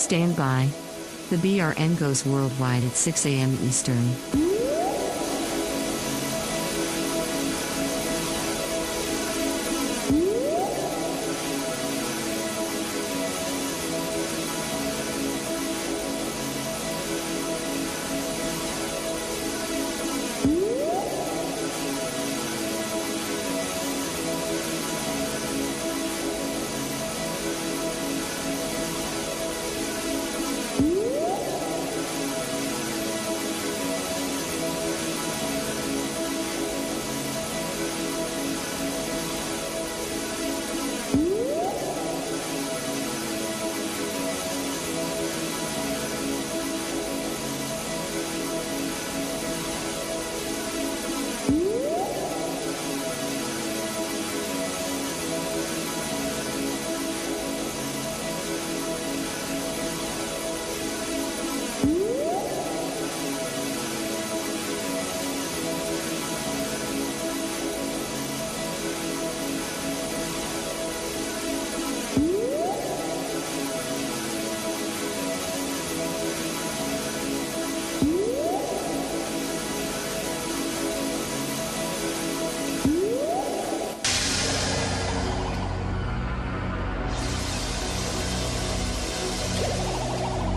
Stand by. The BRN goes worldwide at 6 a.m. Eastern.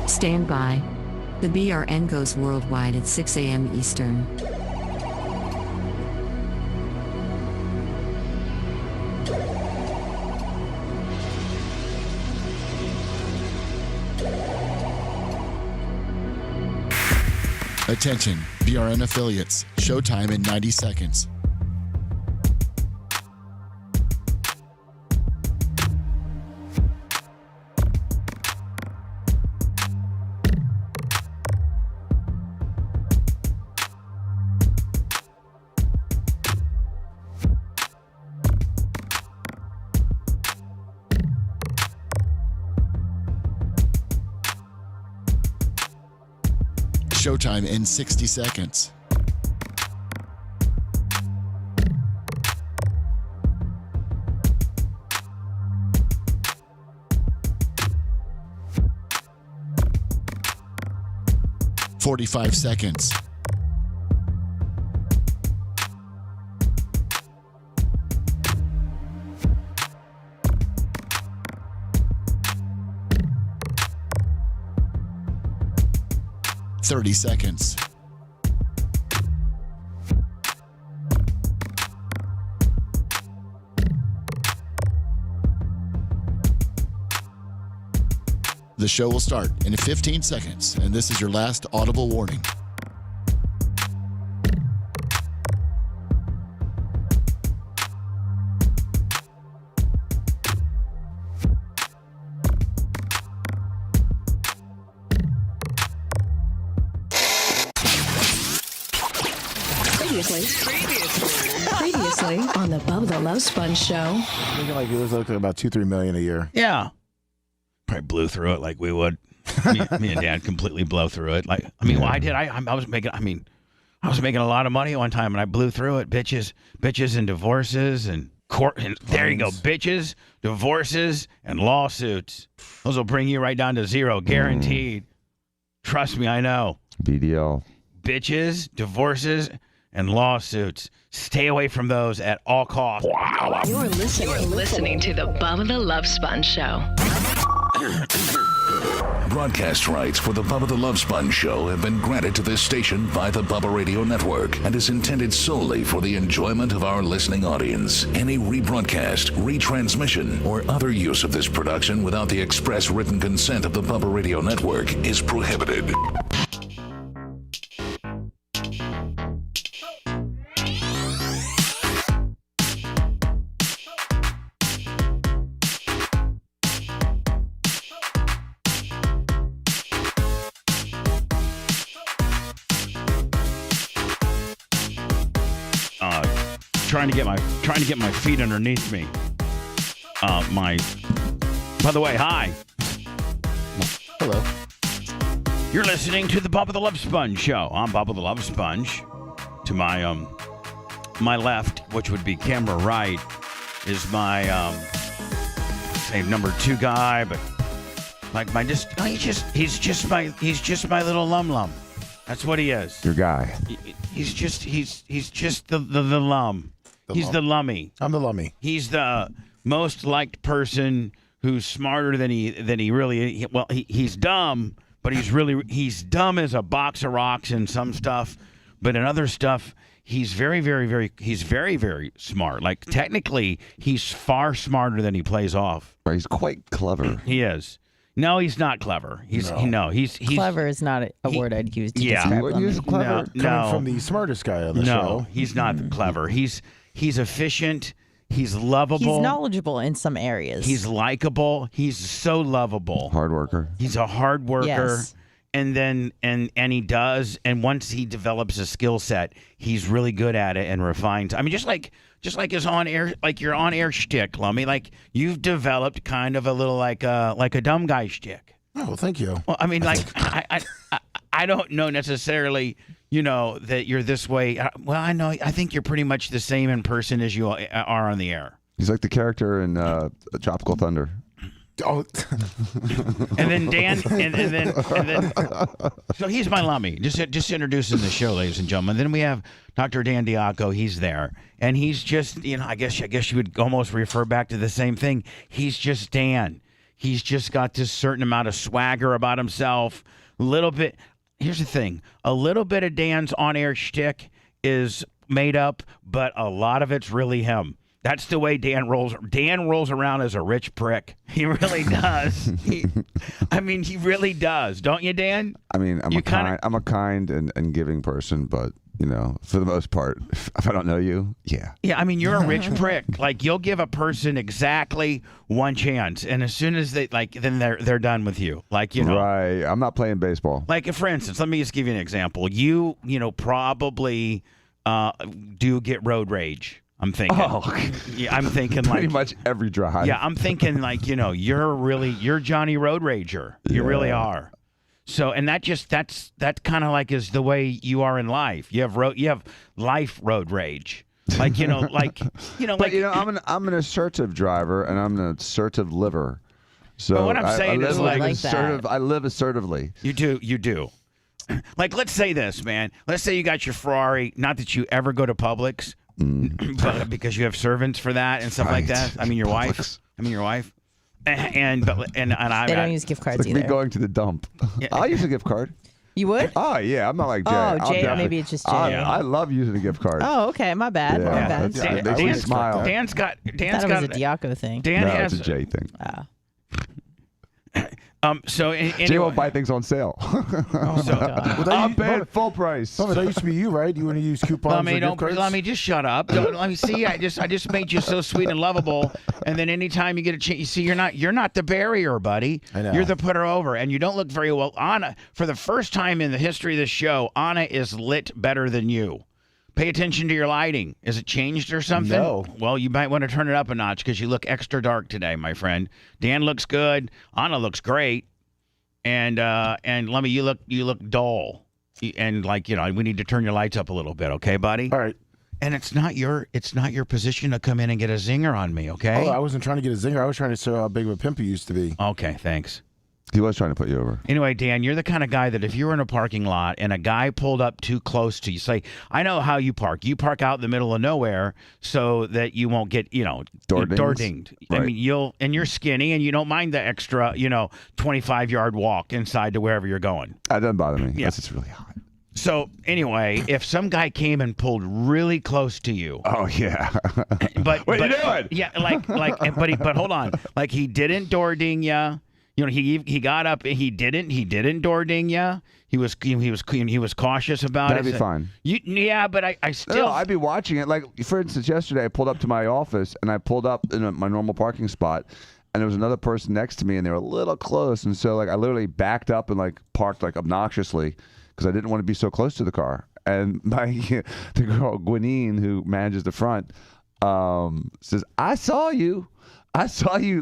Stand by. The BRN goes worldwide at 6 a.m. Eastern. Attention, BRN affiliates. Showtime in 90 seconds. Showtime in 60 seconds. "45 seconds. "30 seconds. The show will start in 15 seconds, and this is your last audible warning. Previously on the Bubba the Love Sponge show. Thinking like it was like about $2-3 million a year. Yeah. Probably blew through it like we would. me and Dad completely blow through it. Like, I mean, why did I was making, I was making a lot of money one time and I blew through it. Bitches and divorces and court. And there you go. Bitches, divorces, and lawsuits. Those will bring you right down to zero. Guaranteed. Trust me, I know. BDL. Bitches, divorces, and lawsuits. Stay away from those at all costs. Wow. You're listening to the Bubba the Love Sponge show. Broadcast rights for the Bubba the Love Sponge show have been granted to this station by the Bubba Radio Network and is intended solely for the enjoyment of our listening audience. Any rebroadcast, retransmission, or other use of this production without the express written consent of the Bubba Radio Network is prohibited. Trying to get my feet underneath me. By the way, hi. Hello. You're listening to the Bubba the Love Sponge show. I'm Bubba the Love Sponge. To my left, which would be camera right, is my say number 2 guy, but Like he's just my little lum. That's what he is. Your guy. He's just the lum. He's the lummy. I'm the lummy. He's the most liked person who's smarter than he really. Well, he's dumb, but he's dumb as a box of rocks in some stuff, but in other stuff he's very, very, very smart. Like technically, he's far smarter than he plays off. He's quite clever. He is. No, he's not clever. He's clever is not a word I'd use to describe Would him. use clever No. coming from the smartest guy on the show. No, he's not clever. He's efficient. He's lovable. He's knowledgeable in some areas. He's likable. He's so lovable. Hard worker. He's a hard worker. Yes. And then and he does, and once he develops a skill set, he's really good at it and refined. I mean, just like his on-air, like your on-air shtick, Lummy. Like you've developed kind of a little like a dumb guy shtick. Oh, well, thank you. Well, I mean, like I don't know necessarily, that you're this way. Well, I know. I think you're pretty much the same in person as you are on the air. He's like the character in Tropical Thunder. Oh, And then Dan, and then, so he's my lummy. Just introducing the show, ladies and gentlemen. Then we have Dr. Dan Diaco. He's there, and he's just, I guess you would almost refer back to the same thing. He's just Dan. He's just got this certain amount of swagger about himself. A little bit. Here's the thing: a little bit of Dan's on-air shtick is made up, but a lot of it's really him. That's the way Dan rolls. Dan rolls around as a rich prick. He really does. He really does. Don't you, Dan? I mean, I'm a kind and giving person, but for the most part, if I don't know you, yeah. Yeah, I mean, you're a rich prick. Like you'll give a person exactly one chance, and as soon as then they're done with you. Like Right. I'm not playing baseball. Like for instance, let me just give you an example. You probably do get road rage. I'm thinking. Oh, yeah, I'm thinking pretty much every drive. Yeah, I'm thinking you're Johnny Road Rager. You really are. So, and that kind of like is the way you are in life. You have life road rage. Like But I'm an assertive driver and I'm an assertive liver. So but what I'm saying is I live assertively. You do. Like let's say this, man. Let's say you got your Ferrari. Not that you ever go to Publix. But because you have servants for that and stuff like that. I mean, your wife. And I They don't use gift cards It's like either. me going to the dump. Yeah. I'll use a gift card. You would? Oh yeah, I'm not like Jay. Oh, Jay, definitely- maybe it's just Jay. I love using a gift card. Oh, okay. My bad. Yeah. My bad. That's- I makes me smile. Dan's got thought it was a Diaco thing. Dan No, has it's a Jay thing. So anyway, Jay won't buy things on sale. Oh, my God. I'm paying full price. Bubba, that used to be you, right? You want to use coupons or gift cards? Let me just shut up. Let me see. I just made you so sweet and lovable, and then anytime you get a chance, you see, you're not the barrier, buddy. I know. You're the putter over, and you don't look very well. Anna, for the first time in the history of this show, Anna is lit better than you. Pay attention to your lighting. Is it changed or something? No. Well, you might want to turn it up a notch because you look extra dark today, my friend. Dan looks good. Anna looks great. And Lemmy, you look dull, and we need to turn your lights up a little bit, okay, buddy? All right. And it's not your position to come in and get a zinger on me, okay? Oh, I wasn't trying to get a zinger. I was trying to show how big of a pimp you used to be. Okay, thanks. He was trying to put you over. Anyway, Dan, you're the kind of guy that if you were in a parking lot and a guy pulled up too close to you, say, I know how you park. You park out in the middle of nowhere so that you won't get, door dinged. Right. I mean, and you're skinny and you don't mind the extra, 25-yard walk inside to wherever you're going. That doesn't bother me. Yeah. Yes, it's really hot. So anyway, if some guy came and pulled really close to you, Oh yeah. but What are you doing? Yeah, but hold on, like he didn't door ding ya. He got up. He didn't door ding ya. He was cautious about That'd it. be fine. Yeah, but I still. No, I'd be watching it. Like, for instance, yesterday I pulled up to my office and I pulled up in my normal parking spot, and there was another person next to me, and they were a little close, and so I literally backed up and parked obnoxiously because I didn't want to be so close to the car. And the girl Gwenine, who manages the front, says, "I saw you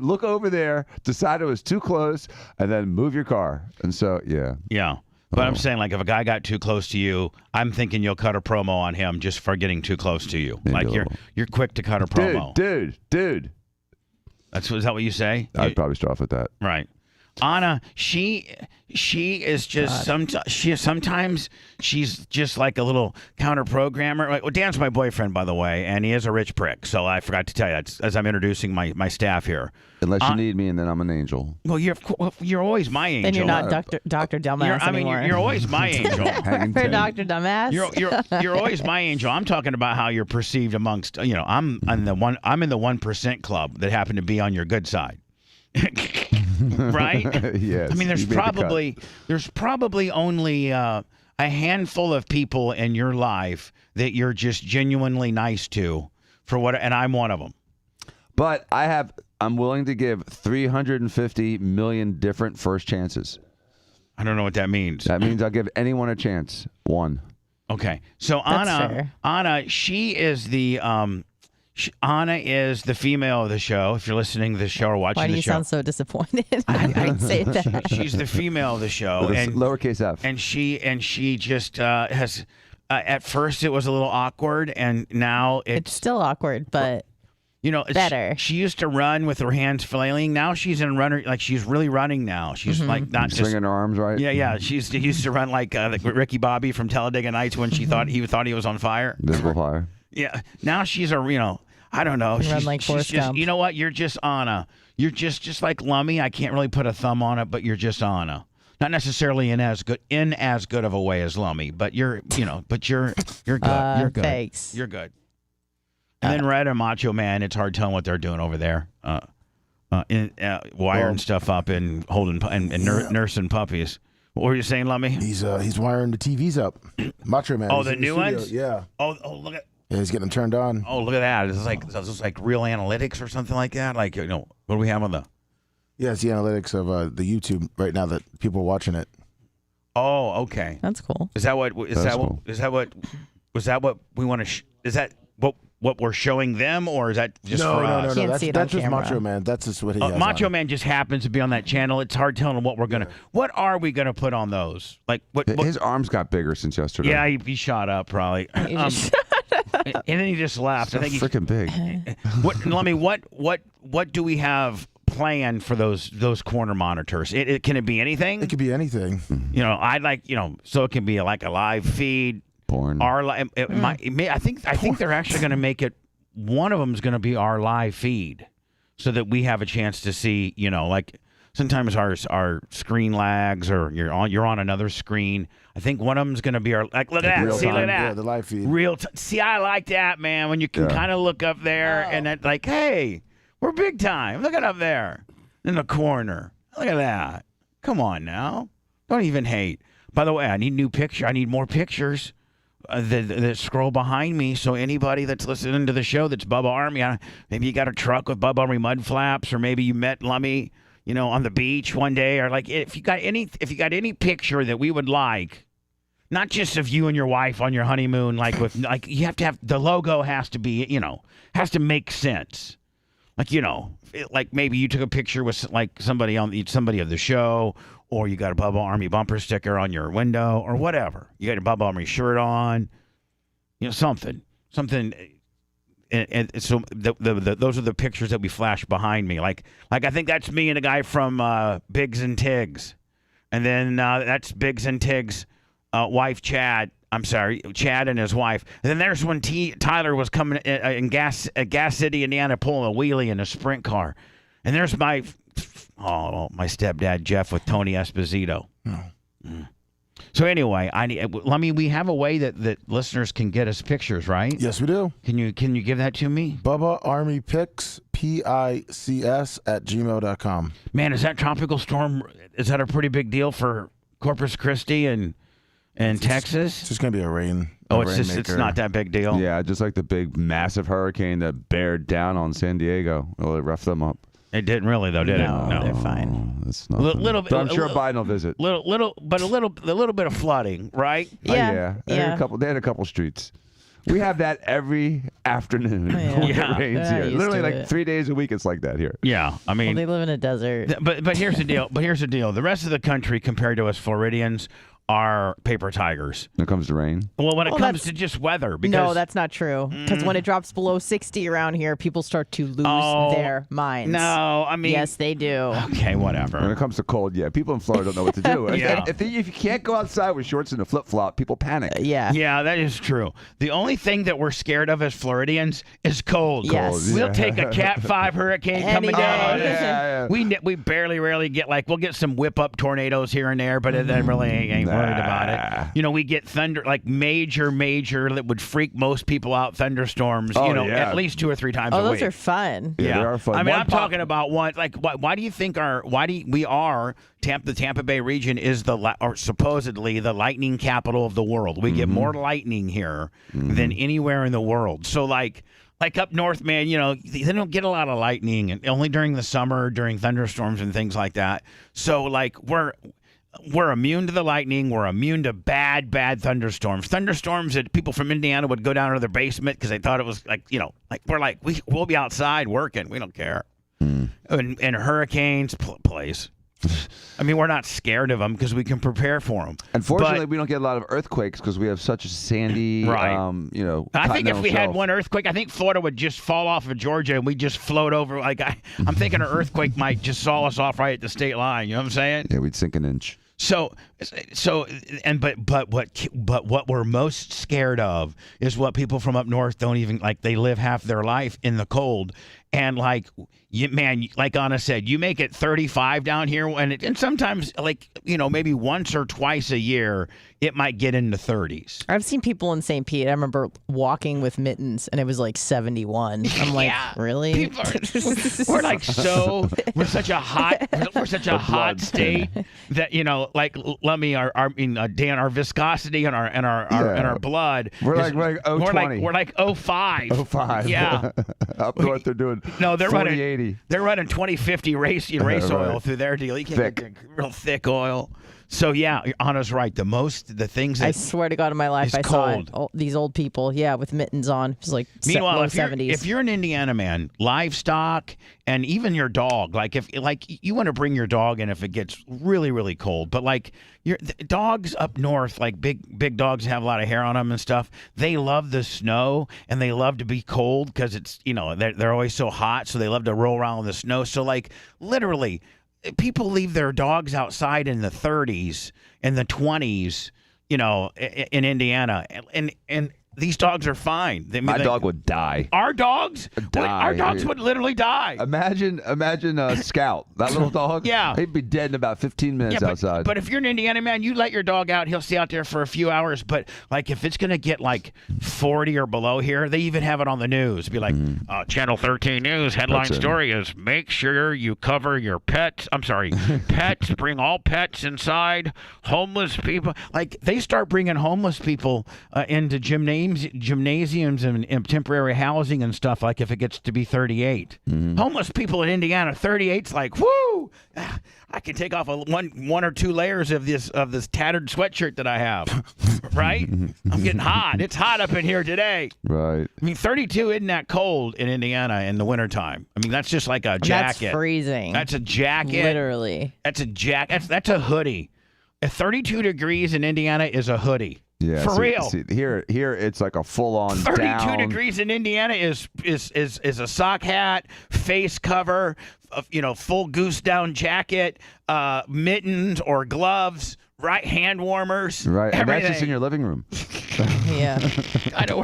look over there, decide it was too close, and then move your car." And so, yeah. Yeah. But I'm saying, if a guy got too close to you, I'm thinking you'll cut a promo on him just for getting too close to you. Maybe a You're little. quick to cut a promo. Dude. Is that what you say? I'd probably start off with that. Right. Anna, she is just sometimes she's just like a little counter programmer. Well, Dan's my boyfriend, by the way, and he is a rich prick. So I forgot to tell you that as I'm introducing my staff here. Unless you need me, and then I'm an angel. Well, you're always my angel. Then you're not Dr. Dumbass anymore. You're always my angel. For Dr. Dumbass. You're always my angel. I'm talking about how you're perceived amongst. I'm in the 1% club that happen to be on your good side. Right? Yes. I mean, there's probably only a handful of people in your life that you're just genuinely nice to, and I'm one of them. But I'm willing to give 350 million different first chances. I don't know what that means. That means I'll give anyone a chance. One. Okay. So Anna, she is the Anna is the female of the show. If you're listening to the show or watching the show. Why do you sound so disappointed? I say that. She's the female of the show. And lowercase f. And she just has, at first it was a little awkward, and now it's still awkward, but better. She used to run with her hands flailing. Now she's in runner, like she's really running now. She's like not just swinging her arms, right? Yeah. She used to run like Ricky Bobby from Talladega Nights when she thought he was on fire. Visible fire. Yeah. Now she's I don't know. Run like Forrest Gump. You know what? You're just Anna. You're just like Lummy. I can't really put a thumb on it, but you're just Anna. Not necessarily in as good of a way as Lummy, but you're good. You're good. Thanks. You're good. And then Red and Macho Man, it's hard telling what they're doing over there, wiring stuff up and holding and nursing puppies. What were you saying, Lummy? He's wiring the TVs up. Macho Man. Oh, the new ones? Yeah. Oh, look at. Yeah, he's getting them turned on. Oh, look at that! Is this like real analytics or something like that? Like what do we have on the? Yeah, it's the analytics of the YouTube right now that people are watching it. Oh, okay. That's cool. Is that what we want to? Is that what we're showing them, or is that just for us? No. That's just camera. Macho Man. That's just what he has. Macho Man just happens to be on that channel. It's hard telling what we're gonna. Yeah. What are we gonna put on those? Like what? His arms got bigger since yesterday. Yeah, he shot up probably. And then he just laughed. So I think freaking big. What do we have planned for those corner monitors? Can it be anything? It could be anything. I'd like so it can be like a live feed. Porn. I think they're actually going to make it. One of them is going to be our live feed, so that we have a chance to see. Like sometimes our screen lags, or you're on another screen. I think one of them is going to be our look at that. See, look at that. Yeah, the live feed. See, I like that, man. When you can kind of look up there and that, like, hey, we're big time. Look at up there in the corner. Look at that. Come on now. Don't even hate. By the way, I need more pictures. That scroll behind me, so anybody that's listening to the show that's Bubba Army, maybe you got a truck with Bubba Army mud flaps, or maybe you met Lummy, on the beach one day, or like if you got any picture that we would like, not just of you and your wife on your honeymoon, like you have to have the logo has to be has to make sense, like maybe you took a picture with like somebody of the show. Or you got a Bubba Army bumper sticker on your window, or whatever. You got a Bubba Army shirt on, something. And so those are the pictures that we flash behind me. Like I think that's me and a guy from Biggs and Tiggs, and then that's Biggs and Tiggs' wife, Chad. I'm sorry, Chad and his wife. And then there's when Tyler was coming in Gas City, Indiana, pulling a wheelie in a sprint car, and there's my stepdad Jeff with Tony Esposito. So anyway, we have a way that listeners can get us pictures, right? Yes, we do. Can you give that to me? Bubba Army Pics, PICS @gmail.com. Man, is that tropical storm? Is that a pretty big deal for Corpus Christi and Texas? It's just gonna be a rain. It's not that big deal. Yeah, just like the big massive hurricane that bared down on San Diego. Well, it roughed them up. It didn't really, though, did it? No, they're fine. That's not. Little bit. I'm sure Biden will visit. A little bit of flooding, right? Yeah. They had a couple streets. We have that every afternoon when it rains here. Literally, like 3 days a week, it's like that here. Yeah, I mean, they live in a desert. But here's the deal. The rest of the country, compared to us Floridians, are paper tigers. When it comes to rain? Well, when it Well, comes that's- to just weather. Because, No, that's not true. Because when it drops below 60 around here, people start to lose their minds. No, I mean. Yes, they do. Okay, whatever. When it comes to cold, yeah, people in Florida don't know what to do. Yeah. If you can't go outside with shorts and a flip-flop, people panic. Yeah. Yeah, that is true. The only thing that we're scared of as Floridians is cold. Yes. We'll take a Cat 5 hurricane coming Any down. day. Yeah. We rarely get we'll get some whip up tornadoes here and there, but it then really ain't worried about it. You know, we get thunder major that would freak most people out thunderstorms. Oh, you know, yeah. at least 2 or 3 times Oh, a those week. are fun. Yeah, they are fun. I mean, One I'm pop- talking about one. Like, why do you think the Tampa Bay region is supposedly the lightning capital of the world? We get more lightning here than anywhere in the world. So like up north, man, you know, they don't get a lot of lightning, and only during the summer, during thunderstorms and things like that. So like we're immune to the lightning. We're immune to bad thunderstorms. Thunderstorms that people from Indiana would go down to their basement because they thought it was we'll be outside working. We don't care. And hurricanes, please. I mean, we're not scared of them because we can prepare for them. Unfortunately, we don't get a lot of earthquakes because we have such a sandy, Right. I think if continental we had shelf. one earthquake, I think Florida would just fall off of Georgia and we just float over. Like I'm thinking an earthquake might just saw us off right at the state line. You know what I'm saying? Yeah, we'd sink an inch. But what we're most scared of is what people from up north don't even like. They live half their life in the cold, and like Anna said, you make it 35 down here, and sometimes maybe once or twice a year it might get into 30s. I've seen people in St. Pete. I remember walking with mittens, and it was like 71. I'm like, really? People we're such a hot state that Dan, our viscosity and our blood. We're like 020. We're like 05. 05. Yeah. Up north, they're doing they're 40-80. They're running 2050 race Right. oil through their deal. You can't get real thick oil. So yeah, Anna's right. The things that I swear to God, in my life, is I saw cold. it. These old people, with mittens on. It was like Meanwhile, low if you're, 70s. if you're an Indiana man, livestock and even your dog, if you want to bring your dog in if it gets really, really cold, but the dogs up north, big dogs have a lot of hair on them and stuff. They love the snow and they love to be cold because it's they're always so hot, so they love to roll around in the snow. So literally, people leave their dogs outside in the 30s and the 20s, in Indiana, and these dogs are fine. My dog would die. Our dogs? Die. Our dogs would literally die. Imagine Scout, that little dog. Yeah. He'd be dead in about 15 minutes outside. But if you're an Indiana man, you let your dog out, he'll stay out there for a few hours. But if it's going to get 40 or below here, they even have it on the news. Be like, Channel 13 News headline story is make sure you cover your pets. I'm sorry, pets. Bring all pets inside. Homeless people. They start bringing homeless people into gymnasiums and temporary housing and stuff. If it gets to be 38, homeless people in Indiana, 38's whoo! I can take off one or two layers of this tattered sweatshirt that I have. Right? I'm getting hot. It's hot up in here today. Right. I mean, 32 isn't that cold in Indiana in the wintertime. I mean, that's just like a jacket. That's freezing. That's a jacket. Literally. That's a jacket. That's a hoodie. At 32 degrees in Indiana is a hoodie. Yeah, for real. See, here it's like a full-on 32 down. degrees in Indiana is a sock hat, face cover, full goose down jacket, mittens or gloves, right, hand warmers, Right, and everything. that's just in your living room. Yeah. I know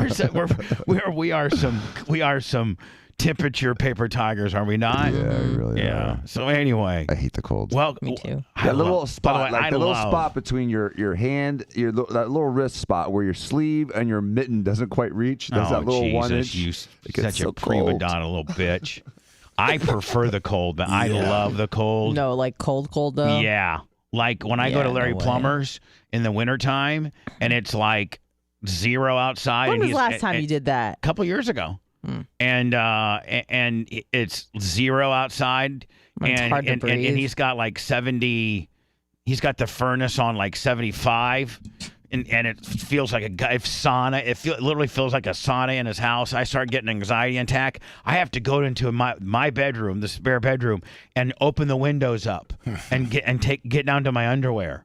we are some temperature paper tigers, are we not? Yeah, we really are. So anyway, I hate the cold. well, Me too. That little spot, by the way, the little spot between your hand, that little wrist spot where your sleeve and your mitten doesn't quite reach. There's that little Jesus, 1 inch. you It gets such so a prima cold. donna little bitch. I prefer the cold, but I love the cold. No, cold though. Yeah. When I go to Yeah, Larry no way. Plummer's in the wintertime and it's 0 outside. When and was the last time you did that? A couple years ago. And it's 0 outside. It's hard to breathe. And he's got 70. He's got the furnace on 75. And it feels like a sauna. It literally feels like a sauna in his house. I start getting an anxiety attack. I have to go into my bedroom, the spare bedroom, and open the windows up and get down to my underwear.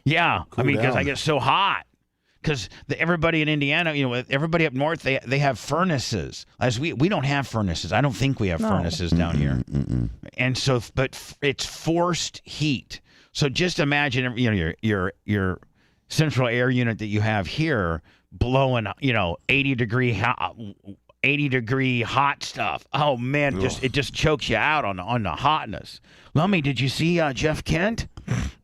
Yeah, Cool I mean, because I down. get so hot. Because everybody in Indiana, everybody up north, they have furnaces. As we don't have furnaces. I don't think we have furnaces down here. And so, but it's forced heat. So just imagine, your central air unit that you have here blowing, 80 degree hot stuff. Oh man, it just chokes you out on the hotness. Lummy, did you see Jeff Kent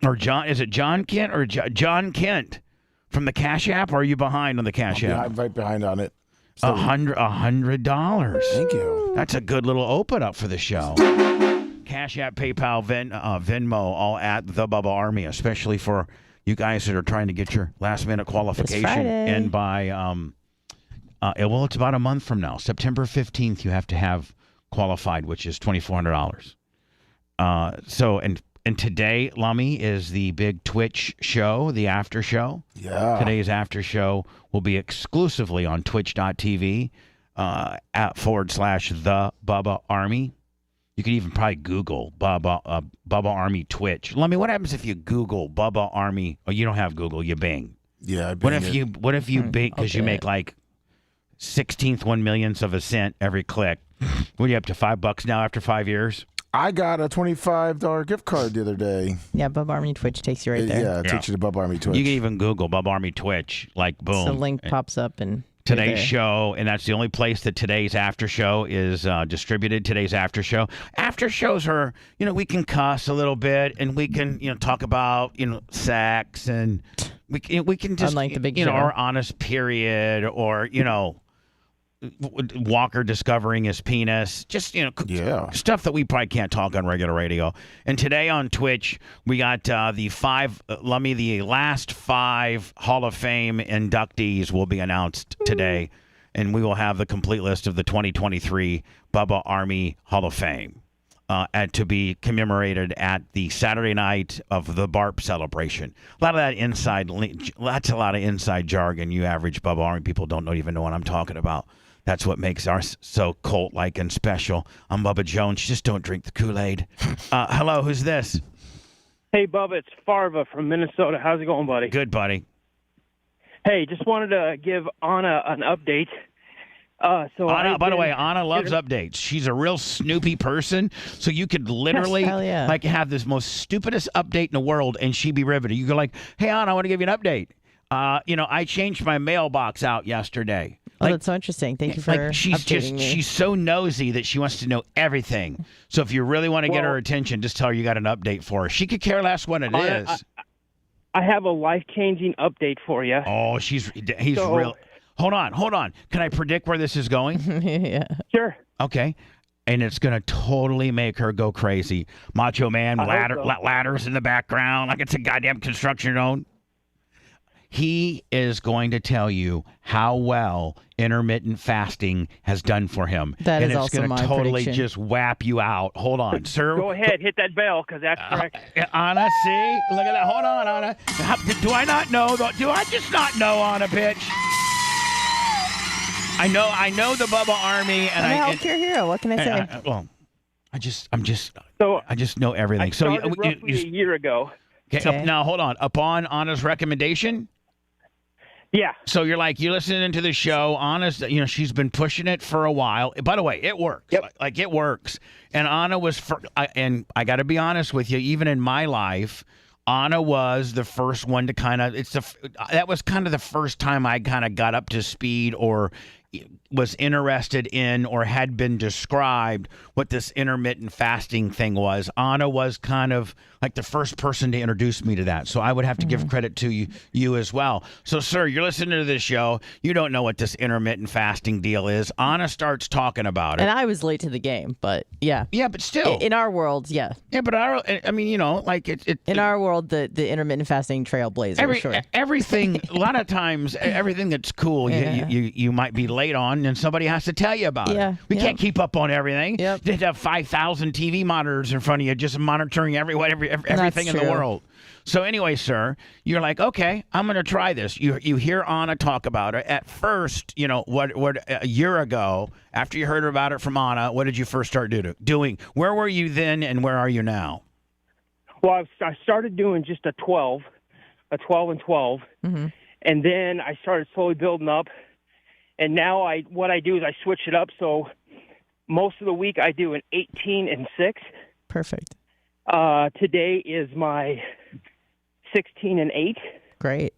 or John? Is it John Kent or John Kent from the Cash App? Or are you behind on the Cash App? I'm right behind on it. $100. Thank you. That's a good little open up for the show. Cash App, PayPal, Venmo, all at the Bubba Army, especially for you guys that are trying to get your last minute qualification in by it's about a month from now. September 15th, you have to have qualified, which is $2,400. And today, Lummy, is the big Twitch show, the after show. Yeah. Today's after show will be exclusively on twitch.tv /the Bubba Army. You could even probably Google Bubba Army Twitch. Lummy, what happens if you Google Bubba Army? Oh, you don't have Google, you Bing. Yeah, I What Bing if it. you Bing, because you make like 16th 1/millionth of a cent every click? What are you up to, $5 now after 5 years? I got a $25 gift card the other day. Yeah, Bubba Army Twitch takes you right there. Yeah, it takes you to Bubba Army Twitch. You can even Google Bubba Army Twitch, like boom. So link pops up and Today's show, and that's the only place that today's after show is distributed. Today's after show. After shows are, we can cuss a little bit, and we can, talk about, sex, and we can just, Unlike the big show. our honest period, or Walker discovering his penis, just stuff that we probably can't talk on regular radio. And today on Twitch, we got the last 5 Hall of Fame inductees will be announced today, and we will have the complete list of the 2023 Bubba Army Hall of Fame to be commemorated at the Saturday night of the BARP celebration. A lot of that a lot of inside jargon. You average Bubba Army people don't even know what I'm talking about. That's what makes ours so cult-like and special. I'm Bubba Jones. Just don't drink the Kool-Aid. Hello, who's this? Hey, Bubba, it's Farva from Minnesota. How's it going, buddy? Good, buddy. Hey, just wanted to give Anna an update. Anna, by the way, Anna loves updates. She's a real snoopy person, so you could literally have this most stupidest update in the world, and she'd be riveted. You go like, hey, Anna, I want to give you an update. I changed my mailbox out yesterday. Oh, that's so interesting. Thank you for updating me. She's so nosy that she wants to know everything. So if you really want to get her attention, just tell her you got an update for her. She could care less what it is. I have a life-changing update for you. Oh, he's real. Hold on. Can I predict where this is going? Yeah. Sure. Okay. And it's going to totally make her go crazy. Macho Man, ladders in the background, like it's a goddamn construction zone. He is going to tell you how well intermittent fasting has done for him. That and is it's also going my to totally prediction. just whap you out. Hold on, sir. Go ahead, hit that bell, because that's correct. Anna, see? Look at that. Hold on, Anna. Do I not know? Do I just not know, Anna, bitch? I know the Bubba Army, and I'm a healthcare hero. What can I say? I just know everything. I started roughly a year ago. Okay. Now hold on. Upon Anna's recommendation. Yeah. So you're listening to the show. Anna's, she's been pushing it for a while. By the way, it works. Yep. Like it works. And Anna was, and I got to be honest with you, even in my life, Anna was the first one to that was kind of the first time I kind of got up to speed or was interested in or had been described what this intermittent fasting thing was. Anna was kind of like the first person to introduce me to that. So I would have to give credit to you as well. So, sir, you're listening to this show. You don't know what this intermittent fasting deal is. Anna starts talking about it. And I was late to the game, but yeah. Yeah, but still. In our world, yeah. Yeah, but in our world, the intermittent fasting trailblazer, everything, a lot of times, everything that's cool, you might be late on, and somebody has to tell you about it. We can't keep up on everything. Yep. They have 5,000 TV monitors in front of you just monitoring everything in the world. So anyway, sir, you're like, okay, I'm going to try this. You hear Anna talk about it. At first, what a year ago, after you heard about it from Anna, what did you first start doing? Where were you then and where are you now? Well, I started doing just a 12 and 12, Mm-hmm. and then I started slowly building up. And now what I do is I switch it up. So most of the week I do an 18 and 6. Perfect. Today is my 16 and 8. Great.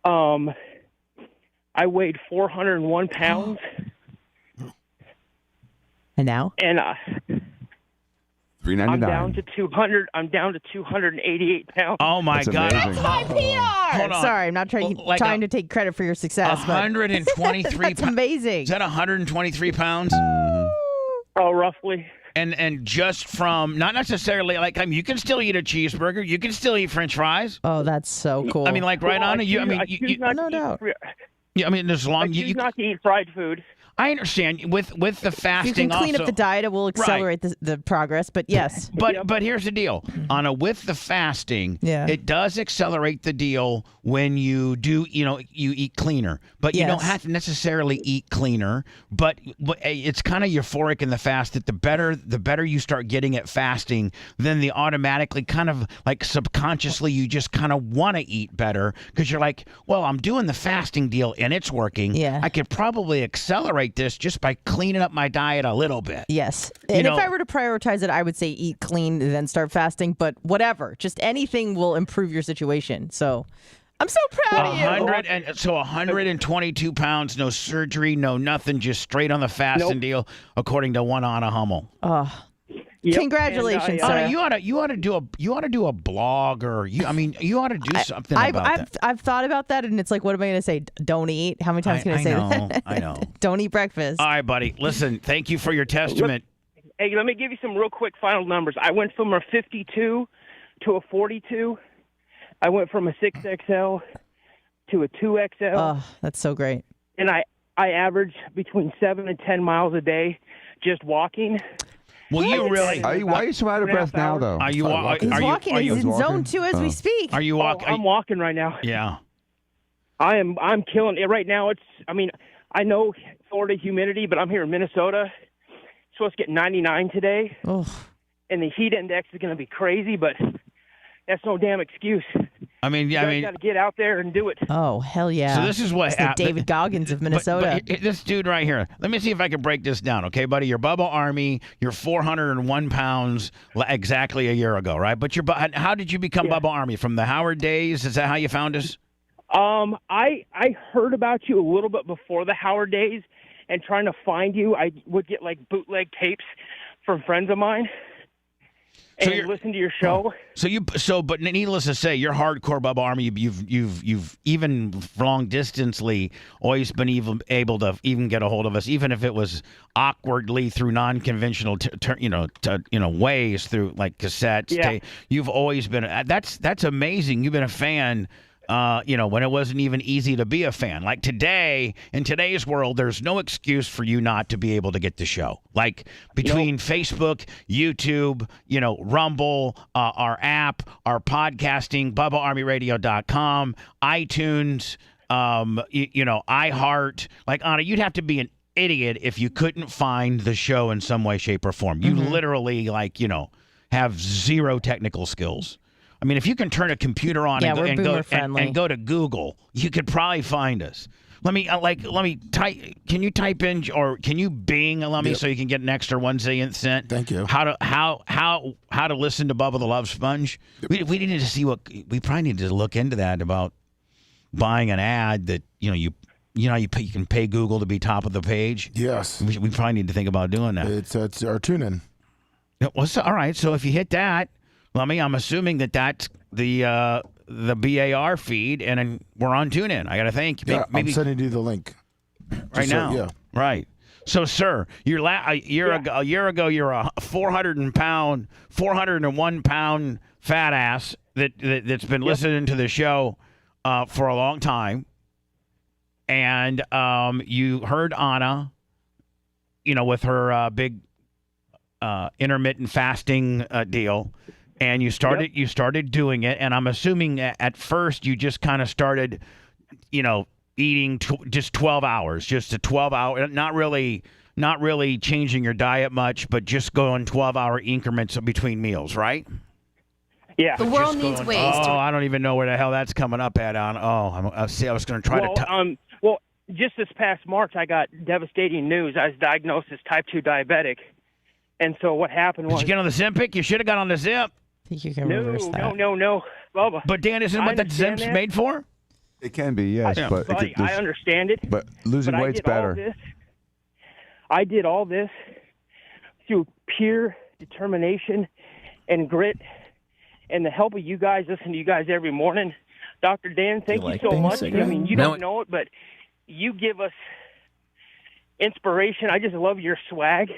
I weighed 401 pounds. And now? And $3.99. I'm down to 200. I'm down to 288 pounds. Oh my That's God! amazing. My PR. Hold on. Sorry, I'm not trying to take credit for your success. but 123. That's amazing. Is that 123 pounds? Oh, roughly. And just from not necessarily like you can still eat a cheeseburger, you can still eat French fries. Oh, that's so cool. I mean, like right on it. I choose not no to eat doubt. I mean, as long I choose not to eat fried food. I understand with the fasting. you can clean also, up the diet. It will accelerate the progress. But yes. But here's the deal, Anna. With the fasting, Yeah. it does accelerate the deal when you do. You eat cleaner, but you don't have to necessarily eat cleaner. But it's kind of euphoric in the fast that the better you start getting at fasting, then the automatically kind of like subconsciously you just kind of want to eat better because you're like, well, I'm doing the fasting deal and it's working. Yeah. I could probably accelerate this just by cleaning up my diet a little bit. Yes. And if I were to prioritize it, I would say eat clean, then start fasting. But whatever, just anything will improve your situation. So I'm so proud of you. 122 pounds, no surgery, no nothing, just straight on the fasting deal, according to one Anna Hummel. Yep. Congratulations, And sir. Anna, you ought to do a blog or you ought to do something about that. I've thought about that, and it's like, what am I going to say? Don't eat. How many times can I say that? I know. Don't eat breakfast. All right, buddy. Listen, thank you for your testament. Hey, let me give you some real quick final numbers. I went from a 52 to a 42. I went from a 6XL to a 2XL. Oh, that's so great. And I average between 7 and 10 miles a day just walking. Well, you really. Why are you so out of breath now, though? Are you He's walking. He's in walking? zone 2 as we speak. Are you walking? I'm walking right now. Yeah. I'm killing it right now. I know Florida humidity, but I'm here in Minnesota. Supposed to get 99 today, Oh, and the heat index is going to be crazy, but that's no damn excuse. I mean, You got to get out there and do it. oh, hell yeah. So this is what It's the happened. David Goggins of Minnesota. But this dude right here. Let me see if I can break this down, okay, buddy? You're Bubba Army. You're 401 pounds exactly a year ago, right? But how did you become Bubba Army? From the Howard days? Is that how you found us? I heard about you a little bit before the Howard days, and trying to find you, I would get like bootleg tapes from friends of mine. So And listen to your show. But needless to say, you're hardcore Bubba Army. You've even long distancely always been able to even get a hold of us, even if it was awkwardly through non-conventional, ways through like cassettes. Yeah. You've always been. That's amazing. You've been a fan. When it wasn't even easy to be a fan. Like today, in today's world, there's no excuse for you not to be able to get the show. Like between Facebook, YouTube, Rumble, our app, our podcasting, BubbaArmyRadio.com, iTunes, iHeart. Like, Anna, you'd have to be an idiot if you couldn't find the show in some way, shape, or form. You literally, have zero technical skills. I mean, if you can turn a computer on and go to Google, you could probably find us. Let me type. Can you type in or can you Bing? So you can get an extra 1 zillionth cent. Thank you. How to listen to Bubba the Love Sponge? We needed to see we probably need to look into that about buying an ad that you can pay Google to be top of the page. Yes. We probably need to think about doing that. It's our tune-in. All right. So if you hit that. I'm assuming that's the BAR feed, and then we're on TuneIn. I got to think. Yeah, maybe I'm sending you the link right now. Yeah. Right. So, sir, a year ago, you're a 401 pound fat ass that's been listening to the show for a long time, and you heard Anna, with her big intermittent fasting deal. And you started doing it, and I'm assuming at first you just kind of started, eating just 12 hours, just a 12-hour, not really changing your diet much, but just going 12-hour increments between meals, right? Yeah. The world needs ways to. I don't even know where the hell that's coming up at. I was going to try to. Well, just this past March, I got devastating news. I was diagnosed as type 2 diabetic. And so what happened was... Did you get on the Zempic? You should have got on the Zip. I think you can reverse that. No. Bubba. But Dan, isn't what that Zip's made for? It can be, yes, but buddy, I understand it. But losing weight's better. I did all this through pure determination and grit and the help of you guys. Listen to you guys every morning. Dr. Dan, thank you so much. I mean, you don't know it, but you give us inspiration. I just love your swag.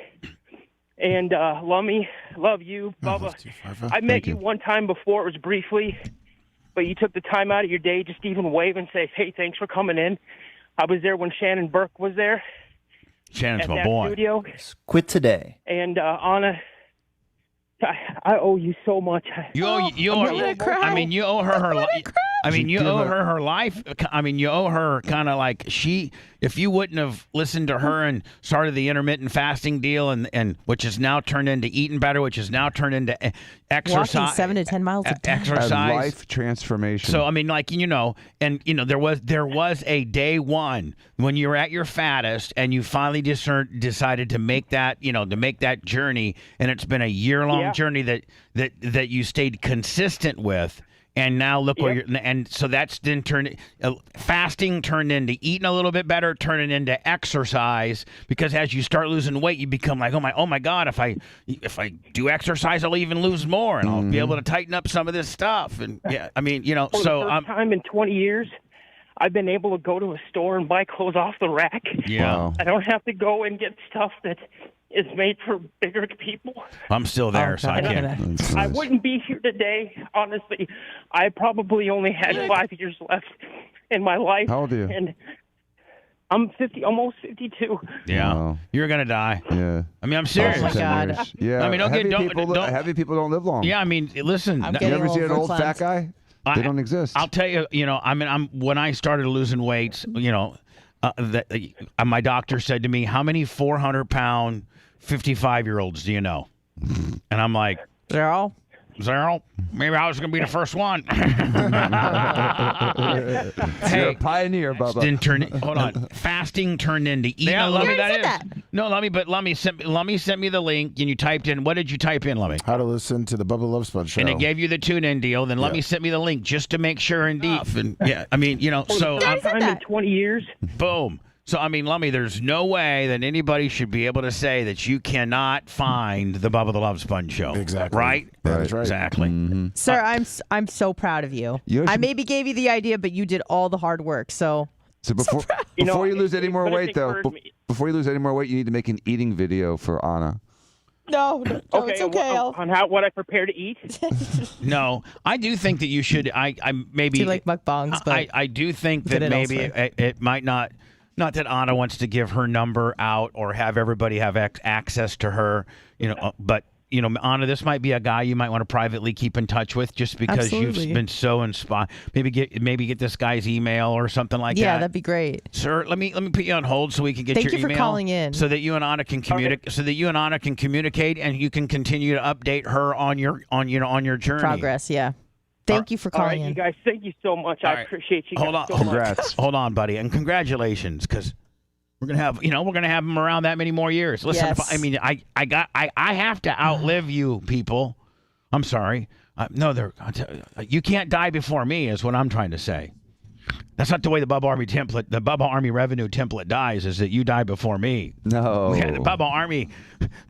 And Lummy, love you, Bubba. I met you one time before. It was briefly. But you took the time out of your day just to even wave and say, hey, thanks for coming in. I was there when Shannon Burke was there. Shannon's my boy. Studio. Quit today. And Anna, I owe you so much. You owe her. I mean, you owe her her life. I mean, you owe her her life. I mean, you owe her kind of like if you wouldn't have listened to her and started the intermittent fasting deal, and which has now turned into eating better, which has now turned into exercise, walking 7 to 10 miles a day, exercise, life transformation. So I mean, like there was a day one when you were at your fattest, and you finally decided to make that journey, and it's been a year-long journey that you stayed consistent with. And now look where and so that's then fasting turned into eating a little bit better, turning into exercise, because as you start losing weight, you become like, oh my God, if I do exercise, I'll even lose more, and I'll be able to tighten up some of this stuff. And I mean, For the first time in 20 years, I've been able to go to a store and buy clothes off the rack. Yeah, wow. I don't have to go and get stuff that is made for bigger people. I'm still there, so I can't. Nice. I wouldn't be here today, honestly. I probably only had 5 years left in my life. How old are you? And I'm 50, almost 52. Yeah, wow. You're gonna die. Yeah. I mean, I'm serious. Oh my God. Yeah. I mean, heavy people don't live long. Yeah, I mean, listen. I'm You getting ever see an old verklempt. fat guy? They don't exist. I'll tell you. I mean, when I started losing weight, my doctor said to me, "How many 400-pound 55-year-olds do you know?" And I'm like, Zero. Maybe I was going to be the first one. You're a pioneer, Bubba. Hold on. Fasting turned into eating. Yeah, Lummy, that is. No, Lummy, but Lummy sent me the link, and you typed in. What did you type in, Lummy? How to listen to the Bubba the Love Sponge show. And it gave you the tune-in deal. Then Lummy sent me the link just to make sure, indeed. And I mean, so I'm in 20 years. Boom. So, I mean, Lummy, there's no way that anybody should be able to say that you cannot find the Bubba the Love Sponge show. Exactly. Right? That's right. Exactly. Mm-hmm. Sir, I'm so proud of you. I maybe gave you the idea, but you did all the hard work. So before you lose any more weight, though, before you lose any more weight, you need to make an eating video for Anna. No, it's okay. On what I prepare to eat. No, I do think that you should. I maybe do you like mukbangs, but I do think that maybe it might not. Not that Anna wants to give her number out or have everybody have access to her, but Anna, this might be a guy you might want to privately keep in touch with, just because you've been so inspired. Maybe get this guy's email or something like that. Yeah, that'd be great. Sir, let me put you on hold so we can get Thank your email. Thank you for calling in. So that you and Anna can communicate. So that you and Anna can communicate, and you can continue to update her on your journey. Progress, yeah. Thank you for calling in. You guys, thank you so much. I appreciate you. Hold on, congrats. Hold on, buddy, and congratulations, because we're gonna have them around that many more years. Listen, I have to outlive you people. I'm sorry. You can't die before me, is what I'm trying to say. That's not the way the Bubba Army revenue template dies, is that you die before me. No. The Bubba Army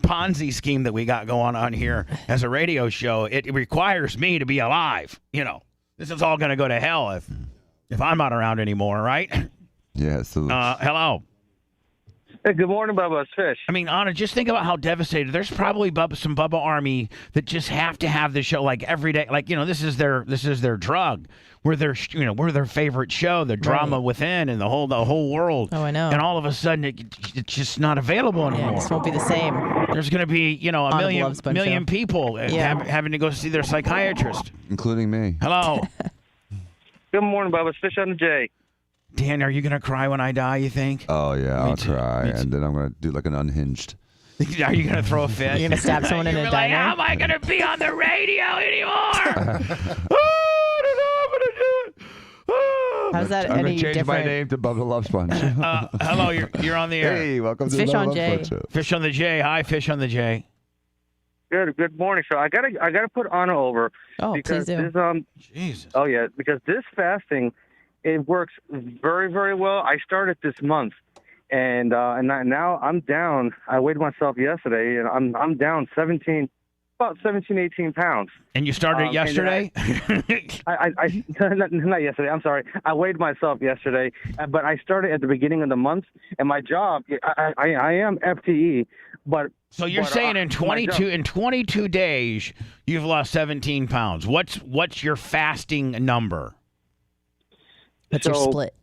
Ponzi scheme that we got going on here as a radio show, it requires me to be alive. This is all going to go to hell if I'm not around anymore, right? Yeah. So hello. Hey, good morning, Bubba. It's Fish. I mean, Anna, just think about how devastated. There's probably some Bubba Army that just have to have the show like every day. Like, this is their drug. We're their favorite show, the drama within, and the whole world. Oh, I know. And all of a sudden, it's just not available anymore. Yeah, it just won't be the same. There's going to be, a million people having to go see their psychiatrist, including me. Hello. Good morning, Bubba. It's Fish on the J. Dan, are you going to cry when I die, you think? Oh, yeah, I'll cry. And then I'm going to do like an unhinged. Are you gonna throw a fit? You're gonna stab someone in a You're diner? Like, how am I gonna be on the radio anymore? I don't know how I'm gonna do it. How's that I'm any gonna change different? my name to Bubba the Love Sponge. Hello, you're on the air. Hey, welcome It's to the Fish Bubba on the Love Jay. Sponge show. Fish on the J. Hi, Fish on the J. Good morning. So I gotta put Anna over Oh, because please do. this Jesus. oh yeah, because this fasting it works very, very well. I started this month, and now I'm down. I weighed myself yesterday, and I'm down about 17, 18 pounds. And you started yesterday? Not yesterday. I'm sorry. I weighed myself yesterday, but I started at the beginning of the month. And my job, I am FTE, but So you're saying in 22 days you've lost 17 pounds. What's your fasting number? What's your split?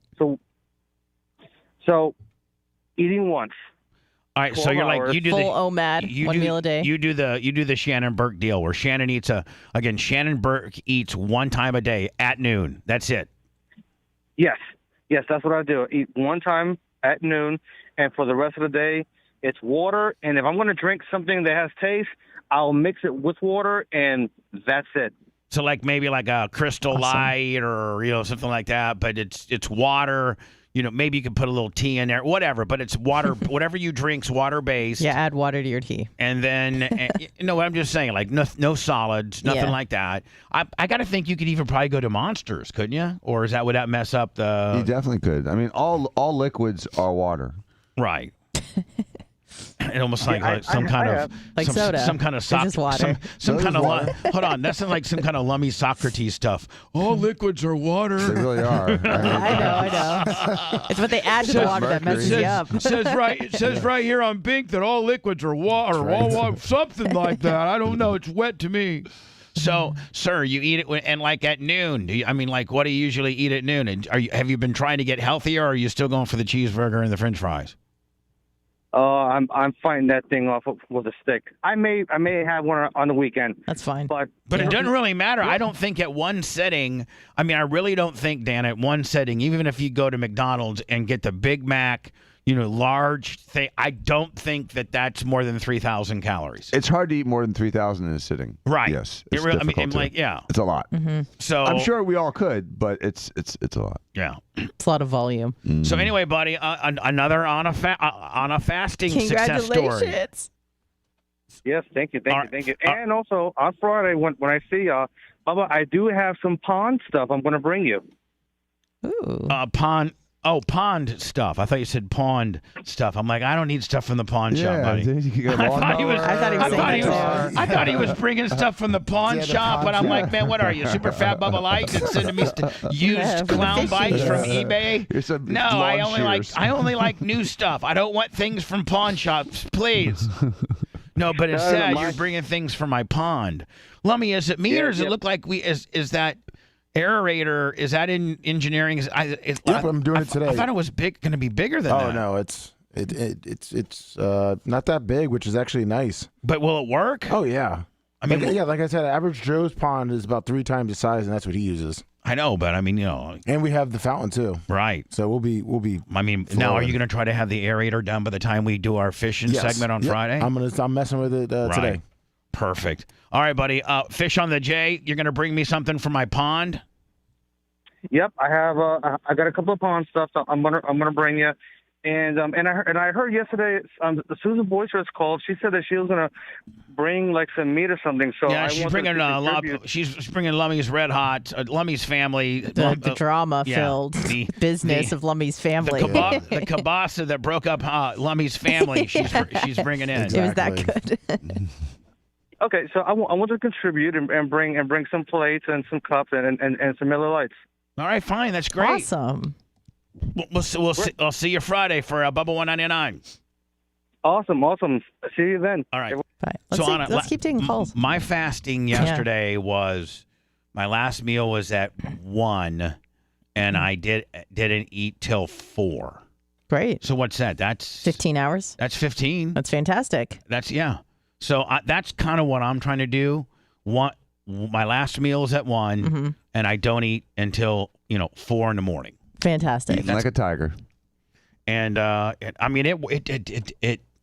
So eating once. All right, so 12 you're like hours. you do Full the OMAD, one meal a day. You do the Shannon Burke deal where Shannon eats Shannon Burke eats one time a day at noon. That's it. Yes, that's what I do. Eat one time at noon, and for the rest of the day, it's water. And if I'm going to drink something that has taste, I'll mix it with water, and that's it. So like maybe like a Crystal Light or something like that, but it's water. Maybe you could put a little tea in there, whatever. But it's water. Whatever you drink's water based. Yeah, add water to your tea. And then I'm just saying, like no solids, nothing like that. I got to think you could even probably go to Monsters, couldn't you? Or would that mess up the? You definitely could. I mean, all liquids are water. Right. It almost like some kind of like some, soda. some kind of It's just water. some kind of hold on. That's like some kind of Lummy Socrates stuff. All liquids are water. They really are. I know. It's what they add to the water that messes you up. It says right here on Bink that all liquids are water. All something like that. I don't know. It's wet to me. So, sir, you eat it and like at noon. What do you usually eat at noon? And have you been trying to get healthier, or are you still going for the cheeseburger and the French fries? I'm fighting that thing off with a stick. I may have one on the weekend. That's fine. But it doesn't really matter. I don't think at one setting. I really don't think, Dan, at one setting, even if you go to McDonald's and get the Big Mac, large thing, I don't think that's more than 3,000 calories. It's hard to eat more than 3,000 in a sitting. Right. Yes. It's It's a lot. Mm-hmm. So I'm sure we all could, but it's a lot. Yeah. It's a lot of volume. So anyway, buddy, another on a fasting success story. Congratulations. Yes, thank you. And also on Friday when I see y'all, Bubba, I do have some pond stuff I'm going to bring you. Ooh. Pond stuff. I thought you said pond stuff. I'm like, I don't need stuff from the pawn shop, buddy. Dude, you could get a lawnmower. I thought he was bringing stuff from the pawn shop, but I'm like, man, what are you, super fat Bubba Light and sending me used clown bikes from eBay? Here's some No, lawn I only like new stuff. I don't want things from pawn shops, please. No, but it said you're bringing things from my pond. Lummy, is it me or does it look like is that aerator, is that in engineering? I'm doing it today. I thought it was going to be bigger than that. Oh no, it's not that big, which is actually nice. But will it work? Oh yeah. Like I said, average Joe's pond is about 3 times the size, and that's what he uses. I know, but and we have the fountain too. Right. So we'll be. Now are you going to try to have the aerator done by the time we do our fishing segment on Friday? I'm messing with it today. Perfect. All right, buddy. Fish on the J. You're going to bring me something from my pond. Yep, I have. I got a couple of pond stuff. So I'm gonna bring you. And I heard yesterday Susan Boyce called. She said that she was gonna bring like some meat or something. So yeah, she's bringing she's bringing Lummy's Red Hot, Lummy's family, the drama-filled business of Lummy's family. The kielbasa that broke up Lummy's family. She's bringing in. Exactly. It was that good. Okay, so I want to contribute and bring some plates and some cups and some Miller Lights. All right, fine. That's great. Awesome. I'll see you Friday for Bubba 199. Awesome. See you then. All right. Bye. Let's keep taking calls. My fasting yesterday was, my last meal was at 1, and I didn't eat till 4. Great. So what's that? That's 15 hours. That's 15. That's fantastic. So that's kind of what I'm trying to do. My last meal is at 1, and I don't eat until 4 in the morning. Fantastic. Eating like a tiger. And it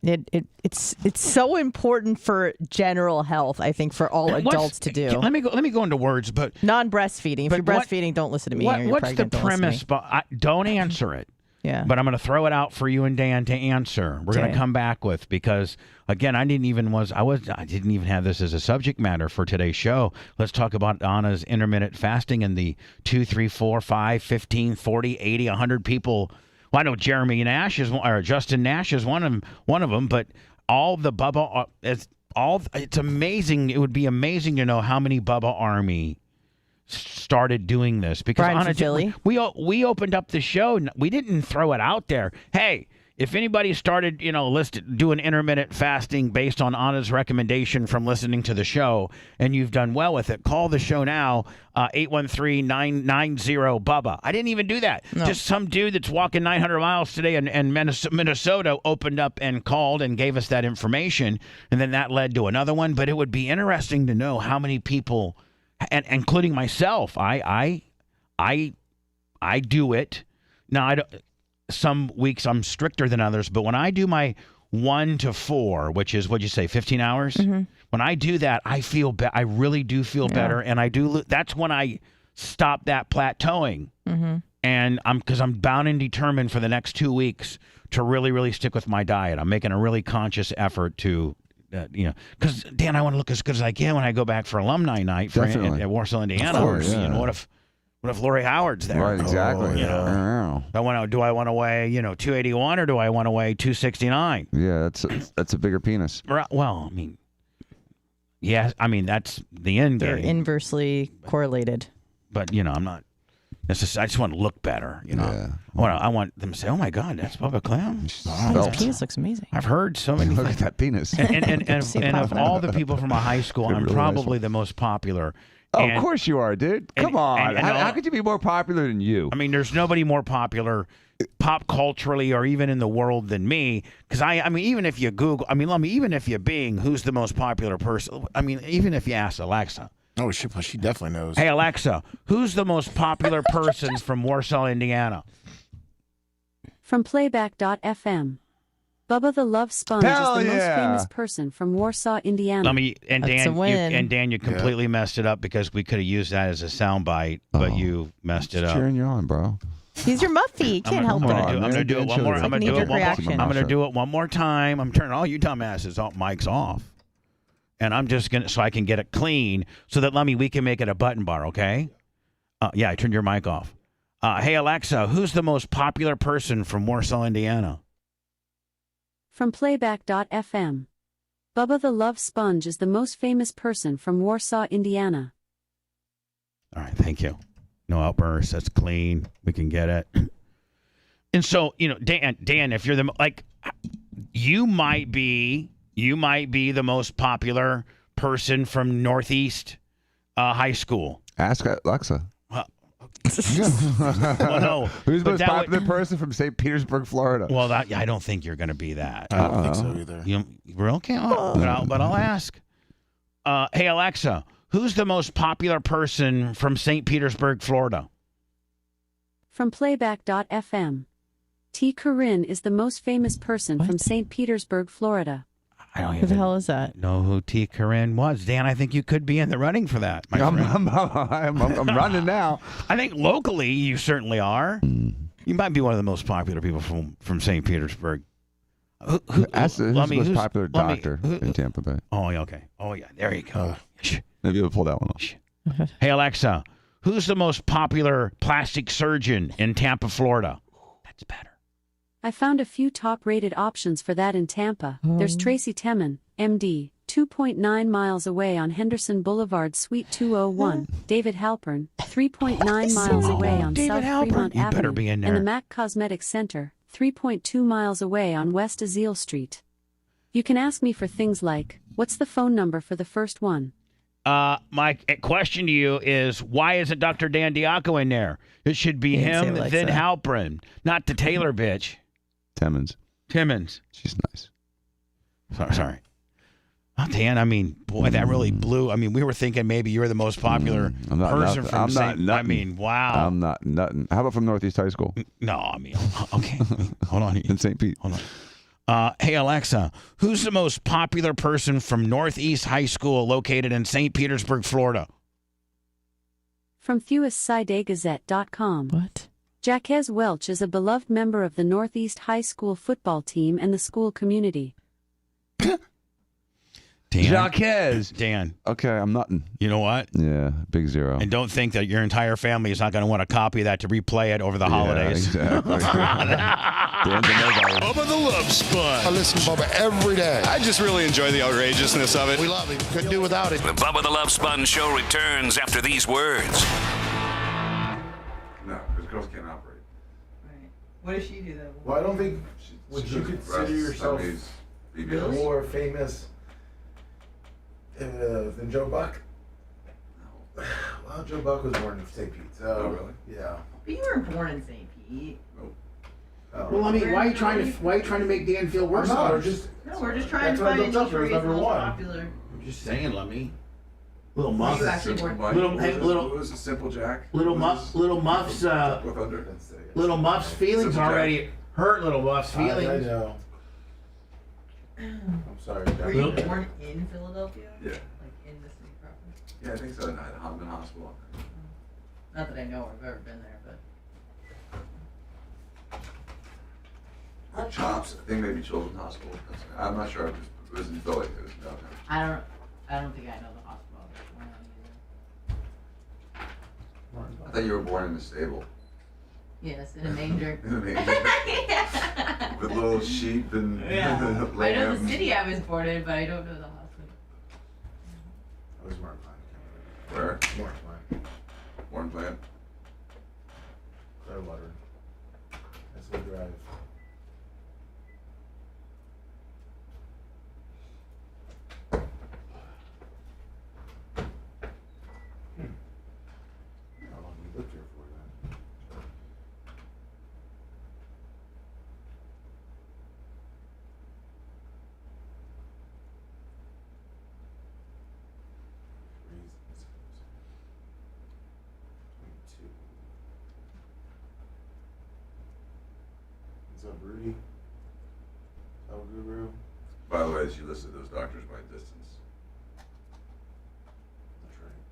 It's so important for general health, I think, for all adults to do. Let me go into words, but non-breastfeeding. If you're breastfeeding, don't listen to me. What's the premise? Don't answer it. Yeah. But I'm going to throw it out for you and Dan to answer. We're going to come back with, because again, I didn't even have this as a subject matter for today's show. Let's talk about Anna's intermittent fasting and the 2, 3, 4, 5, 15, 40, 80, 100 people. Well, I know Jeremy Nash or Justin Nash is one of them, but all the Bubba, it's amazing. It would be amazing to know how many Bubba Army started doing this, because Anna, we opened up the show. We didn't throw it out there. Hey, if anybody started, doing intermittent fasting based on Anna's recommendation from listening to the show, and you've done well with it, call the show now, 813-990-BUBBA. I didn't even do that. No. Just some dude that's walking 900 miles today in Minnesota opened up and called and gave us that information, and then that led to another one. But it would be interesting to know how many people, and including myself, I do it. Now, some weeks I'm stricter than others, but when I do my 1 to 4, which is, what'd you say, 15 hours? Mm-hmm. When I do that, I feel I really do feel better, and I do. That's when I stop that plateauing, and because I'm bound and determined for the next 2 weeks to really, really stick with my diet. I'm making a really conscious effort to. Because Dan, I want to look as good as I can when I go back for alumni night at Warsaw, Indiana. Of course, yeah. What if Lori Howard's there? Right, exactly. Do I want to weigh 281 or do I want to weigh 269? Yeah, that's a bigger penis. Well, that's the end game. They're inversely correlated. But I'm not. I just want to look better, Yeah. I want them to say, "Oh my God, that's Bubba Clem." His penis looks amazing. I've heard so many. Look at that penis. And of all the people from my high school, I'm probably the most popular. Oh, of course you are, dude. Come on. How could you be more popular than you? There's nobody more popular pop culturally or even in the world than me. Because even if you Google, even if you Bing, who's the most popular person? Even if you ask Alexa. Oh, she definitely knows. Hey, Alexa, who's the most popular person from Warsaw, Indiana? From playback.fm. Bubba the Love Sponge is the most famous person from Warsaw, Indiana. Dan, you completely messed it up, because we could have used that as a soundbite, but you messed it up. Cheering you on, bro. He's your Muffy. You can't help it. I'm going to do it one more. I'm going to do it one more time. I'm turning all you dumbasses mics off. And I'm just going to, so I can get it clean, so that, we can make it a button bar, okay? I turned your mic off. Hey, Alexa, who's the most popular person from Warsaw, Indiana? From playback.fm. Bubba the Love Sponge is the most famous person from Warsaw, Indiana. All right, thank you. No outbursts. That's clean. We can get it. And so, Dan, if you're you might be the most popular person from Northeast High School. Ask Alexa. Well, no. Who's the most popular person from St. Petersburg, Florida? Well, I don't think you're going to be that. I don't think so either. You really can't, but I'll ask. Hey, Alexa, who's the most popular person from St. Petersburg, Florida? From playback.fm. T. Corinne is the most famous person from St. Petersburg, Florida. I don't Who the hell is that? Know who T. Corinne was. Dan, I think you could be in the running for that, my friend. I'm running now. I think locally you certainly are. You might be one of the most popular people from St. Petersburg. Who's the most popular doctor in Tampa Bay? Oh, okay. Oh, yeah. There you go. Maybe you'll pull that one off. Hey, Alexa, who's the most popular plastic surgeon in Tampa, Florida? That's better. I found a few top-rated options for that in Tampa. There's Tracy Temin, MD, 2.9 miles away on Henderson Boulevard, Suite 201. David Halpern, 3.9 miles away on South Fremont Avenue. And the MAC Cosmetic Center, 3.2 miles away on West Azeel Street. You can ask me for things like, what's the phone number for the first one? My question to you is, why isn't Dr. Dan Diaco in there? It should be him, then Halpern, not the Taylor bitch. Timmons. She's nice. Sorry. Oh, Dan, boy, that really blew. We were thinking maybe you're the most popular person from St. Wow. I'm not nutting. How about from Northeast High School? No, okay. Hold on. In St. Pete. Hold Hey, Alexa, who's the most popular person from Northeast High School located in St. Petersburg, Florida? From ThewisSidegazette.com. What? Jaquez Welch is a beloved member of the Northeast High School football team and the school community. Dan. Jaquez. Dan. Okay, I'm nutting. You know what? Yeah, big zero. And don't think that your entire family is not going to want to copy that to replay it over the holidays. Exactly. Bubba the Love Sponge. I listen to Bubba every day. I just really enjoy the outrageousness of it. We love him. Couldn't do without it. The Bubba the Love Sponge show returns after these words. No, because girls can't operate. Right. What does she do though? Well, I don't think. Would She you does consider breasts, yourself tummies, Really? more famous than Joe Buck? No. Well, Joe Buck was born in St. Pete, so. Oh, really? Yeah. But you weren't born in St. Pete. Nope. Oh. Well, I mean, why are you trying to make Dan feel worse? I'm not, about we're it? just. No, we're just trying That's to what I find built up each for, reason number most one. popular. I'm just saying, let me. Little Were Muff. you actually born? Little- hey, little- What was the Simple Jack? Little What was Muff's, this? Little Muff's, With under. Little Muff's feelings Simple Jack. already hurt. Little Muff's I feelings. know. I'm sorry, Jack. Were you born in Philadelphia? Yeah. Like in the city proper? Yeah, I think so. At Hodgman Hospital. Not that I know or I've ever been there, but. Chops. I think maybe Children's Hospital. I'm not sure. It was in Philly. It was downtown. I don't think I know the hospital I was born in either. I thought you were born in a stable. Yes, in a manger. In a manger. With little sheep and Yeah. I know lambs. the city I was born in, but I don't know the hospital. I was Mark Pine. Where? Mark Pine. Born plant. Clearwater. That's what drive. How long we lived here for then? Reasons. 22. What's up, Rudy? El Guru? By the way, she listed those doctors by distance. That's right.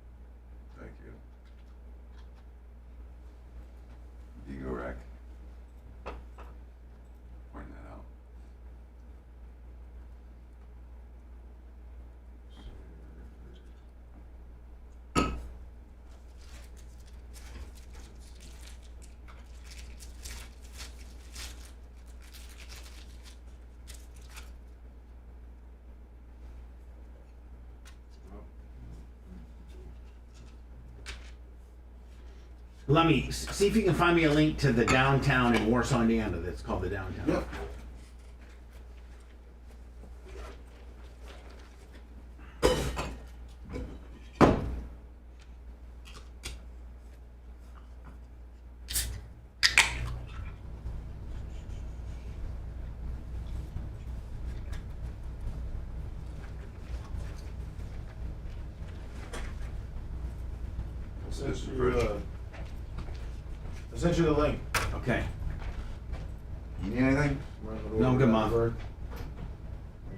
Thank you. Ego rack. Pointing that out. Let me see if you can find me a link to the downtown in Warsaw, Indiana. That's called the downtown. Yep. I sent you the link. Okay. You need anything? No, I'm good, Mom.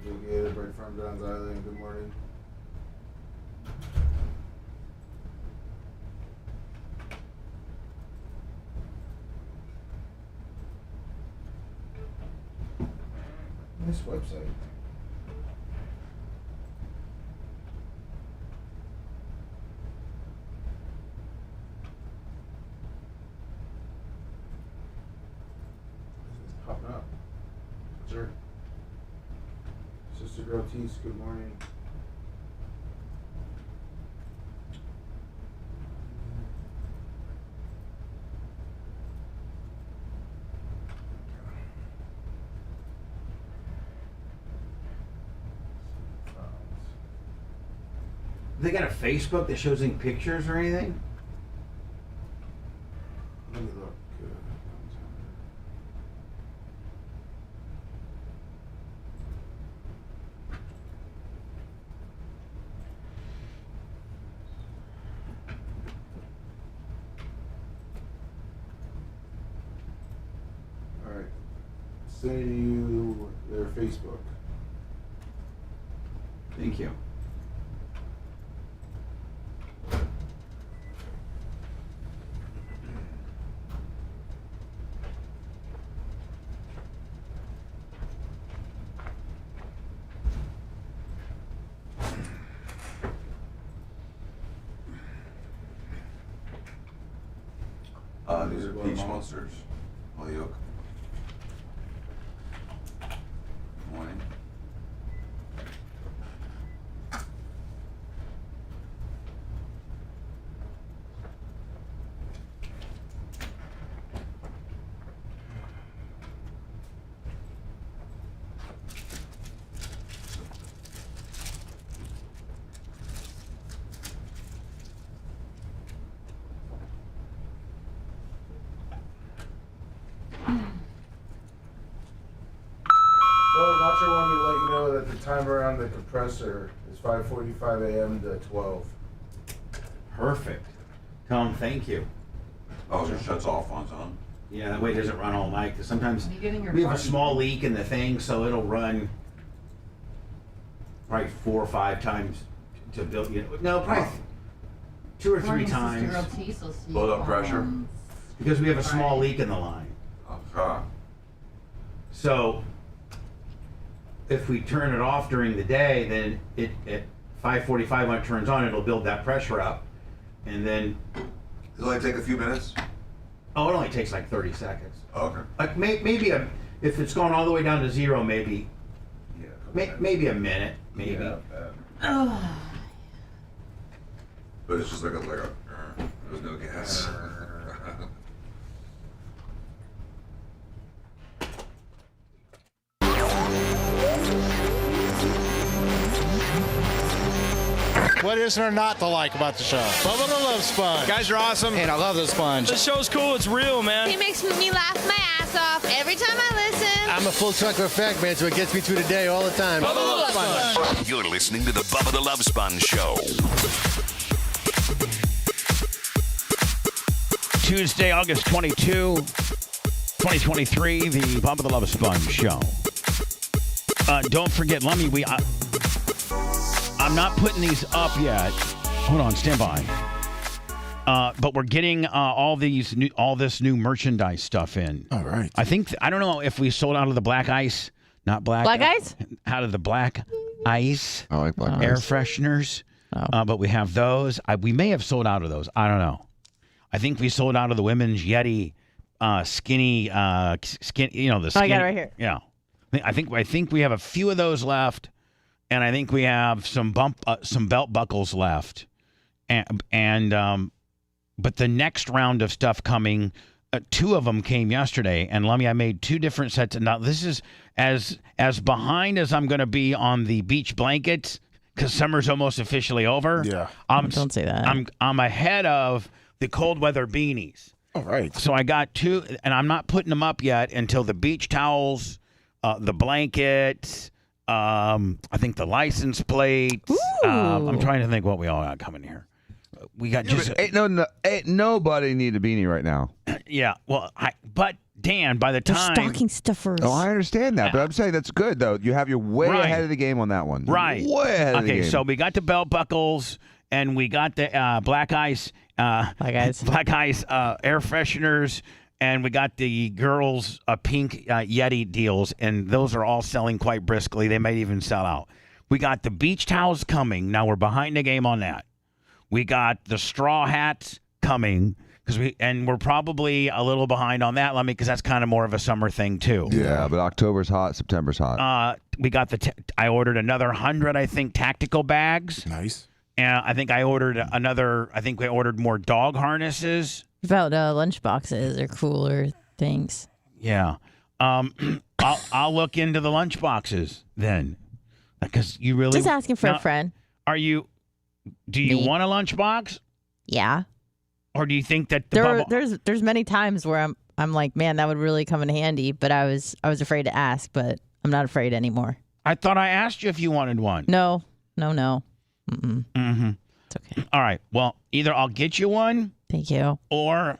Syndicated right from John's Island. Good morning. Nice website. It's popping up. Sure. Sister Grotice, good morning. They got a Facebook that shows any pictures or anything? Let me look. sending you their Facebook. Thank you. These are peach monsters. All yolk. Morning. So, Nacho wanted me to let you know that the timer on the compressor is 5:45 a.m. to 12. Perfect. Tell him thank you. Oh, so it shuts off on its own? Yeah, that way it doesn't run all night. Because sometimes you getting your we have a party? small leak in the thing, so it'll run probably 4 or 5 times to build. No, probably 2 or 3 times. Load up pressure? Because we have a small leak in the line. Okay. So if we turn it off during the day, then it at 5:45 when it turns on, it'll build that pressure up, and then It'll only take a few minutes? it only takes like 30 seconds. Okay. Like maybe if it's going all the way down to 0, maybe maybe a minute, maybe. Yeah, but it's just like a there's no gas. What is there not to like about the show? Bubba the Love Sponge. You guys are awesome. And I love the sponge. The show's cool. It's real, man. He makes me laugh my ass off every time I listen. I'm a full trucker effect, man, so it gets me through the day all the time. Bubba the Love Sponge. You're listening to the Bubba the Love Sponge Show. Tuesday, August 22, 2023, the Bubba the Love Sponge Show. Don't forget, Lummy, I'm not putting these up yet. Hold on, stand by. But we're getting all this new merchandise stuff in. All right. I don't know if we sold out of the black ice, not black ice, out of the black ice. I like black air ice. Oh. fresheners. But we have those. We may have sold out of those. I don't know. I think we sold out of the women's Yeti skinny. The skinny. I got it right here. Yeah, I think we have a few of those left. And I think we have some belt buckles left, but the next round of stuff coming, 2 of them came yesterday. And Lummy, I made 2 different sets. And now this is as behind as I'm going to be on the beach blankets because summer's almost officially over. Yeah, don't say that. I'm ahead of the cold weather beanies. All right. So I got 2, and I'm not putting them up yet until the beach towels, the blankets. I think the license plates. I'm trying to think what we all got coming here. We got just ain't nobody need a beanie right now. Yeah. Well, but Dan, by the They're time stocking stuffers. Oh, I understand that, but I'm saying that's good though. You have your way Right. ahead of the game on that one. right, Way ahead of the okay, game. so we got the belt buckles and we got the black ice, black ice air fresheners. And we got the girls' pink Yeti deals, and those are all selling quite briskly. They might even sell out. We got the beach towels coming. Now we're behind the game on that. We got the straw hats coming we're probably a little behind on that, Lemmy, because that's kind of more of a summer thing too. Yeah, but October's hot, September's hot. We got I ordered another 100, I think, tactical bags. Nice. And I think I ordered we ordered more dog harnesses. About lunch boxes or cooler things. Yeah. I'll look into the lunch boxes then. Because you really Just asking for a friend. Do you want a lunch box? Yeah. Or do you think that there's many times where I'm like, man, that would really come in handy, but I was afraid to ask, but I'm not afraid anymore. I thought I asked you if you wanted one. No. Mm-mm. Mm-hmm. It's okay. All right. Well, either I'll get you one. Thank you. Or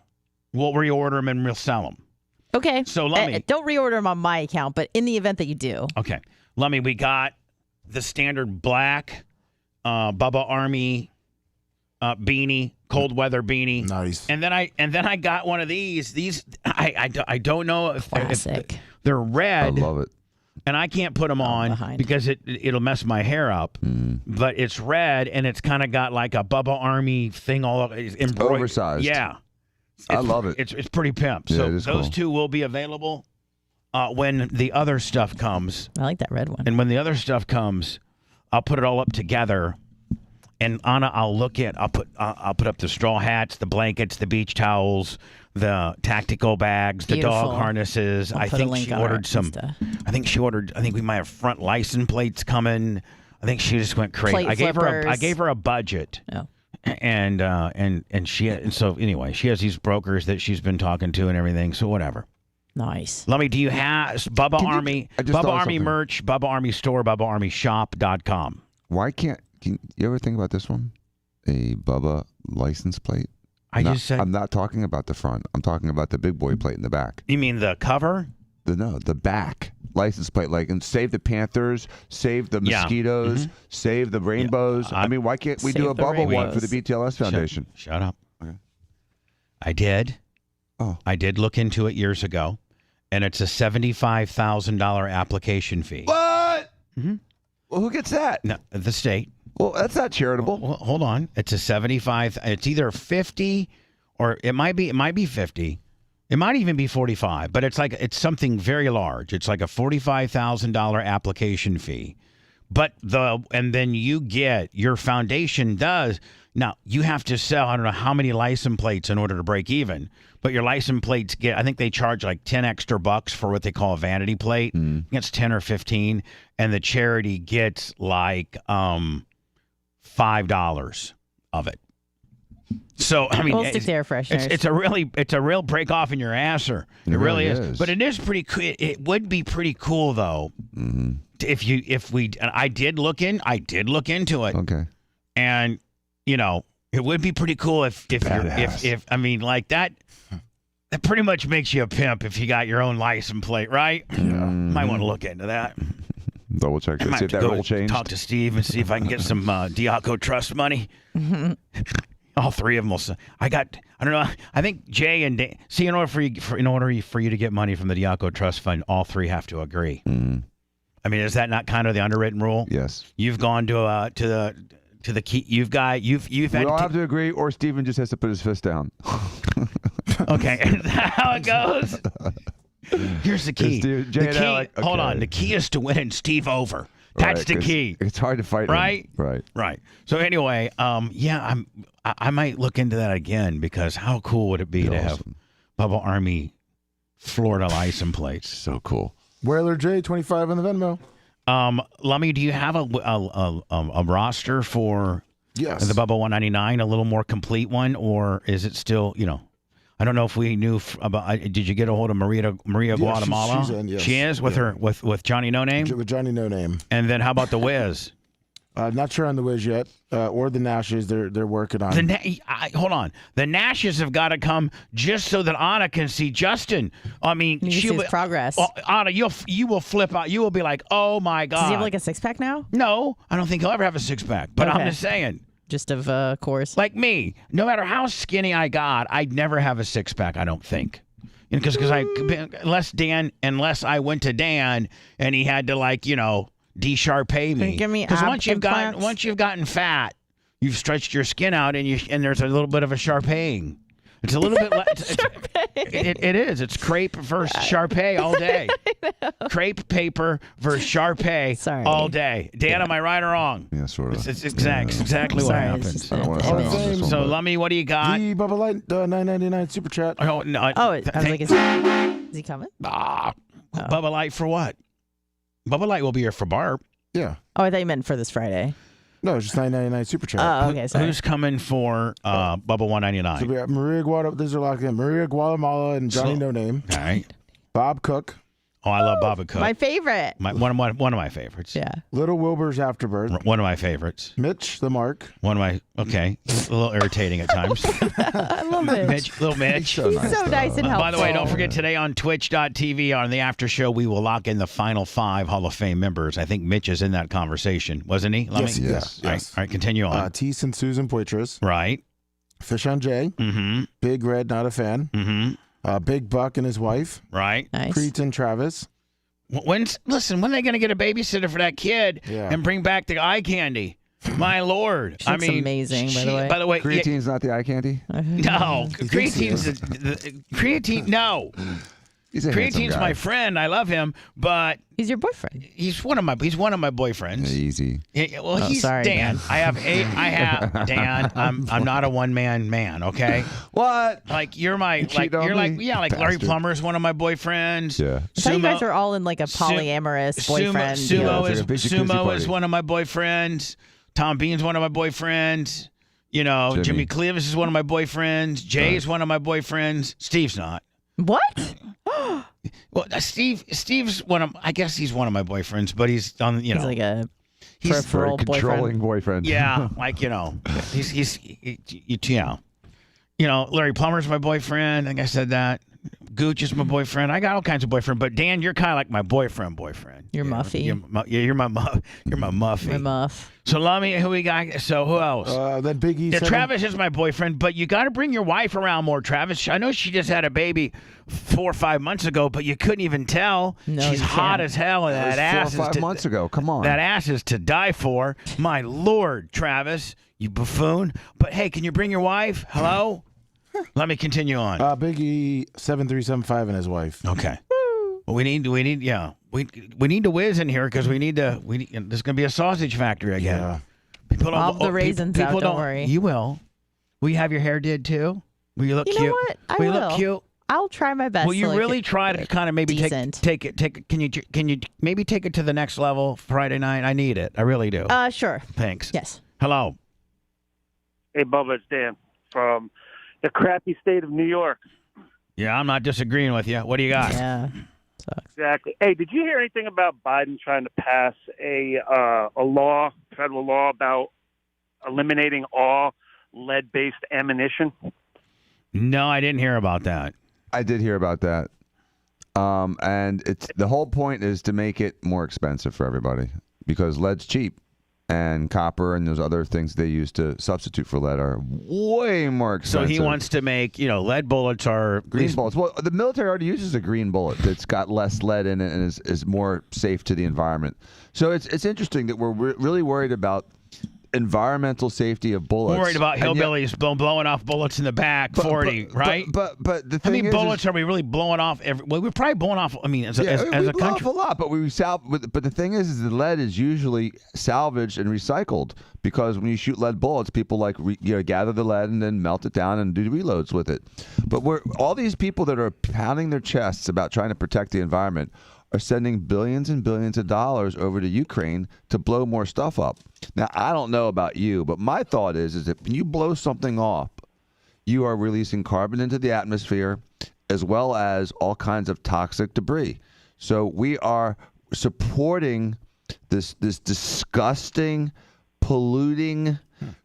we'll reorder them and we'll sell them. Okay. So Lummy, don't reorder them on my account, but in the event that you do. Okay, Lummy, we got the standard black Bubba Army beanie, cold weather beanie. Nice. And then I got one of these. These I don't know if they're red. I love it. And I can't put them on because it'll mess my hair up. But it's red and it's kind of got like a Bubba Army thing all over. Oversized. Yeah. I love it. It's pretty pimp. Yeah, So it is those cool. two will be available when the other stuff comes. I like that red one. And when the other stuff comes, I'll put it all up together. And Anna, I'll put up the straw hats, the blankets, the beach towels, the tactical bags, the dog harnesses. I think she ordered some. I think we might have front license plates coming. I think she just went crazy. I gave her a budget. Oh. And so anyway, she has these brokers that she's been talking to and everything. So whatever. Nice. Lummy, do you have Bubba Army merch, Bubba Army store, BubbaArmyShop.com? Why can't you ever think about this one? A Bubba license plate? I'm not talking about the front. I'm talking about the big boy plate in the back. You mean the cover? The back license plate, and save the Panthers, save the mosquitoes, save the rainbows. I mean, why can't we do a Bubba one for the BTLS Foundation? Shut up. Okay. I did. Oh. I did look into it years ago, and it's a $75,000 application fee. What? Mm-hmm. Well, who gets that? No, the state. Well, that's not charitable. Well, hold on. It's a 75. It's either 50 or it might be 50. It might even be 45, but it's something very large. It's like a $45,000 application fee. And then you get, your foundation does. Now, you have to sell, I don't know how many license plates in order to break even, but your license plates I think they charge like 10 extra bucks for what they call a vanity plate. It's 10 or 15, and the charity gets like $5 of it. So I mean, we'll stick to air fresheners. It's a real break off in your asser. It really is. But it is pretty cool. It would be pretty cool though. I did look into it. Okay. And it would be pretty cool if I mean, like that pretty much makes you a pimp if you got your own license plate, right? Yeah. Might want to look into that. Double check. I might See if have that to rule changed. Talk to Steve and see if I can get some Diaco Trust money. All three of them will. I don't know. I think Jay and Dan. See, in order for you to get money from the Diaco Trust Fund, all three have to agree. I mean, is that not kind of the unwritten rule? Yes. You've gone to the key. You've had. We all have to agree, or Steven just has to put his fist down. Okay, is that how it goes? Here's the key. Hold on. The key is to win Steve over. That's the key. It's hard to fight him. Right. Right. So anyway, I might look into that again because how cool would it be to have Bubba Army Florida license plates? So cool. Whaler J25 on the Venmo. Lummy, do you have a roster for the Bubba 199, a little more complete one, or is it still, I don't know if we knew about. Did you get a hold of Maria Guatemala? She's in, yes. She is with her with Johnny No Name. With Johnny No Name. And then how about the Wiz? Not sure on the Wiz yet, or the Nashes. They're working on. Hold on. The Nashes have got to come just so that Anna can see Justin. I mean, she will progress. Anna, you will flip out. You will be like, oh my god. Does he have like a 6-pack now? No, I don't think he'll ever have a 6-pack. But I'm just saying. Just of course. Like me, no matter how skinny I got, I'd never have a 6-pack, I don't think. Because unless I went to Dan and he had to de-Sharpay me. Give me because once you've gotten fat, you've stretched your skin out and there's a little bit of a Sharpaying. It's a little bit it is. It's crepe versus Sharpay all day. Crepe paper versus Sharpay all day. Dan, am I right or wrong? Yeah, sort of. It's exactly what happens. I don't want to sign off this one, So, but- Lummy, what do you got? The Bubba Light $9.99 super chat. Oh, no, I was like, is he coming? Bubba Light for what? Bubba Light will be here for Barb. Yeah. Oh, I thought you meant for this Friday. No, it's just $9.99 super chat. Oh, okay. Sorry. Who's coming for Bubba 199? So we have Maria Guatemala. These are locked in. Maria Guatemala and Johnny No Name. All right. Bob Cook. Oh, I love Baba Cook. My favorite. One of my favorites. Yeah. Little Wilbur's Afterbirth. One of my favorites. Mitch the Mark. One of my a little irritating at times. I love Mitch. Little Mitch. He's so nice and helpful. By the way, don't forget today on Twitch.tv on the after show we will lock in the final 5 Hall of Fame members. I think Mitch is in that conversation, wasn't he? Yes. All right, continue on. Tease and Susan Poitras. Right. Fish on Jay. Mm-hmm. Big Red, not a fan. Mm-hmm. Big Buck and his wife. Right. Nice. Preet and Travis. When are they going to get a babysitter for that kid and bring back the eye candy? My Lord. She looks amazing, by the way. Creatine's not the eye candy? No. Creatine, no. Creatine's my friend. I love him, but he's your boyfriend. He's one of my boyfriends. Easy. Well, he's sorry, Dan. Dan. Dan. I'm not a one-man man, okay? What? Like you're Larry Plummer is one of my boyfriends. Yeah. I thought you guys are all in like a polyamorous boyfriend. Sumo is one of my boyfriends. Tom Bean's one of my boyfriends. Jimmy Cleavis is one of my boyfriends. Jay is one of my boyfriends. Steve's not. What? Well, Steve's I guess he's one of my boyfriends, but he's on, He's like a peripheral controlling boyfriend. Yeah, he's Larry Plummer's my boyfriend. I think I said that. Gooch is my boyfriend. I got all kinds of boyfriend, but Dan, you're kind of like my boyfriend. You're Muffy. You're my Muffy. My Muff. So who we got? So who else? That Big E. Travis is my boyfriend, but you got to bring your wife around more, Travis. I know she just had a baby 4 or 5 months ago, but you couldn't even tell. No, she's hot as hell, and that ass 4 or 5 months ago. Come on. That ass is to die for. My Lord, Travis, you buffoon. But hey, can you bring your wife? Hello. Let me continue on. Big E 7375 and his wife. Okay. Well, we need to whiz in here because there's gonna be a sausage factory again. Yeah. People don't. I'll have the raisins people out. Don't worry. You will. Will you have your hair did too? Will you look cute? You know what? I will. will. You look cute? I'll try my best. Will you really try to kind of maybe decent. take it? Can you maybe take it to the next level Friday night? I need it. I really do. Sure. Thanks. Yes. Hello. Hey, Bubba, it's Dan from the crappy state of New York. Yeah, I'm not disagreeing with you. What do you got? Yeah. Exactly. Hey, did you hear anything about Biden trying to pass a federal law about eliminating all lead-based ammunition? No, I didn't hear about that. I did hear about that. And the whole point is to make it more expensive for everybody because lead's cheap. And copper and those other things they use to substitute for lead are way more expensive. So he wants to make, lead bullets are... Green bullets. Well, the military already uses a green bullet that's got less lead in it and is more safe to the environment. So it's interesting that we're really worried about environmental safety of bullets. Worried about hillbillies blowing off bullets in the back, 40, right? But the thing how many bullets are we really blowing off? We're probably blowing off. I mean, as a blow country, off a lot. But But the thing is the lead is usually salvaged and recycled because when you shoot lead bullets, people gather the lead and then melt it down and do reloads with it. But all these people that are pounding their chests about trying to protect the environment are sending billions and billions of dollars over to Ukraine to blow more stuff up. Now, I don't know about you, but my thought is that when you blow something off, you are releasing carbon into the atmosphere as well as all kinds of toxic debris. So we are supporting this disgusting, polluting,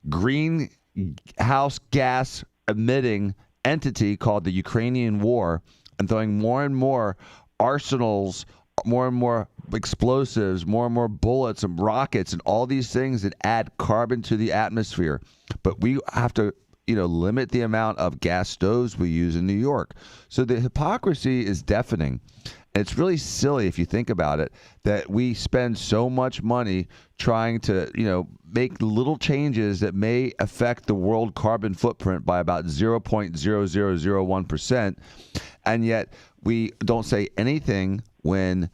greenhouse gas emitting entity called the Ukrainian war and throwing more and more arsenals, more and more explosives, more and more bullets and rockets and all these things that add carbon to the atmosphere. But we have to, limit the amount of gas stoves we use in New York. So the hypocrisy is deafening. And it's really silly if you think about it that we spend so much money trying to, make little changes that may affect the world carbon footprint by about 0.0001%. And yet we don't say anything when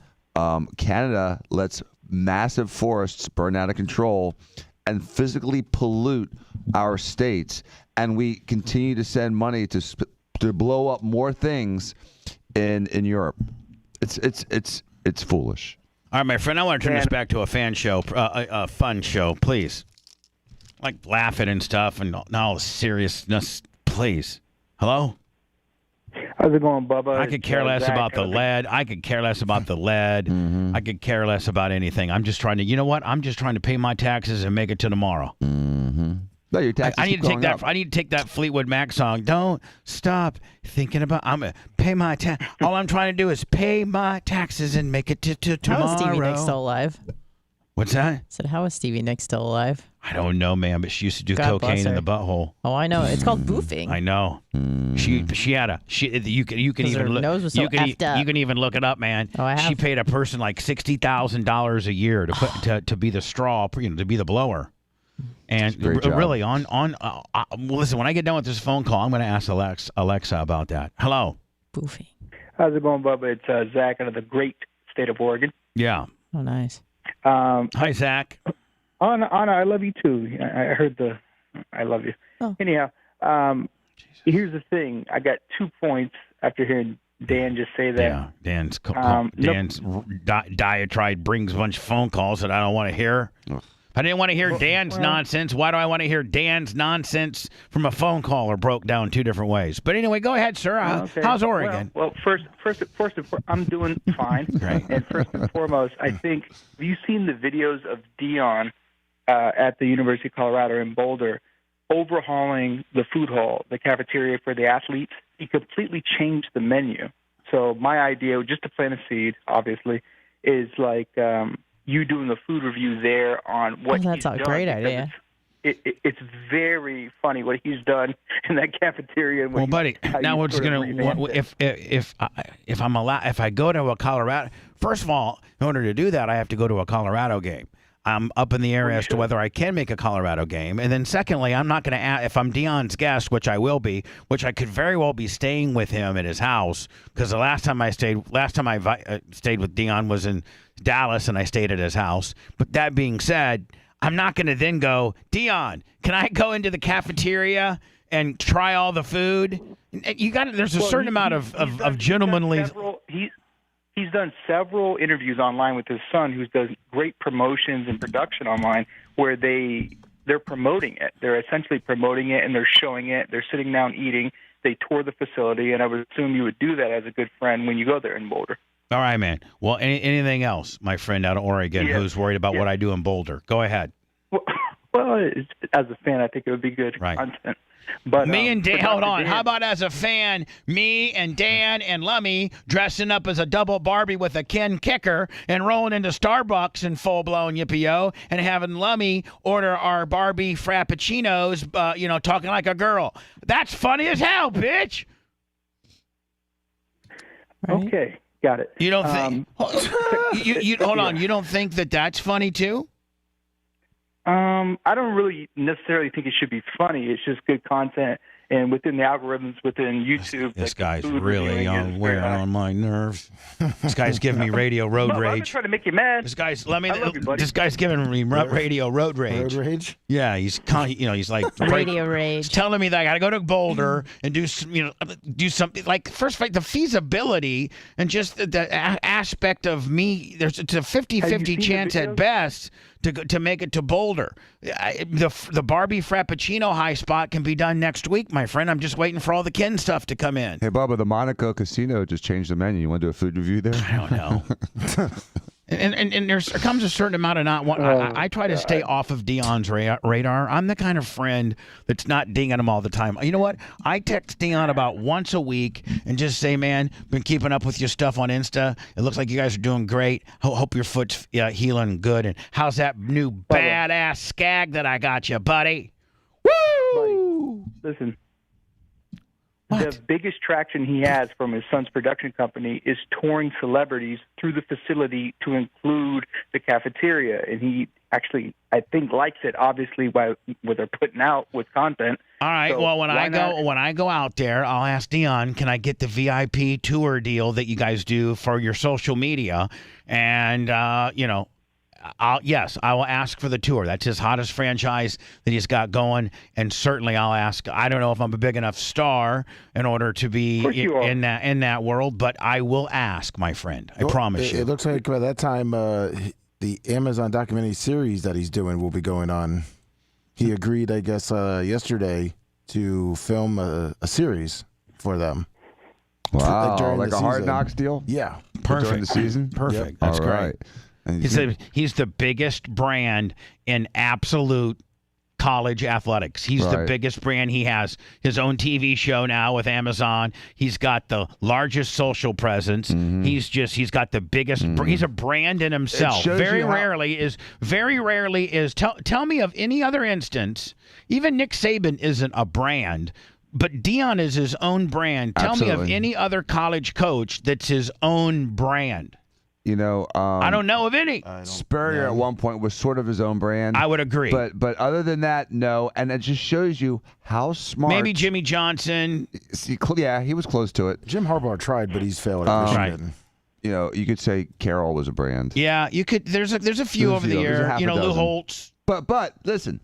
Canada lets massive forests burn out of control and physically pollute our states, and we continue to send money to blow up more things in Europe. It's foolish. All right, my friend, I want to turn this back to a fan show, a fun show, please. Like laughing and stuff and not all the seriousness, please. Hello? How's it going, Bubba? I could care less Zach, about the lead. I could care less about the lead. I could care less about anything. I'm just trying to, you know what? I'm just trying to pay my taxes and make it to tomorrow. No, your taxes I need keep to take going that. up. I need to take that Fleetwood Mac song. Don't stop thinking about. I'm gonna pay my tax. All I'm trying to do is pay my taxes and make it to tomorrow. How is Stevie Nicks still alive? What's that? I said, how is Stevie Nicks still alive? I don't know, man, but she used to do God bless cocaine in her. the butthole. Oh, I know. It's called boofing. I know. She had a you can even her look nose was so you can effed up. you can even look it up, man. Oh, I have. She paid a person like $60,000 a year to put to be the straw, to be the blower. And Great job. really listen, when I get done with this phone call, I'm going to ask Alexa about that. Hello. Boofing. How's it going, Bubba? It's Zach out of the great state of Oregon. Yeah. Oh, nice. Hi, Zach. Anna, I love you too. I heard the I love you. Oh. Anyhow, here's the thing. I got 2 points after hearing Dan just say that. Yeah, Dan's diatribe brings a bunch of phone calls that I don't want to hear. I didn't want to hear Dan's nonsense. Why do I want to hear Dan's nonsense from a phone call or broke down 2 different ways? But anyway, go ahead, sir. Okay. How's Oregon? Well, first, I'm doing fine. Great. And first and foremost, I think, have you seen the videos of Dion at the University of Colorado in Boulder overhauling the food hall, the cafeteria for the athletes? He completely changed the menu. So my idea, just to plant a seed, obviously, is like you doing the food review there on what he's that's a done, great because idea. It's very funny what he's done in that cafeteria. And Well, buddy, now we're just gonna if I go to a Colorado. First of all, in order to do that, I have to go to a Colorado game. I'm up in the air as to whether I can make a Colorado game, and then secondly, I'm not going to if I'm Dion's guest, which I will be, which I could very well be staying with him at his house, because the last time I stayed with Dion was in Dallas, and I stayed at his house. But that being said, I'm not going to then go, Dion, can I go into the cafeteria and try all the food? You got there's a certain amount of gentlemanly. He's done several interviews online with his son, who does great promotions and production online, where they're promoting it. They're essentially promoting it, and they're showing it. They're sitting down eating. They tour the facility, and I would assume you would do that as a good friend when you go there in Boulder. All right, man. Well, anything else, my friend out of Oregon, who's worried about what I do in Boulder? Go ahead. Well, as a fan, I think it would be good content. But me and Dan, but hold on. Dan, How about as a fan, me and Dan and Lummy dressing up as a double Barbie with a Ken kicker and rolling into Starbucks in full-blown yippee-yo and having Lummy order our Barbie frappuccinos, talking like a girl. That's funny as hell, bitch. Okay, got it. You don't think? Hold on. You don't think that that's funny too? I don't really necessarily think it should be funny. It's just good content, and within the algorithms within YouTube. This guy's really wearing on my nerves. This guy's giving me radio road I'm rage. just trying to make you mad. This guy's This guy's giving me radio road rage. Road rage? Yeah, he's like Radio rage. He's telling me that I got to go to Boulder and do something like first the feasibility and just the aspect of me. It's a 50-50 chance at best to make it to Boulder. The Barbie Frappuccino high spot can be done next week, my friend. I'm just waiting for all the Ken stuff to come in. Hey, Bubba, the Monaco Casino just changed the menu. You want to do a food review there? I don't know. And there comes a certain amount of not. I try to stay off of Dion's radar. I'm the kind of friend that's not dinging him all the time. You know what? I text Dion about once a week and just say, man, been keeping up with your stuff on Insta. It looks like you guys are doing great. Hope your foot's healing good. And how's that new badass skag that I got you, buddy? Woo! Buddy, listen. The biggest traction he has from his son's production company is touring celebrities through the facility to include the cafeteria. And he actually, I think, likes it, obviously, by what they're putting out with content. All right. So well, when I go out there, I'll ask Dion, can I get the VIP tour deal that you guys do for your social media? And, I will ask for the tour. That's his hottest franchise that he's got going, and certainly I'll ask. I don't know if I'm a big enough star in order to be in that world, but I will ask, my friend. I promise you. It looks like by that time, the Amazon documentary series that he's doing will be going on. He agreed, I guess, yesterday to film a series for them. Wow, during like the a Hard season. Knocks deal? Yeah. Perfect. During the season? Perfect. Yep. That's All great. right. And He's the biggest brand in absolute college athletics. He's the Right. biggest brand. He has his own TV show now with Amazon. He's got the largest social presence. He's got the biggest. He's a brand in himself. shows Very you how- rarely is. Tell me of any other instance. Even Nick Saban isn't a brand. But Dion is his own brand. Tell me of Absolutely. any other college coach that's his own brand. You know, I don't know of any. Spurrier at one point was sort of his own brand. I would agree. But other than that, no. And it just shows you how smart. Maybe Jimmy Johnson. Yeah, he was close to it. Jim Harbaugh tried, but he's failed at Michigan. You know, you could say Carroll was a brand. Yeah, you could. There's a few over the There's a year. half You a know, Lou dozen. Holtz. But listen,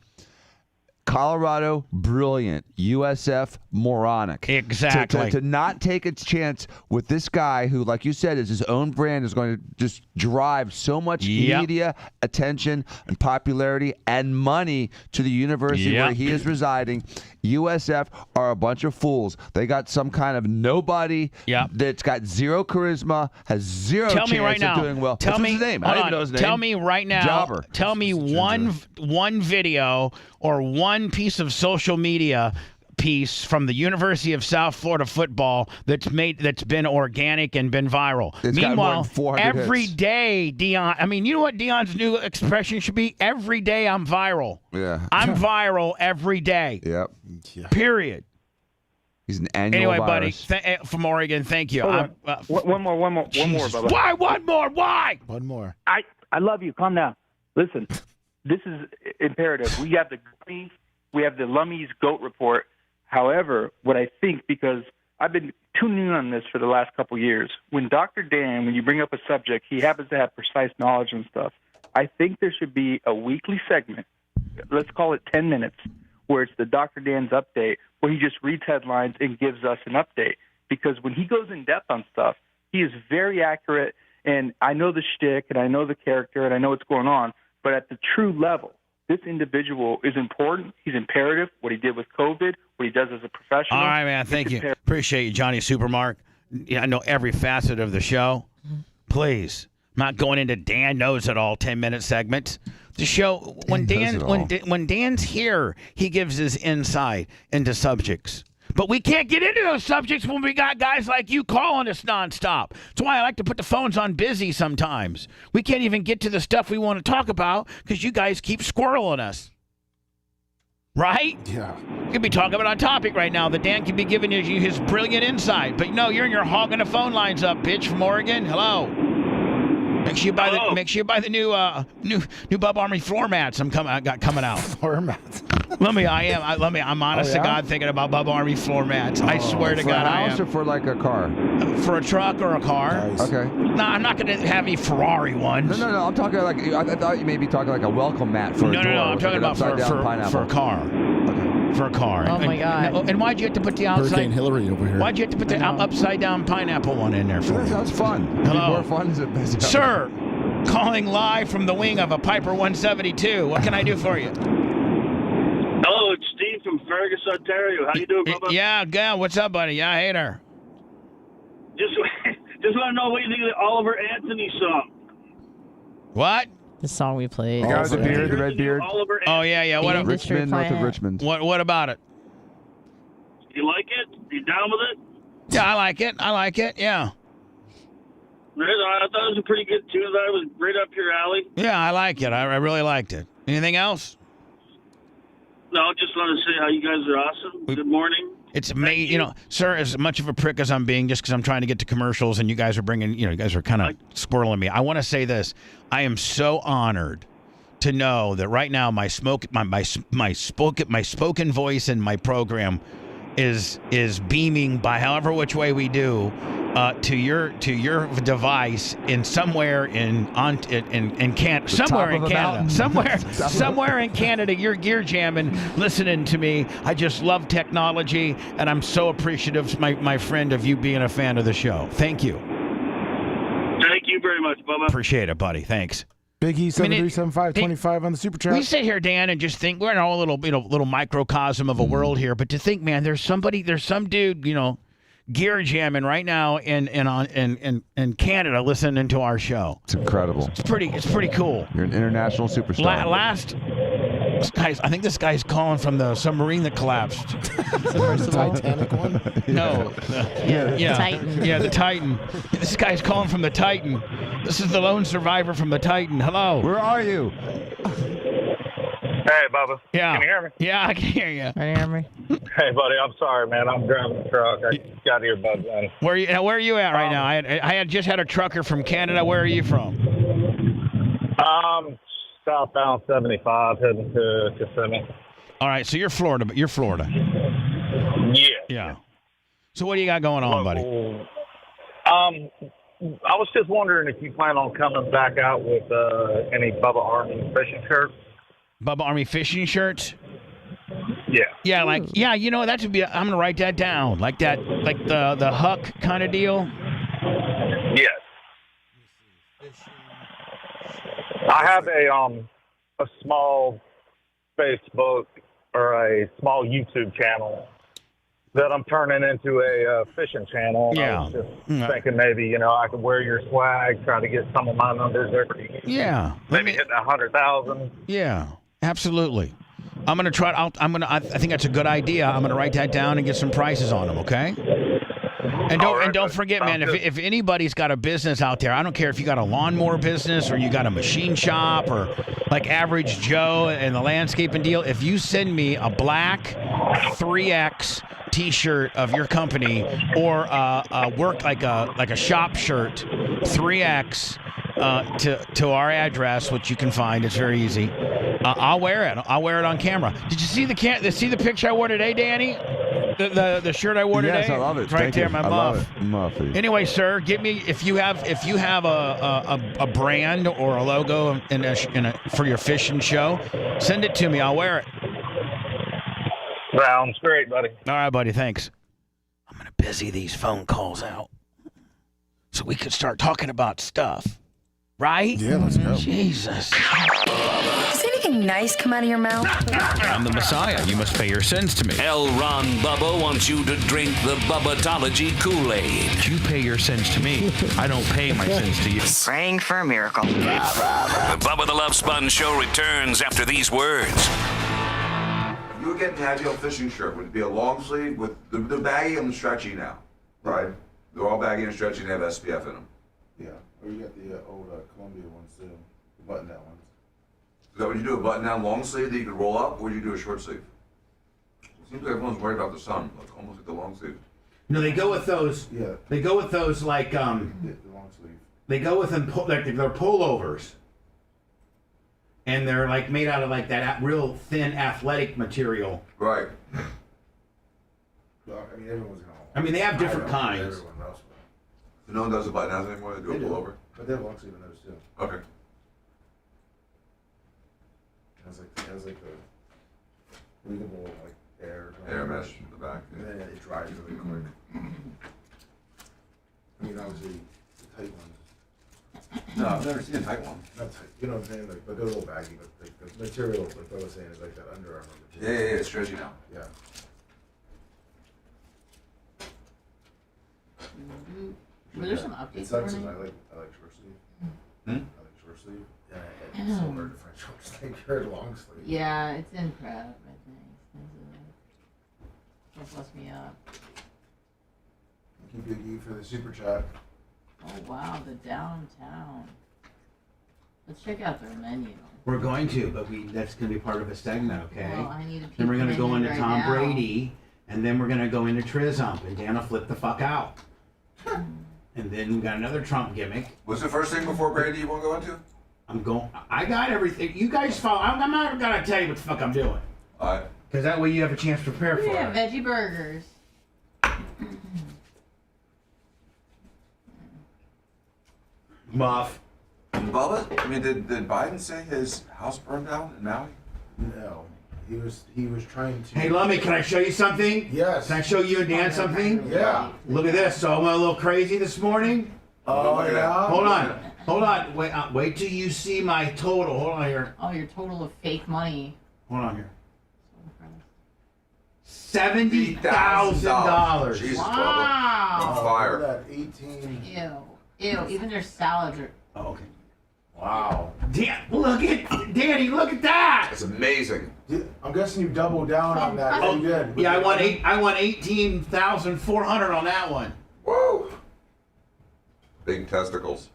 Colorado, brilliant. USF, moronic. Exactly. To not take its chance with this guy who, like you said, is his own brand, is going to just drive so much media attention and popularity and money to the university where he is residing. USF are a bunch of fools. They got some kind of nobody that's got zero charisma, has zero Tell chance me right now. of doing well. Tell What's me his name? I hold don't even on. know his name. Tell me right now. Jobber. Tell me one video or one piece of social media piece from the University of South Florida football that's been organic and been viral. It's got more Meanwhile, than 400 every hits. day, Dion. I mean, you know what Dion's new expression should be? Every day I'm viral. Yeah. I'm viral every day. Yep. Period. He's an annual Anyway, virus. buddy, from Oregon, thank you. Hold on. One more, Bubba. Why one more? Why? One more. I love you. Calm down. Listen, this is imperative. We have the Gummies, we have the Lummies Goat Report. However, what I think, because I've been tuning in on this for the last couple years, when Dr. Dan, when you bring up a subject, he happens to have precise knowledge and stuff. I think there should be a weekly segment, let's call it 10 minutes, where it's the Dr. Dan's update, where he just reads headlines and gives us an update. Because when he goes in depth on stuff, he is very accurate, and I know the shtick, and I know the character, and I know what's going on, but at the true level, this individual is important. He's imperative. What he did with COVID, what he does as a professional. All right, man. Thank you. Appreciate you, Johnny Supermark. Yeah, I know every facet of the show. Please, I'm not going into Dan Knows It All 10-minute segments. The show when when Dan's here, he gives his insight into subjects. But we can't get into those subjects when we got guys like you calling us nonstop. That's why I like to put the phones on busy sometimes. We can't even get to the stuff we want to talk about because you guys keep squirreling us. Right? Yeah. You could be talking about a topic right now that Dan could be giving you his brilliant insight. But no, you're in your hogging the phone lines up, bitch, from Oregon. Hello. Make sure you buy the new Bub Army floor mats. Coming out. Floor mats. I'm honest to God thinking about Bub Army floor mats. I swear to for God, a I house am. or for like a car? For a truck or a car. Nice. Okay. No, I'm not going to have any Ferrari ones. No. I'm talking like I thought you may be talking like a welcome mat for a door. No. I'm with, talking like, about an upside-down pineapple. for a car. Okay. For a car. Oh, my God. And why'd you have to put the outside? Hurricane Hillary over here. Why'd you have to put the upside down pineapple one in there for? That sounds fun. Hello. More fun is it best? Sir, calling live from the wing of a Piper 172. What can I do for you? Hello, it's Steve from Fergus, Ontario. How you doing, Bubba? Yeah. What's up, buddy? Yeah, I hate her. Just want to know what you think of the Oliver Anthony song. What? The song we played. The guy with the beard, the red beard. Oliver Oh yeah. What? Richmond, north of Richmond. What about it? You like it? You down with it? Yeah, I like it. Yeah. I thought it was a pretty good tune. I thought it was right up your alley. Yeah, I like it. I really liked it. Anything else? No, just want to say how you guys are awesome. Good morning. It's amazing, you know, sir. As much of a prick as I'm being, just because I'm trying to get to commercials, and you guys are bringing, you guys are kind of squirreling me. I want to say this: I am so honored to know that right now my spoken voice in my program is beaming by however which way we do to your device in somewhere in Canada, somewhere in Canada. You're gear jamming, listening to me. I just love technology, and I'm so appreciative, my friend, of you being a fan of the show. Thank you. Thank you very much, Bubba. Appreciate it, buddy. Thanks. Big E 737525 on the super chat. We sit here, Dan, and just think we're in a little microcosm of a world here. But to think, man, there's some dude, gear jamming right now in Canada listening to our show. It's incredible. It's pretty cool. You're an international superstar. I think this guy's calling from the submarine that collapsed. The Titanic one? No. Yeah. Titan. Yeah, the Titan. This guy's calling from the Titan. This is the lone survivor from the Titan. Hello. Where are you? Hey, Bubba. Yeah. Can you hear me? Yeah, I can hear you. Can you hear me? Hey, buddy. I'm sorry, man. I'm driving the truck. I got earbuds in. Where are you at right now? I had just had a trucker from Canada. Where are you from? Southbound 75 heading to Kissimmee. All right, so you're Florida. Yeah. Yeah. So what do you got going on, buddy? I was just wondering if you plan on coming back out with any Bubba Army fishing shirts. Bubba Army fishing shirts? Yeah. Yeah, that should be. I'm gonna write that down, like the Huck kind of deal. Yes. I have a small Facebook or a small YouTube channel that I'm turning into a fishing channel. Yeah. I was just thinking maybe, I could wear your swag, try to get some of my numbers every year. Yeah. Maybe hit 100,000. Yeah, absolutely. I'm gonna try. I think that's a good idea. I'm gonna write that down and get some prices on them. Okay. And don't forget, man, if anybody's got a business out there, I don't care if you got a lawnmower business or you got a machine shop or like Average Joe and the landscaping deal, if you send me a black 3X T-shirt of your company or work like a shop shirt 3X to our address, which you can find, it's very easy. I'll wear it. I'll wear it on camera. Did you see the picture I wore today, Danny? The shirt I wore today? Yes, I love it. It's right Thank there, you. my I muff. love it. Anyway, sir, give me if you have a brand or a logo for your fishing show, send it to me. I'll wear it. Sounds great, buddy. All right, buddy. Thanks. I'm gonna busy these phone calls out so we could start talking about stuff. Right? Yeah, let's go. Jesus. Does anything nice come out of your mouth? I'm the Messiah. You must pay your sins to me. L. Ron Bubba wants you to drink the Bubbatology Kool-Aid. You pay your sins to me. I don't pay my sins to you. Praying for a miracle. The Bubba the Love Sponge show returns after these words. You would get an ideal fishing shirt. Would it be a long sleeve with the baggy and the stretchy now, right? They're all baggy and stretchy and they have SPF in them. Yeah. Or you got the old Columbia ones too, the button-down ones. Is that when you do a button-down long sleeve that you could roll up, or do you do a short sleeve? It seems like everyone's worried about the sun, like almost like the long sleeve. No, they go with those. Yeah. They go with those like The long sleeve. They go with them like they're pullovers, and they're like made out of like that real thin athletic material. Right. Well, I mean, everyone's gonna. I mean, they have different kinds. Everyone else, So no one does the button-downs anymore. They do a pullover. but they have long sleeve in those too. Okay. It has like the breathable like air. Air mesh in the back. And then it dries really quick. I mean, obviously the tight ones. No, I've never seen a tight one. Not tight. You know what I'm saying? Like, but they're a little baggy. But like, the material, like I was saying, is like that Under Armour Yeah, material. it's stretchy now. Yeah. There's some updates. It sucks. I like short sleeve. I like short sleeve. And it's similar to French short sleeve. You're long sleeve. Yeah, it's in prep, I think. Don't bust me up. Keep Big E for the super chat. Oh wow, the downtown. Let's check out their menu. We're going to, but that's going to be part of a segment, okay? Well, I need to peek Then we're going to the go menu into right Tom now. Brady, and then we're going to go into Trizump, and Dan will flip the fuck out. And then we got another Trump gimmick. What's the first thing before Brady you want to go into? I got everything. You guys follow. I'm not going to tell you what the fuck I'm doing. All right. Because that way you have a chance to prepare for Yeah, it. veggie burgers. Muff. Bubba? I mean, did Biden say his house burned down in Maui? No. He was trying to. Hey, Lummy, can I show you something? Yes. Can I show you and Dan something? Yeah. Look at this. So I went a little crazy this morning. Oh, yeah. Hold on. Wait till you see my total. Hold on here. Oh, your total of fake money. Hold on here. $70,000. Jesus, Wow. Bubba. On fire. That 18. Ew. Even their salads are. Oh, okay. Wow. Danny, look at that. It's amazing. I'm guessing you doubled down on that. Oh, You did. yeah, I won 18,400 on that one. Whoa. Big testicles.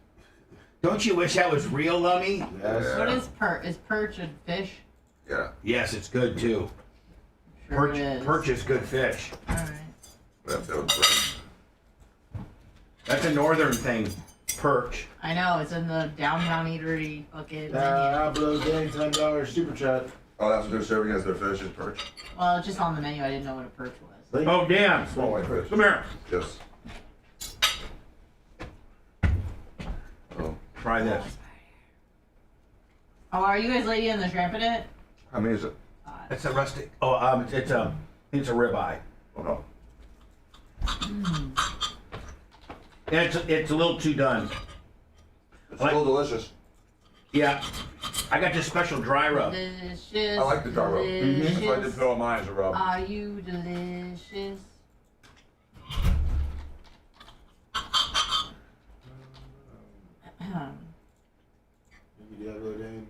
Don't you wish that was real, Lummy? Yes. Yeah. What is perch? Is perch a fish? Yeah. Yes, it's good too. Sure it is. Perch is good fish. All right. That's a northern thing. Perch. I know it's in the downtown eatery bucket. Pablo Day, $10 super chat. Oh, that's what they're serving as their fish is perch. Well, it's just on the menu. I didn't know what a perch was. Oh, damn. Small white fish. Come here. Yes. Oh. Try this. Oh, are you guys lady in the shrimp in it? How many is it? It's a rustic. Oh, it's a ribeye. Oh no. Yeah, it's a little too done. It's still delicious. Yeah. I got this special dry rub. Delicious. I like the dry rub. Delicious. That's why I did put on mine as a rub. Are you delicious? Diablo Day.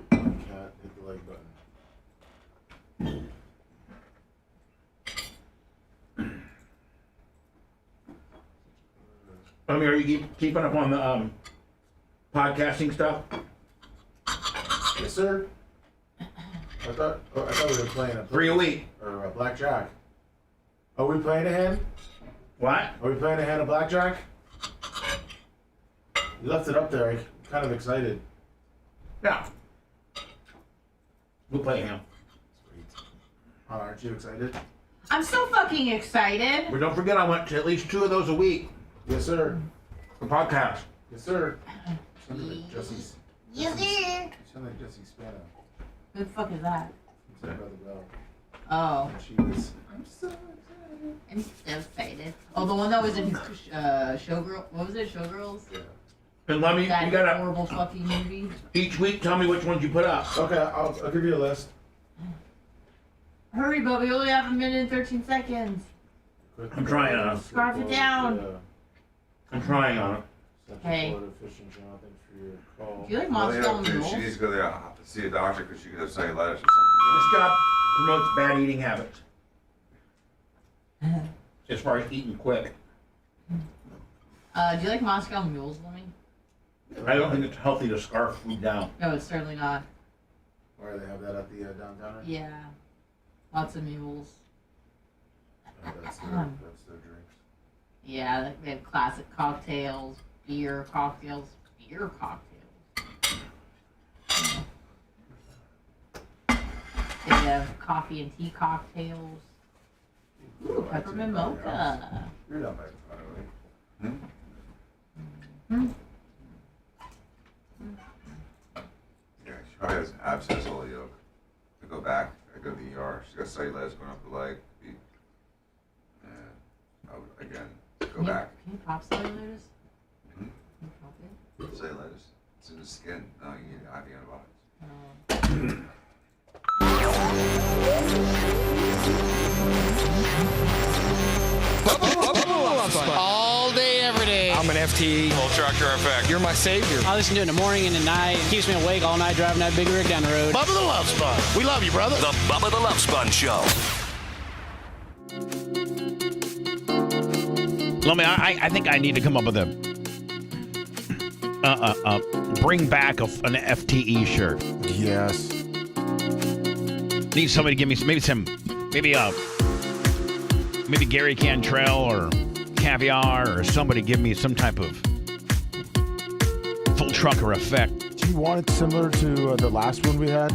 Cat, hit the like button. I mean, are you keeping up on the podcasting stuff? Yes, sir. I thought we were playing a 3 a week. Or a blackjack. Are we playing a hand? What? Are we playing a hand of blackjack? You left it up there. I'm kind of excited. Yeah. We'll play him. Oh, aren't you excited? I'm so fucking excited. But don't forget, I went to at least 2 of those a week. Yes, sir. The podcast. Yes, sir. Sounded like Jesse's. Yes, sir. You sound like Jesse Spano. Who the fuck is that? It's my brother Bell. Oh. And she was. I'm so excited. I'm so excited. Oh, the one that was in Showgirl. What was it? Showgirls? Yeah. And let me, That you gotta, horrible fucking movie. each week, tell me which ones you put up. Okay, I'll give you a list. Hurry, Bubba. You only have 1 minute and 13 seconds. I'm trying on it. Scarf it down. I'm trying on it. Hey. Florida Fishing, Jonathan, for your call. Do you like Well, Moscow yeah, mules? she needs to go there to see a doctor because she could have cellulitis or something. This job promotes bad eating habits. As far as eating quick. Do you like Moscow mules, Lemmy? I don't think it's healthy to scarf food down. No, it's certainly not. Why do they have that at the downtowner? Yeah. Lots of mules. Oh, that's their drinks. Yeah, they have classic cocktails, beer cocktails. They have coffee and tea cocktails. Ooh, peppermint mocha. You're not making fun of me. Yeah, she probably has an abscess all the yolk. I go back, I go to the ER. She's got cellulitis going up the leg. And I would, again, go back. Can you pop cellulitis? Hmm? Can you pop it? Cellulitis. It's in the skin. No, you need IV antibiotics. All day, every day. I'm an FTE. Full tractor effect. You're my savior. I listen to it in the morning and at night. It keeps me awake all night driving that big rig down the road. Bubba the Love Sponge. We love you, brother. The Bubba the Love Sponge Show. Lummy, I think I need to come up with a bring back an FTE shirt. Yes. Need somebody to give me maybe Gary Cantrell or Caviar or somebody give me some type of full trucker effect. Do you want it similar to the last one we had?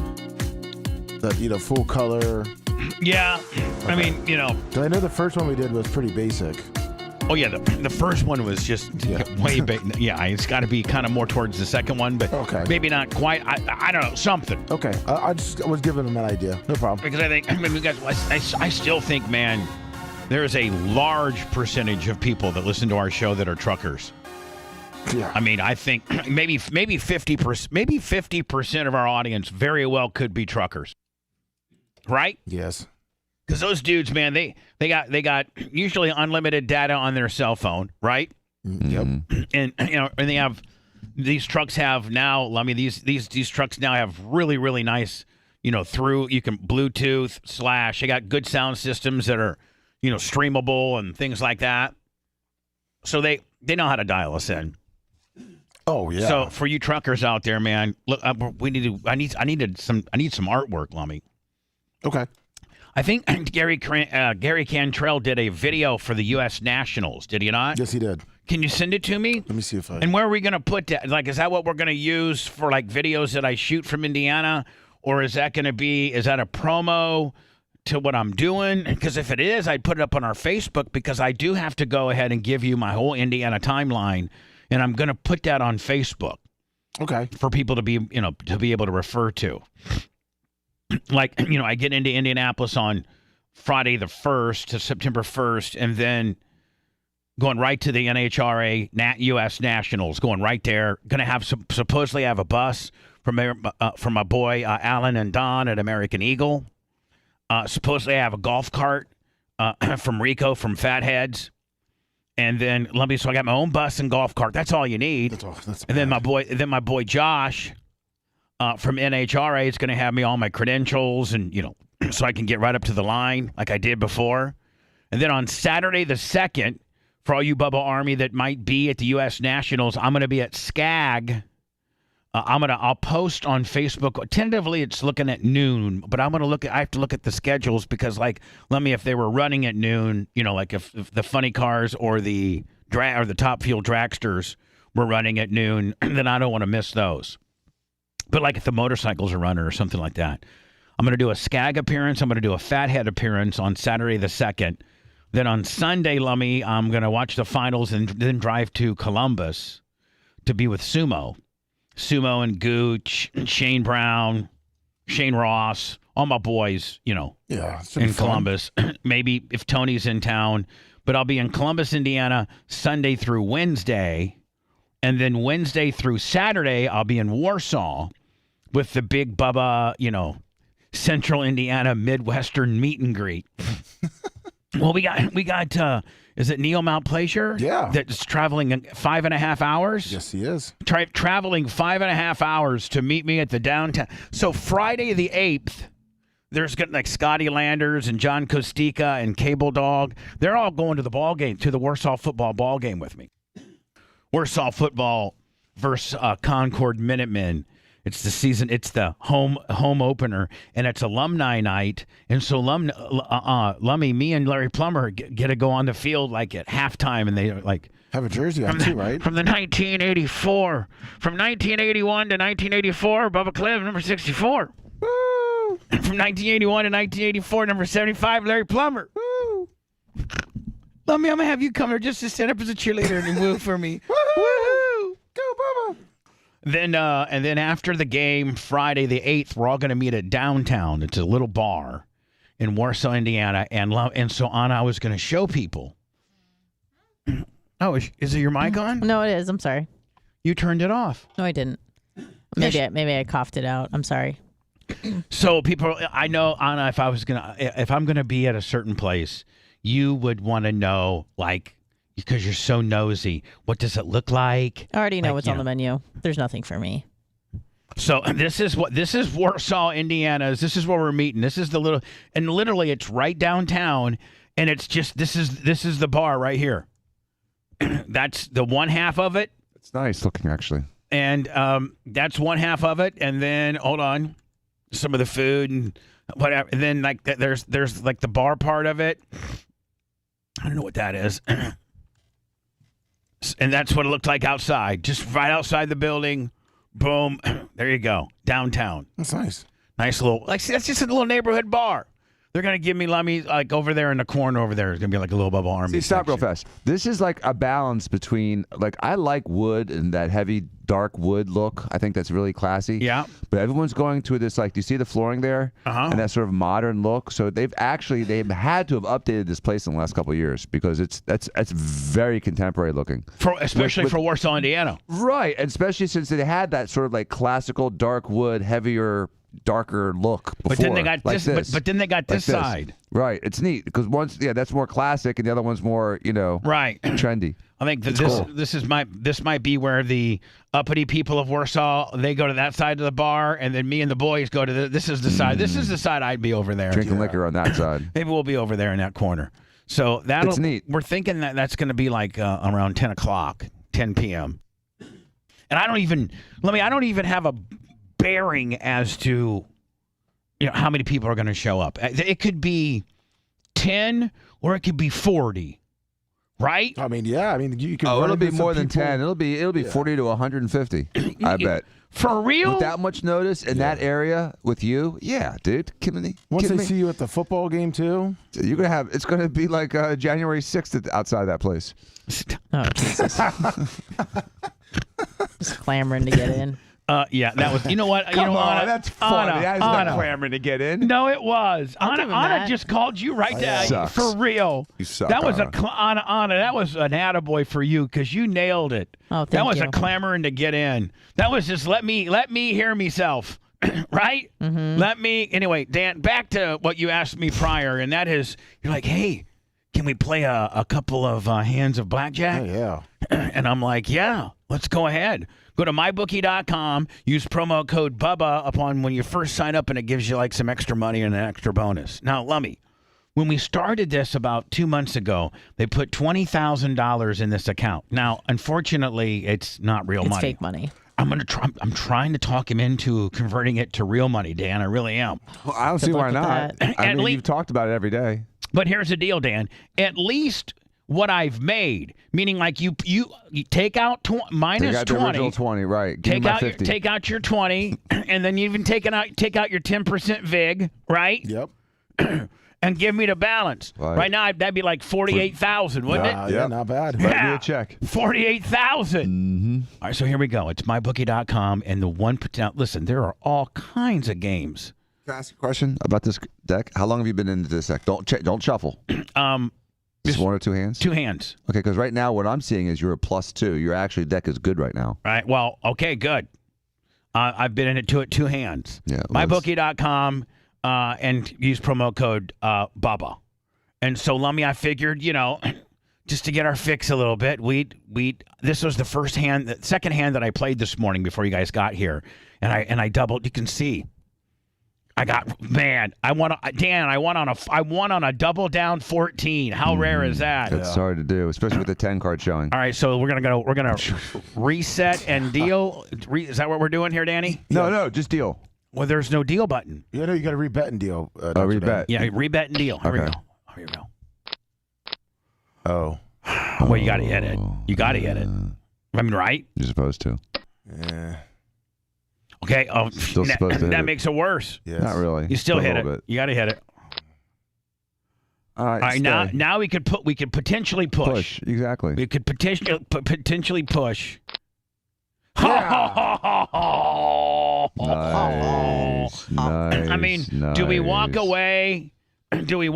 That, full color. Yeah. Okay. I mean, 'Cause I know the first one we did was pretty basic. Oh, yeah, the first one was just way big. Yeah, it's got to be kind of more towards the second one, but maybe not quite. I don't know, something. Okay, I was giving him that idea. No problem. Because I still think, man, there is a large percentage of people that listen to our show that are truckers. Yeah. I mean, I think maybe 50% of our audience very well could be truckers. Right? Yes. Because those dudes, man, they got usually unlimited data on their cell phone, right? Yep. And and they have these trucks have now. I mean, these trucks now have really, really nice, through you can Bluetooth / they got good sound systems that are, streamable and things like that. So they know how to dial us in. Oh yeah. So for you truckers out there, man, look, I need some artwork, Lummy. Okay. I think Gary Cantrell did a video for the U.S. Nationals. Did he not? Yes, he did. Can you send it to me? Let me see if I. And where are we going to put that? Like, is that what we're going to use for like videos that I shoot from Indiana, or is that a promo to what I'm doing? Because if it is, I'd put it up on our Facebook because I do have to go ahead and give you my whole Indiana timeline, and I'm going to put that on Facebook. Okay. For people to be able to refer to. Like, I get into Indianapolis on Friday the 1st to September 1st, and then going right to the NHRA U.S. Nationals, going right there. Going to have supposedly have a bus from my boy Alan and Don at American Eagle. Supposedly I have a golf cart from Rico from Fatheads. And then so I got my own bus and golf cart. That's all you need. And then my boy Josh from NHRA is going to have me all my credentials and so I can get right up to the line like I did before. And then on Saturday the 2nd, for all you Bubba Army that might be at the U.S. Nationals, I'm going to be at SCAG. I'll post on Facebook. Tentatively, it's looking at noon, but I have to look at the schedules because, if they were running at noon, if the funny cars or the Top Fuel dragsters were running at noon, then I don't want to miss those. But if the motorcycles are running or something like that, I'm going to do a SCAG appearance. I'm going to do a Fathead appearance on Saturday the 2nd. Then on Sunday, Lummy, I'm going to watch the finals and then drive to Columbus to be with Sumo and Gooch, Shane Brown, Shane Ross, all my boys, in Columbus. Maybe if Tony's in town. But I'll be in Columbus, Indiana, Sunday through Wednesday. And then Wednesday through Saturday, I'll be in Warsaw with the big Bubba, Central Indiana Midwestern meet and greet. Well, we got is it Neil Mount Plaisir? Yeah. That's traveling 5.5 hours? Yes, he is. Traveling 5.5 hours to meet me at the downtown. So Friday the 8th, there's Scotty Landers and John Kostika and Cable Dog. They're all going to the ball game, to the Warsaw football ball game with me. Warsaw football versus Concord Minutemen. It's the season. It's the home opener, and it's alumni night. And so, Lummy, me and Larry Plummer get to go on the field at halftime, and they have a jersey on too, right? From the 1984, from 1981 to 1984, Bubba Clem, number 64. Woo! From 1981 to 1984, number 75, Larry Plummer. Woo! Lummy, I'm gonna have you come here just to stand up as a cheerleader and woo for me. Woohoo! Go Bubba! Then and then after the game, Friday the 8th, we're all going to meet at downtown. It's a little bar in Warsaw, Indiana, and so Anna was going to show people. Oh, is it your mic on? No, it is. I'm sorry. You turned it off. No, I didn't. Maybe I coughed it out. I'm sorry. So people, I know, Anna, if I'm gonna be at a certain place, you would want to know, because you're so nosy. What does it look like? I already know what's on the menu. There's nothing for me. So this is Warsaw, Indiana. This is where we're meeting. This is and literally it's right downtown, and it's just this is the bar right here. That's the one half of it. It's nice looking, actually. And that's one half of it, and then hold on, some of the food and whatever. And then there's the bar part of it. I don't know what that is. And that's what it looked like outside, just right outside the building. Boom. There you go. Downtown. That's nice. Nice little, that's just a little neighborhood bar. They're gonna give me Lummy like over there in the corner over there. It's gonna be like a little Bubba Army. See, stop real fast. This is like a balance between like I like wood and that heavy dark wood look. I think that's really classy. Yeah. But everyone's going to this like, do you see the flooring there? And that sort of modern look. So they've had to have updated this place in the last couple of years because it's very contemporary looking. Especially for Warsaw, Indiana. Right, and especially since they had that sort of like classical dark wood, heavier, darker look before. But then they got like this. But then they got this side. Right, it's neat because that's more classic, and the other one's more right trendy. I think that this might be where the uppity people of Warsaw, they go to that side of the bar, and then me and the boys go to this is the side. This is the side I'd be over there drinking liquor on that side. Maybe we'll be over there in that corner. So that's neat. We're thinking that's going to be like around 10 o'clock, 10 p.m. And I don't even have a bearing as to how many people are going to show up. It could be 10 or it could be 40. Right? I mean, yeah. I mean, you can. It'll be more than 10. It'll be 40 to 150. I bet. For real? With that much notice in that area with you, yeah, dude. Once they see you at the football game too, you're gonna have. It's gonna be like January 6th outside that place. Oh Jesus! Just clamoring to get in. Yeah, that was. You know what? Come on, that's funny. That is not clamoring to get in. No, it was. Anna just called you right down for real. You suck. That was Anna. That was an attaboy for you because you nailed it. Oh, thank that was you. a clamoring to get in. That was just let me hear myself. Right? Mm-hmm. Let me. Anyway, Dan, back to what you asked me prior, and that is, you're like, hey, can we play a couple of hands of blackjack? Oh, yeah. And I'm like, yeah, let's go ahead. Go to mybookie.com, use promo code Bubba upon when you first sign up, and it gives you like some extra money and an extra bonus. Now, Lummy, when we started this about 2 months ago, they put $20,000 in this account. Now, unfortunately, it's not real money. It's fake money. I'm trying to talk him into converting it to real money, Dan. I really am. Well, I don't see why not. I mean, you've talked about it every day. But here's the deal, Dan. At least what I've made, meaning like you take out minus take out 20. The original 20, right? Take out your 20, and then you even take out your 10% VIG, right? Yep. And give me the balance. Right now, that'd be like 48,000, wouldn't it? Yeah, not bad. Write me a check. 48,000. Mm-hmm. All right, so here we go. It's mybookie.com, and listen, there are all kinds of games. Can I ask you a question about this deck? How long have you been into this deck? Don't shuffle. Just one or two hands? 2 hands. Okay, because right now what I'm seeing is you're a +2. Your actually deck is good right now. Right. Well, okay, good. I've been in it 2 hands. Yeah. Mybookie.com and use promo code Bubba. And so, Lummy, I figured, just to get our fix a little bit, this was the second hand that I played this morning before you guys got here, and I doubled. You can see. I won on a double down 14. How rare is that? That's hard to do, especially with the 10 card showing. All right, so we're gonna reset and deal. Is that what we're doing here, Danny? No, just deal. Well, there's no deal button. Yeah, no, you got to rebet and deal. Rebet. Yeah, rebet and deal. Here we go. Here we go. Oh. Well, you got to hit it. You got to hit it. I mean, right? You're supposed to. Yeah. Okay. Oh, still supposed to. That makes it worse. Yes. Not really. You still hit it. Bit. You got to hit it. All right. All right. Now we could potentially push. Exactly. We could potentially push. Yeah. Nice. I mean, nice. do we walk away? Because your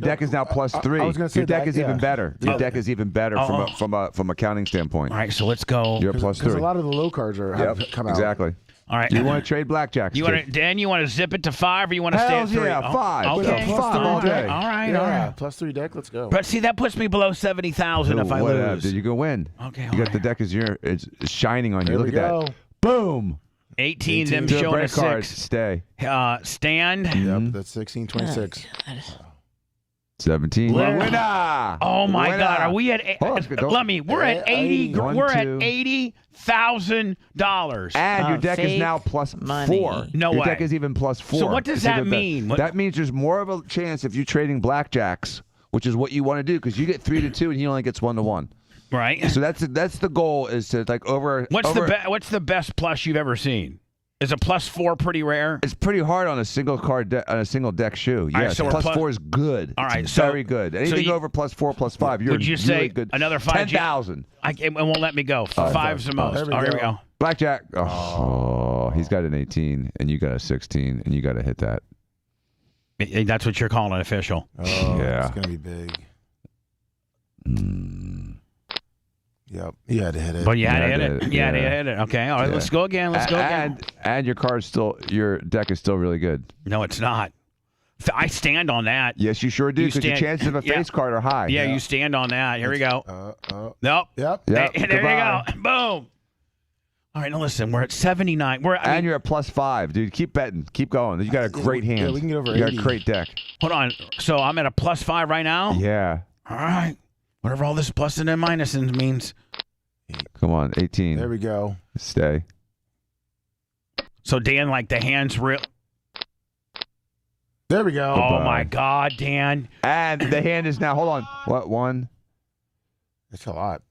deck is now +3. I was gonna say your deck is even better. Your deck is even better from a counting standpoint. All right, so let's go. You're +3. Because a lot of the low cards have come out. Exactly. All right. You want to trade blackjacks? Dan, you want to zip it to 5, or you want to stay at 3? Yeah, 5. Okay. 5 all day. All right. +3 deck. Let's go. But see, that puts me below 70,000 if I lose. Dude, you can win. Okay. You got the deck it's shining on you. There Look at that. Boom. 18 them showing a 6. Cards, stay. Stand. Yep, that's 16, 26. 17. Winner. Oh my God! Are we at? Lummy, we're at 80. We're at $80,000. And your deck is now +4. No your way. deck is even +4. So what does that mean? That means there's more of a chance if you're trading blackjacks, which is what you want to do, because you get 3 to 2 and he only gets 1 to 1. Right. So that's the goal, is to like over. What's the best plus you've ever seen? Is a +4 pretty rare? It's pretty hard on a single deck shoe. All right, Yes, so we're +4 is good. All right, It's so very good. Anything over +4, +5, you're would you really say good. another 5? 10,000. It won't let me go. Five's the most. Here we go. Blackjack. Oh, he's got an 18, and you got a 16, and you got to hit that. That's what you're calling an official. Oh, yeah. It's gonna be big. Yep, you had to hit it. But you had to hit it. You had to hit it. Okay, all right, let's go again. Let's go again. And your deck is still really good. No, it's not. I stand on that. Yes, you sure do, because your chances of a face card are high. Yeah, you stand on that. Here we go. Nope. Yep. There you go. Boom. All right, now listen, we're at 79. You're at +5, dude. Keep betting. Keep going. You got a great hand. Yeah, we can get over You got 80. a great deck. Hold on. So I'm at a +5 right now? Yeah. All right. Whatever all this pluses and minuses means. Come on, 18. There we go. Stay. So Dan, like the hand's real. There we go. Oh my God, Dan. And the hand is now. Hold on. What, 1? That's a lot.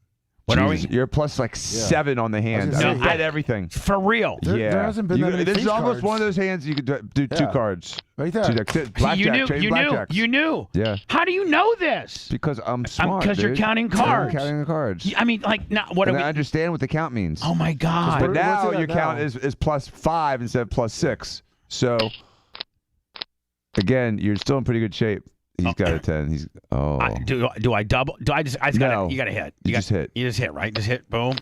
What are we? You're plus like 7 on the hand. I I bet everything. For real. Yeah. There hasn't been that many This is face almost cards. one of those hands you could do 2 cards. Right there. Blackjack, You knew. blackjacks. You knew. Yeah. How do you know this? Because I'm smart. Because you're dude. counting cards. I'm counting the cards. I mean, like, now, what And are we? I understand what the count means. Oh my God. But now what's it your at count now? is +5 instead of +6. So again, you're still in pretty good shape. He's got a 10. He's do I double? Do I just? I just No. gotta. You gotta hit. You just hit. You just hit, right? Just hit. Boom.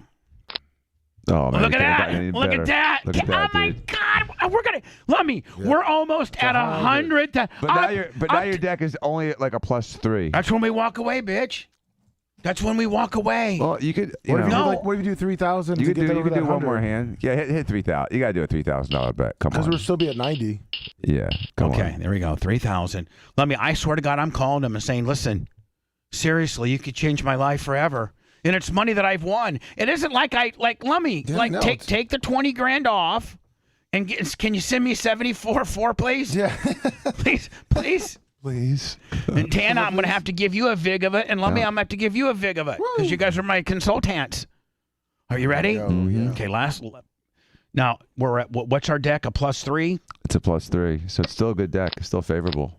Oh man! Look at you could've that! gotten any Look better. at that! Look at that, Oh my dude. God! We're gonna. Let me. We're almost at 100. But now your deck is only like a +3. That's when we walk away, bitch. That's when we walk away. Well, you could. What if you do, No. what if you do 3,000? You to could get do. over You could that do one more 100? hand. Yeah, hit 3,000. You gotta do a $3,000 bet. Come Because on. we'll still be at 90. Yeah. Come on. Okay, there we go. 3,000. Let me. I swear to God, I'm calling them and saying, listen, seriously, you could change my life forever. And it's money that I've won. It isn't like let me take the 20 grand off, and can you send me 74 please? Yeah. please. Please. And Tana, I'm gonna have to give you a vig of it, and let me. I'm gonna have to give you a vig of it because you guys are my consultants. Are you ready? Mm-hmm. Okay. Now we're at what's our deck? A +3. It's a +3, so it's still a good deck. It's still favorable.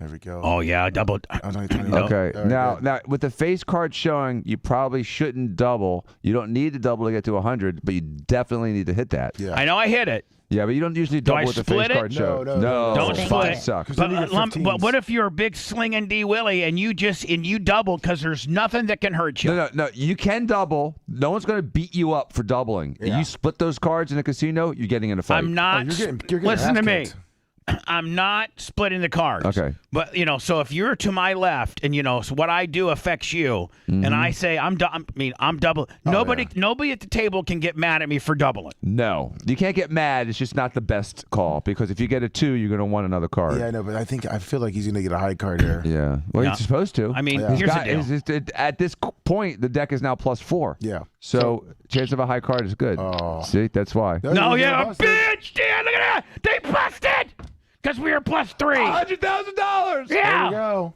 There we go. Oh yeah, double. Okay. Now with the face card showing, you probably shouldn't double. You don't need to double to get to 100, but you definitely need to hit that. Yeah. I know I hit it. Yeah, but you don't usually Do I double with the split face it? card show. No. Don't split it. Sucks. But what if you're a big slinging D Willie and you double because there's nothing that can hurt you? No. You can double. No one's going to beat you up for doubling. Yeah. You split those cards in a casino, you're getting in a fight. I'm not. you're getting listen to ass me. kicked. I'm not splitting the cards. Okay. But so if you're to my left, and so what I do affects you, and I say I'm double. Nobody at the table can get mad at me for doubling. No, you can't get mad. It's just not the best call because if you get a 2, you're going to want another card. Yeah, I know, but I feel like he's going to get a high card here. Yeah. Well, he's supposed to. I mean, He's here's got- the deal. at this point, the deck is now +4. Yeah. So chance of a high card is good. Oh. See, that's why. No, yeah, bitch, Dan, look at that. They busted because we were +3. $100,000. Yeah. There we go.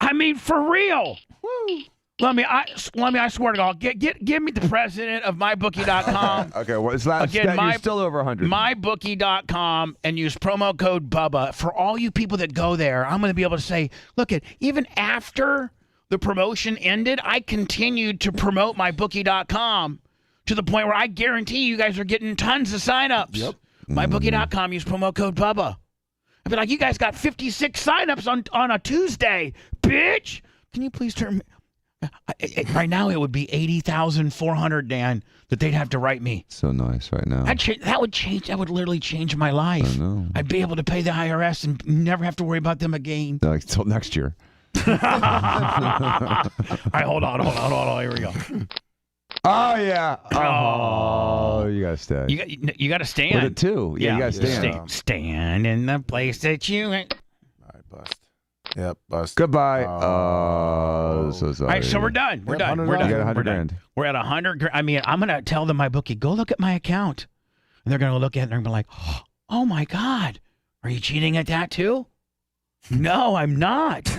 I mean, for real. Woo. I swear to God, give me the president of mybookie.com. Okay, well, it's last. Again, You're still over 100. Mybookie.com and use promo code Bubba. For all you people that go there, I'm going to be able to say, look, even after the promotion ended, I continued to promote mybookie.com to the point where I guarantee you guys are getting tons of signups. Yep. Mybookie.com, use promo code Bubba. I'd be like, you guys got 56 signups on a Tuesday, bitch. Can you please turn? Right now, it would be 80,400, Dan, that they'd have to write me. So nice right now. That would change. That would literally change my life. I know. I'd be able to pay the IRS and never have to worry about them again. Like till next year. All right, hold on. Here we go. Oh yeah. Oh, you gotta stay. You got to stand. With a 2. Yeah, you gotta stand. Stand in the place that you. All right, bust. Yep, bust. Goodbye. Oh, so sorry. All right, so we're done. We're done. You got 100 grand. We're at 100 grand. I mean, I'm gonna tell them my bookie, go look at my account, and they're gonna look at it and they're gonna be like, oh my God, are you cheating at that too? No, I'm not.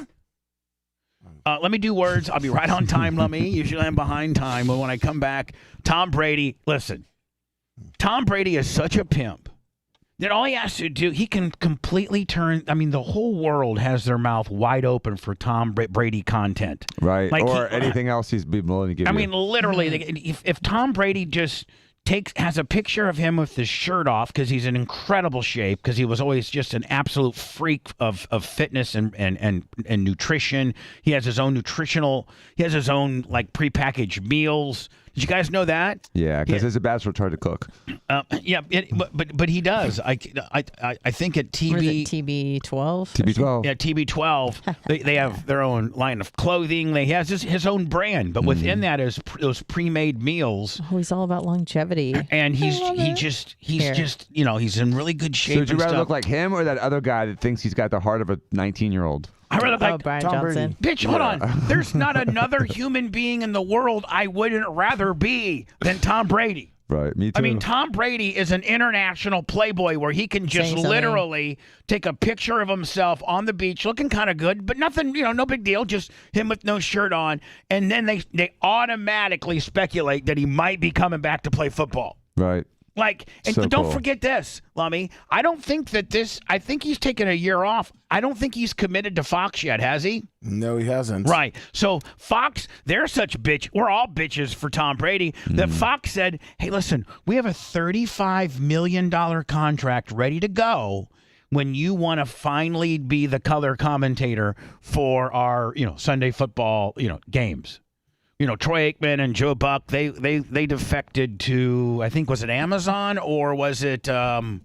Let me do words. I'll be right on time, Lummy. Usually I'm behind time. But when I come back, Tom Brady, listen. Tom Brady is such a pimp that all he has to do, he can completely turn. I mean, the whole world has their mouth wide open for Tom Brady content. Right. Like or anything else he's been willing to give you. I mean, literally, if Tom Brady just has a picture of him with his shirt off because he's in incredible shape because he was always just an absolute freak of fitness and nutrition. He has his own like prepackaged meals. Did you guys know that? Yeah, because his ambassador tried to cook. Yeah, but he does. I think at TB12. TB12. Yeah, TB12. they have their own line of clothing. He has his own brand, but within that is those pre-made meals. Oh, he's all about longevity. And he's just he's in really good shape. So would you and rather stuff. look like him or that other guy that thinks he's got the heart of a 19-year-old? I rather like Brian Tom Johnson. Brady. Bitch, hold on. There's not another human being in the world I wouldn't rather be than Tom Brady. Right, me too. I mean, Tom Brady is an international playboy where he can just literally take a picture of himself on the beach looking kind of good, but nothing, no big deal, just him with no shirt on. And then they automatically speculate that he might be coming back to play football. Right. Like, and So don't cool. forget this, Lummy. I think he's taken a year off. I don't think he's committed to Fox yet, has he? No, he hasn't. Right. So Fox, they're such bitch. We're all bitches for Tom Brady. That Fox said, hey, listen, we have a $35 million contract ready to go when you want to finally be the color commentator for our, Sunday football, games. Troy Aikman and Joe Buck, they defected to, I think, was it Amazon or was it? I mean,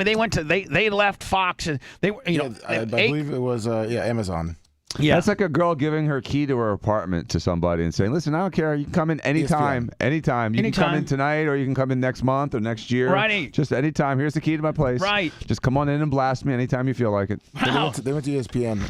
they left Fox and they were, I believe it was Amazon. Yeah, that's like a girl giving her key to her apartment to somebody and saying, "Listen, I don't care. You can come in anytime. Anytime. You can come in tonight, or you can come in next month or next year. Right. Just anytime. Here's the key to my place. Right. Just come on in and blast me anytime you feel like it." Wow. They went to ESPN.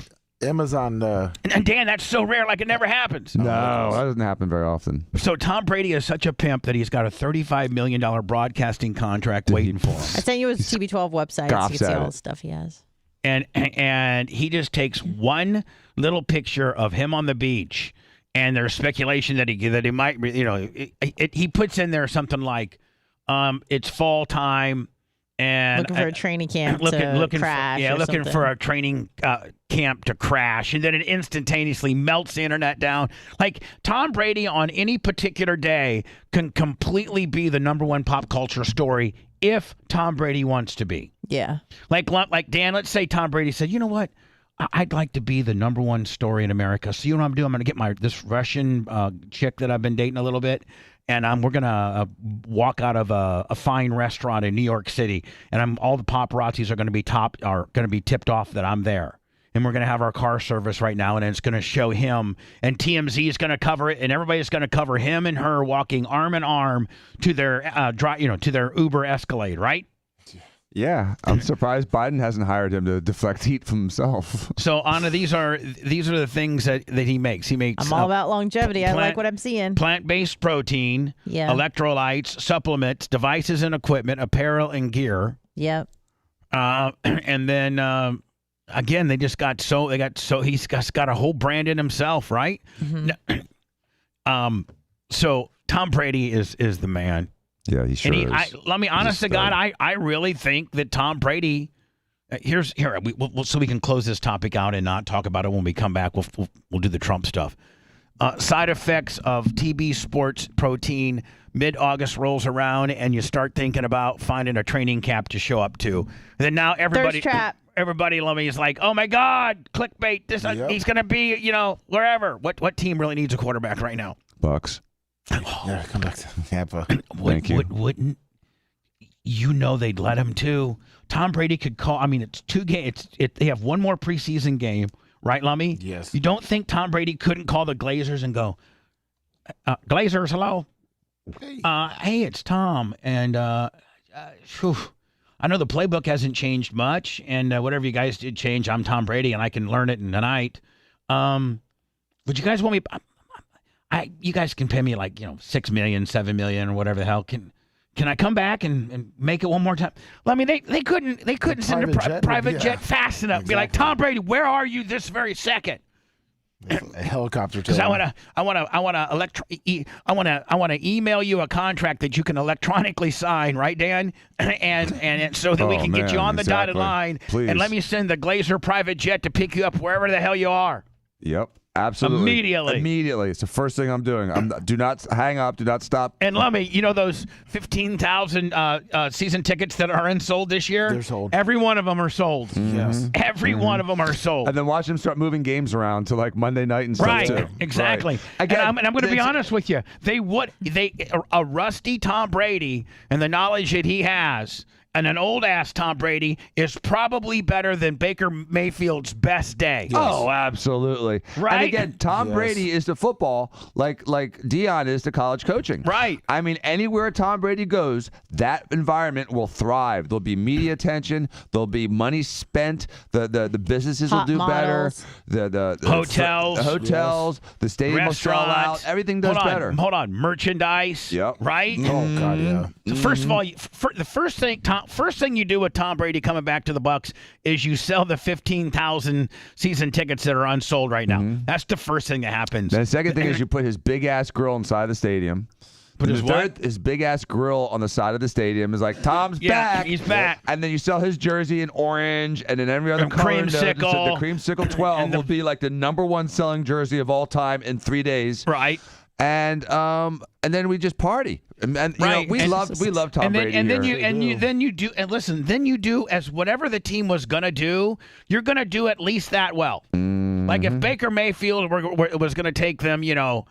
Amazon. And Dan, that's so rare, like it never happens. No, that doesn't happen very often. So Tom Brady is such a pimp that he's got a $35 million broadcasting contract waiting for him. I sent you his TB12 website so you can see all the stuff he has. And he just takes one little picture of him on the beach, and there's speculation that he might, he puts in there something like, it's fall time. And looking for a training camp to crash. Looking for a training camp to crash, and then it instantaneously melts the internet down. Like Tom Brady on any particular day can completely be the number one pop culture story if Tom Brady wants to be. Yeah. Like Dan, let's say Tom Brady said, you know what? I'd like to be the number one story in America. So you know what I'm doing? I'm going to get this Russian chick that I've been dating a little bit. And we're gonna walk out of a fine restaurant in New York City, and all the paparazzis are gonna be tipped off that I'm there, and we're gonna have our car service right now, and it's gonna show him, and TMZ is gonna cover it, and everybody's gonna cover him and her walking arm in arm to their to their Uber Escalade, right? Yeah, I'm surprised Biden hasn't hired him to deflect heat from himself. So, Anna, these are the things that he makes. He makes. I'm all about longevity. I like what I'm seeing. Plant-based protein, electrolytes, supplements, devices and equipment, apparel and gear. Yep. And then again, he's got a whole brand in himself, right? Mm-hmm. So Tom Brady is the man. Yeah, he sure is. Let me, honest to God, I really think that Tom Brady. So we can close this topic out and not talk about it when we come back. We'll do the Trump stuff. Side effects of TB Sports protein. Mid-August rolls around and you start thinking about finding a training camp to show up to. And then now everybody, Lummy, is like, oh my God, clickbait. He's going to be, wherever. What team really needs a quarterback right now? Bucks. Yeah, come back to Tampa. Thank you. Wouldn't they'd let him too? Tom Brady could call. I mean, it's 2 games. They have one more preseason game, right, Lummy? Yes. You don't think Tom Brady couldn't call the Glazers and go, Glazers, hello? Hey, it's Tom. And I know the playbook hasn't changed much, and whatever you guys did change, I'm Tom Brady, and I can learn it in the night. Would you guys want me? You guys can pay me like $6 million, $7 million, or whatever the hell. Can I come back and make it one more time? Well, I mean, they couldn't send a private jet fast enough. Exactly. Be like, Tom Brady, where are you this very second? A helicopter. Because I want to email you a contract that you can electronically sign, right, Dan? and so that we can get you on the dotted line. Please. And let me send the Glazer private jet to pick you up wherever the hell you are. Yep. Absolutely. Immediately. It's the first thing I'm doing. Do not hang up. Do not stop. And let me, you know those 15,000 season tickets that are unsold this year? They're sold. Every one of them are sold. Yes. Every one of them are sold. And then watch them start moving games around to like Monday night and stuff Right, too. exactly. Right. And I'm going to be honest with you. A rusty Tom Brady and the knowledge that he has, and an old-ass Tom Brady is probably better than Baker Mayfield's best day. Yes. Oh, absolutely. Right? And again, Tom Brady is to football like Deion is to college coaching. Right. I mean, anywhere Tom Brady goes, that environment will thrive. There'll be media attention. There'll be money spent. The businesses will do better. The hotels. The stadium will sell out. Everything does better. Hold on. Merchandise. Yep. Right? Oh, God, yeah. So first of all, the first thing you do with Tom Brady coming back to the Bucs is you sell the 15,000 season tickets that are unsold right now. That's the first thing that happens. The second thing is you put his big ass grill inside the stadium. Put his what? His big ass grill on the side of the stadium is like, Tom's back. He's back. And then you sell his jersey in orange, and then every other And color. creamsicle. The creamsicle 12 will be like the #1 selling jersey of all time in 3 days. Right. And then we just party. And you know, we love Tom Brady. Then you do as whatever the team was gonna do. You're gonna do at least that well. Like if Baker Mayfield was gonna take them, 9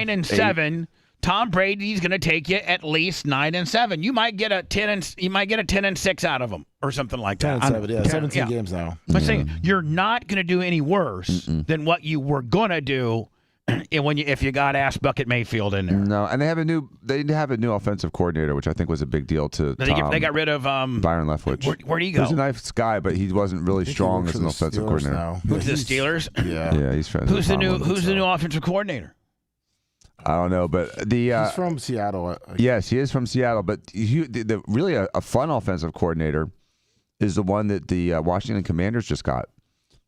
and 7. Tom Brady's gonna take you at least 9 and 7. You might get a 10 and 6 out of them or something like that. 10 and 7, yeah. 17 games now. I'm saying you're not gonna do any worse than what you were gonna do. If you got ass bucket Mayfield in there. No, and they have a new offensive coordinator, which I think was a big deal to Tom. They got rid of Byron Leftwich. Where'd he go? He's a nice guy, but he wasn't really strong as an offensive coordinator. Now. Who's the Steelers? Yeah, he's friends. Who's the new offensive coordinator? I don't know, but he's from Seattle. Yes, he is from Seattle, but really a fun offensive coordinator is the one that the Washington Commanders just got.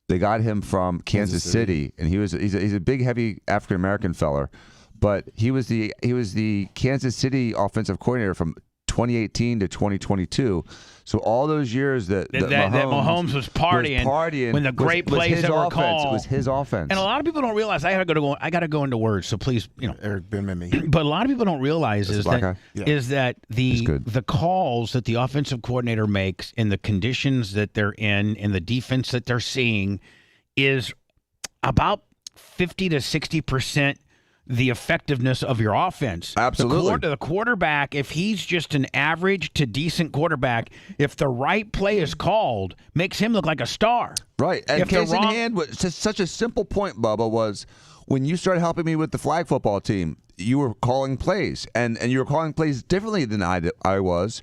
They got him from Kansas City, and he's a big, heavy African American feller, but he was the Kansas City offensive coordinator from 2018 to 2022. So all those years that Mahomes was partying when the great plays that were called, it was his offense. And a lot of people don't realize. I got to go into words, so please, Eric Ben Mimi. But a lot of people don't realize is that the calls that the offensive coordinator makes in the conditions that they're in the defense that they're seeing is about 50 to 60% the effectiveness of your offense. Absolutely. The quarterback, if he's just an average to decent quarterback, if the right play is called, makes him look like a star. Right. And case in hand, such a simple point, Bubba, was when you started helping me with the flag football team, you were calling plays, and you were calling plays differently than I was.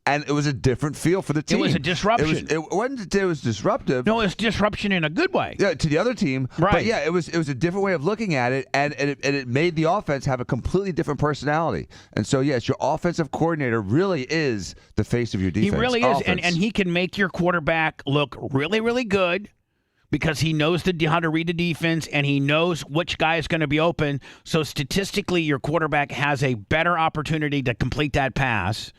And it was a different feel for the team. It was a disruption. It wasn't that it was disruptive. No, it was disruption in a good way. Yeah, to the other team. Right. But yeah, it was a different way of looking at it, and it made the offense have a completely different personality. And so, yes, your offensive coordinator really is the face of your defense. He really is, and he can make your quarterback look really, really good because he knows how to read the defense, and he knows which guy is going to be open. So statistically, your quarterback has a better opportunity to complete that pass.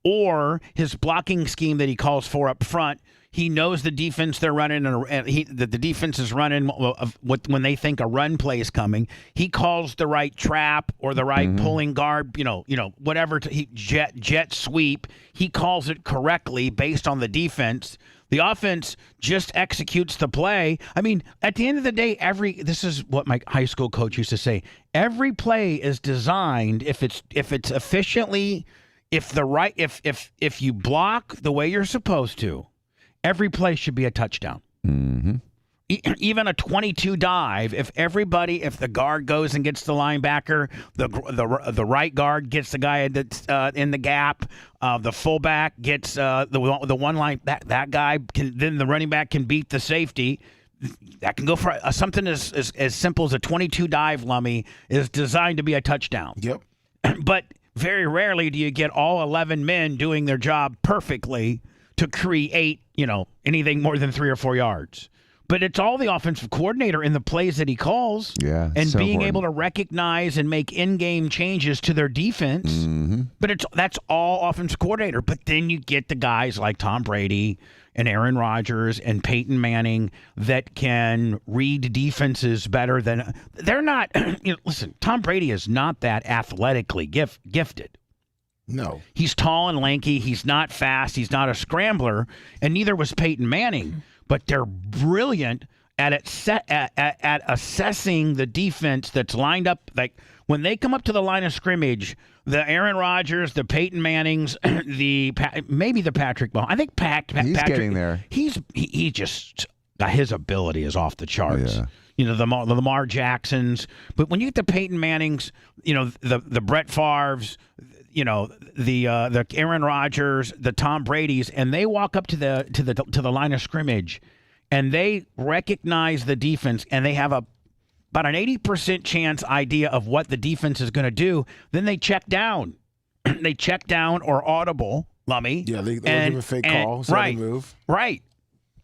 Or his blocking scheme that he calls for up front, he knows the defense they're running, and that the defense is running when they think a run play is coming. He calls the right trap or the right pulling guard, whatever jet sweep. He calls it correctly based on the defense. The offense just executes the play. I mean, at the end of the day, this is what my high school coach used to say. Every play is designed if it's efficiently. If you block the way you're supposed to, every play should be a touchdown. Mm-hmm. Even a 22 dive, if the guard goes and gets the linebacker, the right guard gets the guy that's in the gap, the fullback gets the one line, that guy can, then the running back can beat the safety. That can go for something as simple as a 22 dive, Lummy, is designed to be a touchdown. Yep. But very rarely do you get all 11 men doing their job perfectly to create, anything more than 3 or 4 yards. But it's all the offensive coordinator in the plays that he calls. Yeah, and so being important. able to recognize and make in-game changes to their defense. Mm-hmm. But that's all offensive coordinator. But then you get the guys like Tom Brady and Aaron Rodgers and Peyton Manning that can read defenses better than they're not. Listen, Tom Brady is not that athletically gifted. No. He's tall and lanky. He's not fast. He's not a scrambler, and neither was Peyton Manning. But they're brilliant at assessing the defense that's lined up. Like when they come up to the line of scrimmage, the Aaron Rodgers, the Peyton Mannings, maybe the Patrick Mahomes. I think He's Patrick, getting there. He just his ability is off the charts. Yeah. The Lamar Jacksons. But when you get the Peyton Mannings, the Brett Favres, the Aaron Rodgers, the Tom Brady's, and they walk up to the line of scrimmage, and they recognize the defense, and they have about an 80% chance idea of what the defense is going to do. Then they check down, they check down or audible, Lummy. Yeah, they'll give a fake call, so right, they move. Right,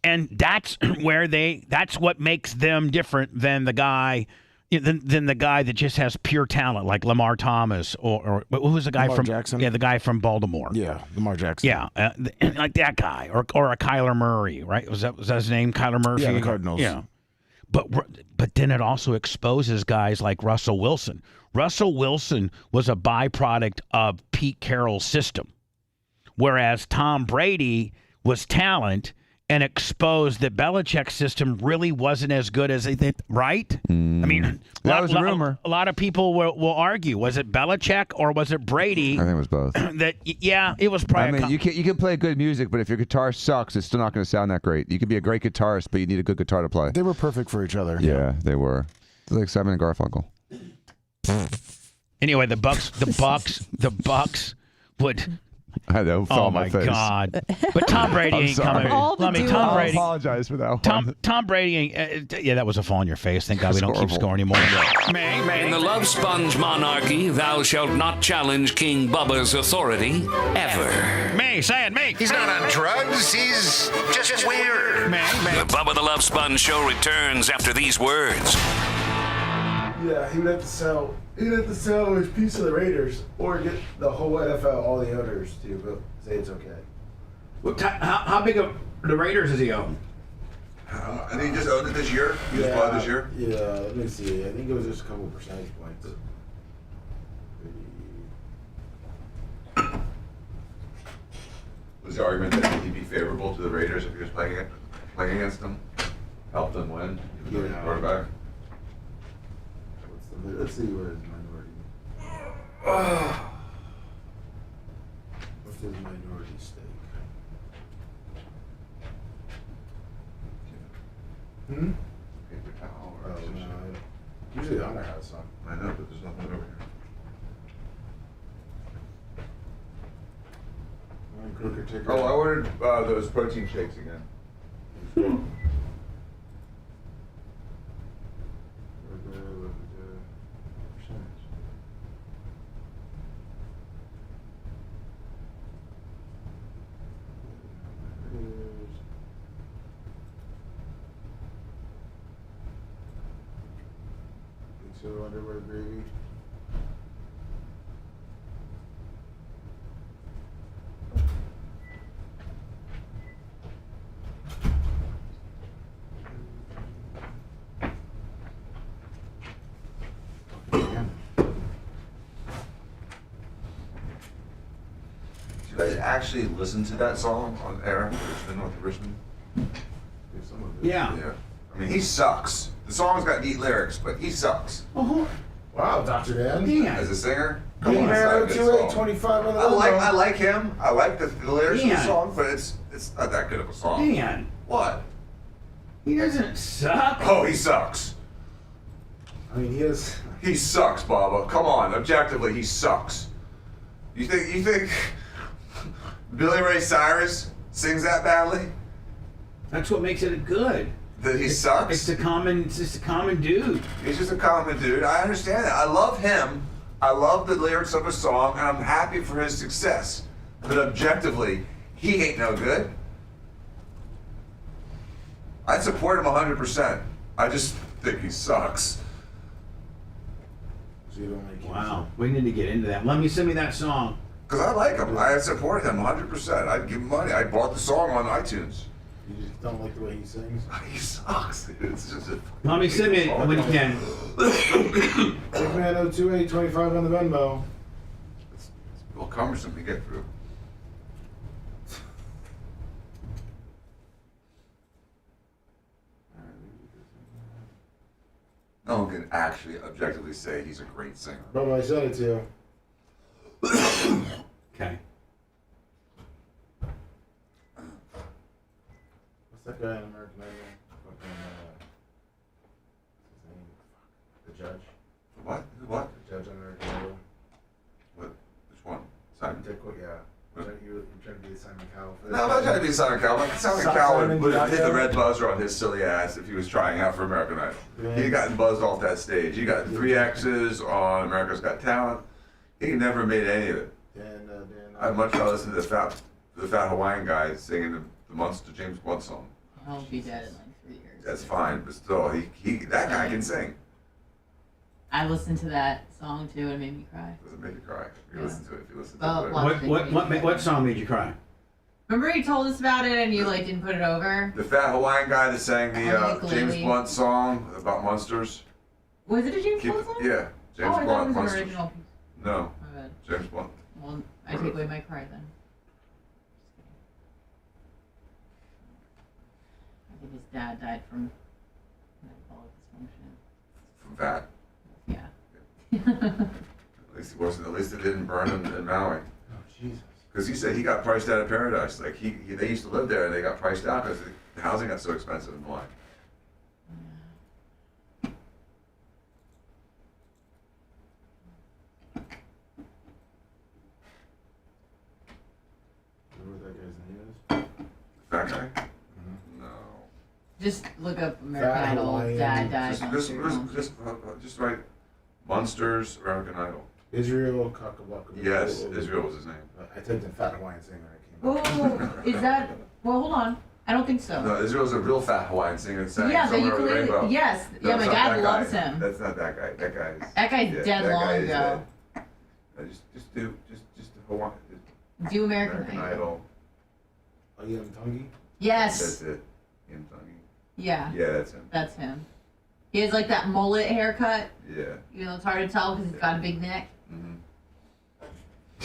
and that's where that's what makes them different than the guy. Than the guy that just has pure talent, like Lamar Thomas, or what was the guy Lamar from Jackson? Yeah, the guy from Baltimore. Yeah, Lamar Jackson. Yeah, like that guy, or a Kyler Murray, right? Was that his name, Kyler Murphy? Yeah, the Cardinals. Yeah, but then it also exposes guys like Russell Wilson. Russell Wilson was a byproduct of Pete Carroll's system, whereas Tom Brady was talent and exposed that Belichick's system really wasn't as good as they think, right? I mean, that was a rumor. A lot of people will argue, was it Belichick or was it Brady? I think it was both. It was probably. I mean, you can play good music, but if your guitar sucks, it's still not going to sound that great. You can be a great guitarist, but you need a good guitar to play. They were perfect for each other. Yeah, they were. They're like Simon and Garfunkel. Anyway, the Bucks would. I know. Oh my God! But Tom Brady ain't coming. Tom Brady. I apologize for that one. Tom Brady ain't. Yeah, that was a fall in your face. Thank God we don't keep score anymore. In the Love Sponge monarchy, thou shalt not challenge King Bubba's authority ever. Me, say it, me. He's not on drugs. He's just weird. The Bubba the Love Sponge show returns after these words. Yeah, he would have to sell. He'd have to sell his piece of the Raiders or get the whole NFL, all the owners to say it's okay. How big of the Raiders does he own? I think he just owned it this year. He just bought it this year. Yeah, let me see. I think it was just a couple percentage points. Was the argument that he'd be favorable to the Raiders if he was playing against them? Help them win, even though he's a quarterback? Let's see what his minority. What's his minority stake? Paper towel or usually the Hunter has some. I know, but there's nothing over here. Oh, I ordered those protein shakes again. So underwear gravy. You guys actually listen to that song on air, Richmond, North Richmond? Yeah. I mean, he sucks. The song's got neat lyrics, but he sucks. Wow, Dr. Dan. Yeah. As a singer? Hey, Come on, it's not a man, good 28, song. 25 on the I like him. I like the lyrics of the Dan. song, but it's not that good of a song. Dan. What? He doesn't suck. Oh, he sucks. I mean, he is. He sucks, Bubba. Come on, objectively, he sucks. You think Billy Ray Cyrus sings that badly? That's what makes it good. That he sucks? It's just a common dude. He's just a common dude. I understand that. I love him. I love the lyrics of his song, and I'm happy for his success. But objectively, he ain't no good. I'd support him 100%. I just think he sucks. So you don't like Wow, we need to get into that. Let me send me that song. Because I like him. I support him 100%. I'd give him money. I bought the song on iTunes. You just don't like the way he sings? He sucks. It's just a... Let me send me when you can. Big man 02825 on the Venmo. It's real cumbersome to get through. No one can actually objectively say he's a great singer. Bubba, I said it to you. Okay. What's that guy in American Idol? Fucking, what's his name? The judge. What? What? The judge on American Idol. What? Which one? Simon? Dick, yeah. You're trying to be Simon Cowell. No, I'm not trying to be Simon Cowell. Simon Cowell would have hit the red buzzer on his silly ass if he was trying out for American Idol. Yeah. He'd gotten buzzed off that stage. He got 3 X's on America's Got Talent. He never made any of it. I'd much rather listen to the fat Hawaiian guy singing the Monster James Blunt song. I'll be dead in like 3 years. That's fine, but still, that guy can sing. I listened to that song too, and it made me cry. Doesn't make you cry. If you listen to it, What song made you cry? Remember you told us about it and you like didn't put it over? The fat Hawaiian guy that sang the ukulele. James Blunt song about monsters. Was it a James Blunt song? Yeah, James I thought Blunt, it was monsters. an original. No, My bad. James Blunt. Well, I take away my cry then. I think his dad died from metabolic dysfunction. From fat. Yeah. At least he wasn't. At least it didn't burn him in Maui. Oh Jesus! Because he said he got priced out of paradise. Like they used to live there, and they got priced out because the housing got so expensive in Hawaii. Remember what that guy's name is? Fat guy? No. Just look up American Fat Idol. Hawaiian. Dad died. Just write Monsters American Idol. Israel Kakabaka. Yes, Israel was his name. I typed in Fat Hawaiian singer and it came Oh, is that? Well, hold on. I don't think so. No, Israel's a real fat Hawaiian singer that sang Yeah, the Somewhere Over the ukulele. Rainbow. Yes. No, Yeah, it's my not dad that loves guy. him. That's not that guy. That guy's. That guy's yeah, dead that long guy is ago. dead. Just do Hawaii. Do American Idol. Idol. Oh, yeah, Tungi? Yes. That's it. Ian Tungi. Yeah. Yeah, that's him. That's him. He has like that mullet haircut. Yeah. You know, it's hard to tell because he's got a big neck.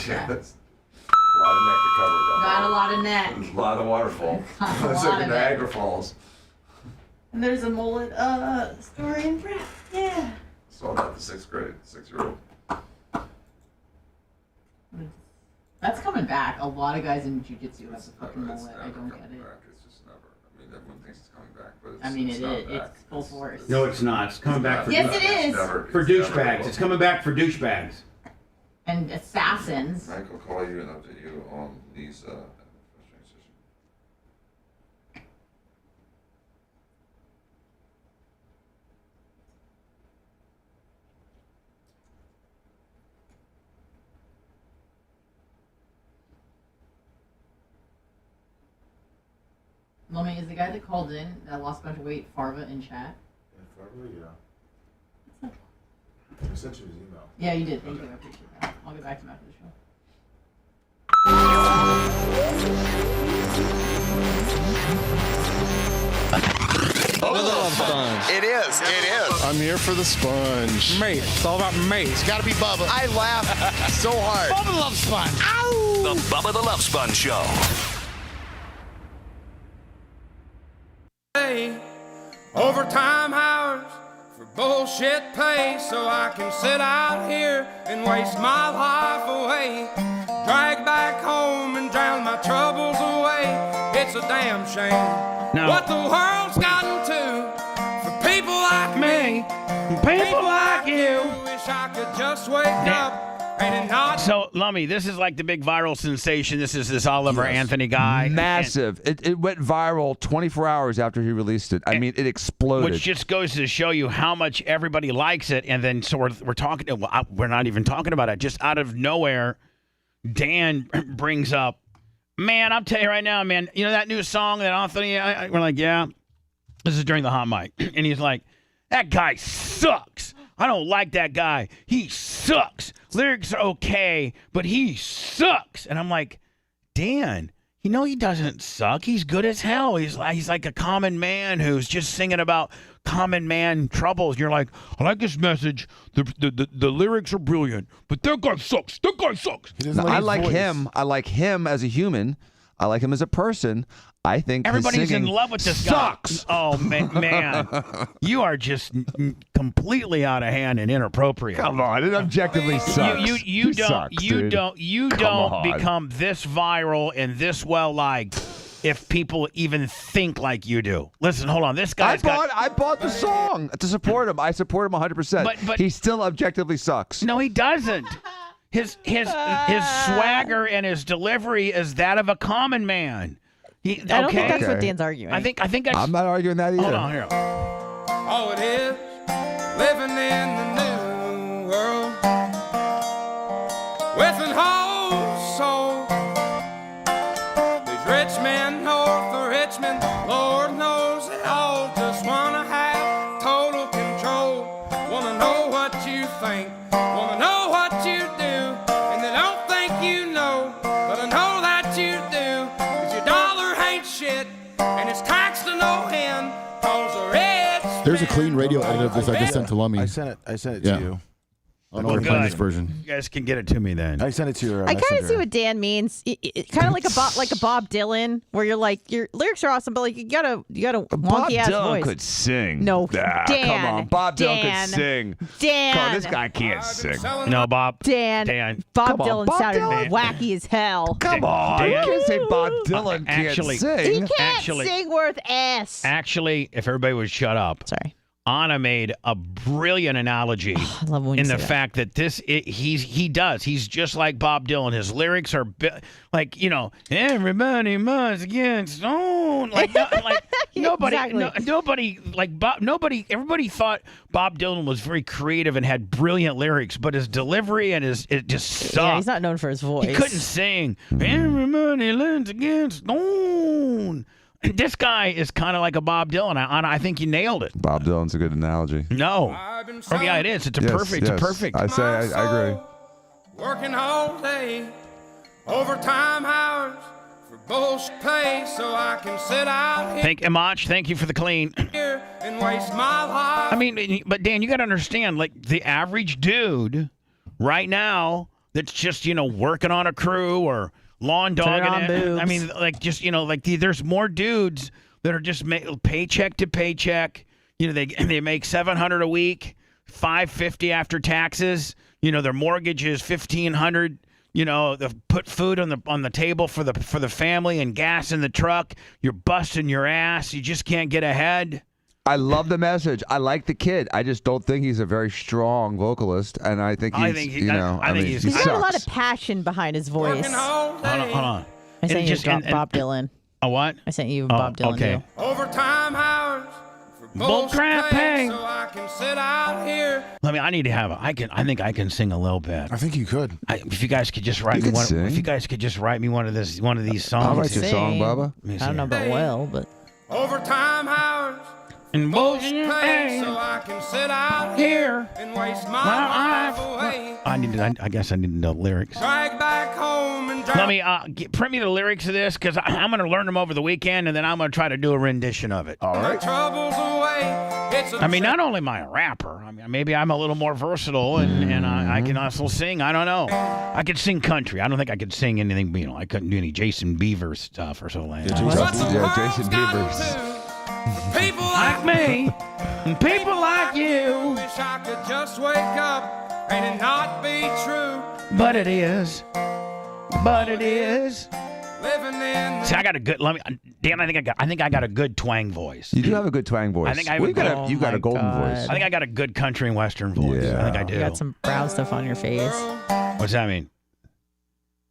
Yeah, that's a lot of neck to cover. Got a lot of neck. There's a lot of waterfall. Got a It's lot like of Niagara Falls. And there's a mullet story in prep. Yeah. Saw that the 6th grade, 6-year-old. That's coming back. A lot of guys in jiu-jitsu have a fucking mullet. I don't get it. It's just never. I mean, everyone thinks it's coming back, but it's, I mean, it's it not is. back. It's full force. No, it's not. It's coming back for Yes, it is. For douchebags. It's coming back for douchebags. And assassins. Mike will call you and update you on these. Lummy, is the guy that called in that lost a bunch of weight Farva in chat? Yeah, Farva, yeah. I sent you his email. Yeah, you did. Thank you. I appreciate that. I'll get back to him after the show. Bubba the Love Sponge. It is. It is. I'm here for the sponge. Mate, it's all about mate. It's got to be Bubba. I laugh so hard. Bubba the Love Sponge. Ow! The Bubba the Love Sponge Show. Overtime hours for bullshit pay, so I can sit out here and waste my life away. Drag back home and drown my troubles away. It's a damn shame what the world's gotten to for people like me, people like you. Wish I could just wake up. So, Lummy, this is like the big viral sensation. This is this Oliver Anthony guy. Massive. It went viral 24 hours after he released it. I mean, it exploded. Which just goes to show you how much everybody likes it. And then so we're talking, we're not even talking about it. Just out of nowhere, Dan brings up, man, I'll tell you right now, man, you know that new song that Anthony, we're like, yeah. This is during the hot mic. And he's like, that guy sucks. I don't like that guy. He sucks. Lyrics are okay, but he sucks. And I'm like, Dan, you know he doesn't suck. He's good as hell. He's like a common man who's just singing about common man troubles. You're like, I like this message. The lyrics are brilliant, but that guy sucks. That guy sucks. No, I like him. I like him as a human. I like him as a person. I think everybody's in love with this guy. Sucks. Oh man, you are just completely out of hand and inappropriate. Come on, it objectively sucks. You don't become this viral and this well liked if people even think like you do. Listen, hold on. This guy's I bought the song to support him. I support him 100%. But he still objectively sucks. No, he doesn't. His swagger and his delivery is that of a common man. I don't think that's what Dan's arguing. I think I'm not arguing that either. Hold on here. Oh, it is living in the new world with an whole soul. These rich men north of Richmond, Lord knows they all just wanna have total control. Wanna know what you think, wanna know what you do, and they don't think you know, but I know that you do. 'Cause your dollar ain't shit, and it's taxed to no end. 'Cause the rich There's a clean radio edit of this I just sent to Lummy. I sent it to you. I don't want to play this version. You guys can get it to me then. I sent it to your I kind of see what Dan means. Kind of like a Bob Dylan, where you're like, your lyrics are awesome, but like you got a wonky ass Bob Dylan voice. could sing. No, Dan. Come on, Bob Dylan could sing. Dan. Come on, this guy can't sing. No, Bob. Dan. Bob Come on, Dylan Bob sounded Dylan. wacky as hell. Come on, you can't say Bob Dylan can't sing. He can't sing worth ass. Actually, if everybody would shut up. Sorry. Anna made a brilliant analogy I love when you in the say that. fact that he's just like Bob Dylan. His lyrics are like, everybody must get stoned. Like nobody, Exactly. everybody thought Bob Dylan was very creative and had brilliant lyrics, but his delivery and it just sucked. Yeah, he's not known for his voice. He couldn't sing. Everybody learns to get stoned. This guy is kind of like a Bob Dylan. I think you nailed it. Bob Dylan's a good analogy. No. Oh, yeah, it is. It's perfect. I agree. Working all day, overtime hours for bullshit pay, so I can sit out here Thank you for the clean. and waste my life. I mean, but Dan, you got to understand, like the average dude right now that's just, working on a crew or lawn dogging it. I mean, there's more dudes that are just paycheck to paycheck. They make $700 a week, $550 after taxes. Their mortgage is $1,500. They put food on the table for the family and gas in the truck. You're busting your ass. You just can't get ahead. I love the message. I like the kid. I just don't think he's a very strong vocalist, and I think he's he's got a lot of passion behind his voice. Hold on. I sent you Bob Dylan. A what? I sent you Bob Dylan. Okay. Too. Overtime hours for bullshit pay, so I can sit out here. I need to have I think I can sing a little bit. I think you could. If you guys could just write me one. If you guys could just write me one of these songs. I'll write you a song, Bubba. I don't know about well, but overtime hours. And bullshit pay, so I can sit out here and waste my life away. I guess I need to know the lyrics. Drag back home and Let me print me the lyrics of this because I'm going to learn them over the weekend and then I'm going to try to do a rendition of it. All right. Troubles away. Not only am I a rapper, maybe I'm a little more versatile and I can also sing. I don't know. I could sing country. I don't think I could sing anything. I couldn't do any Jason Beaver stuff or something like that. Jason Beaver's. People like me and people like you. Wish I could just wake up and it not be true. But it is. Living in. See, I got a good. Dan. I think I got a good twang voice. You do have a good twang voice. I think you got a golden voice. I think I got a good country and western voice. Yeah. I think I do. You got some brown stuff on your face. What's that mean?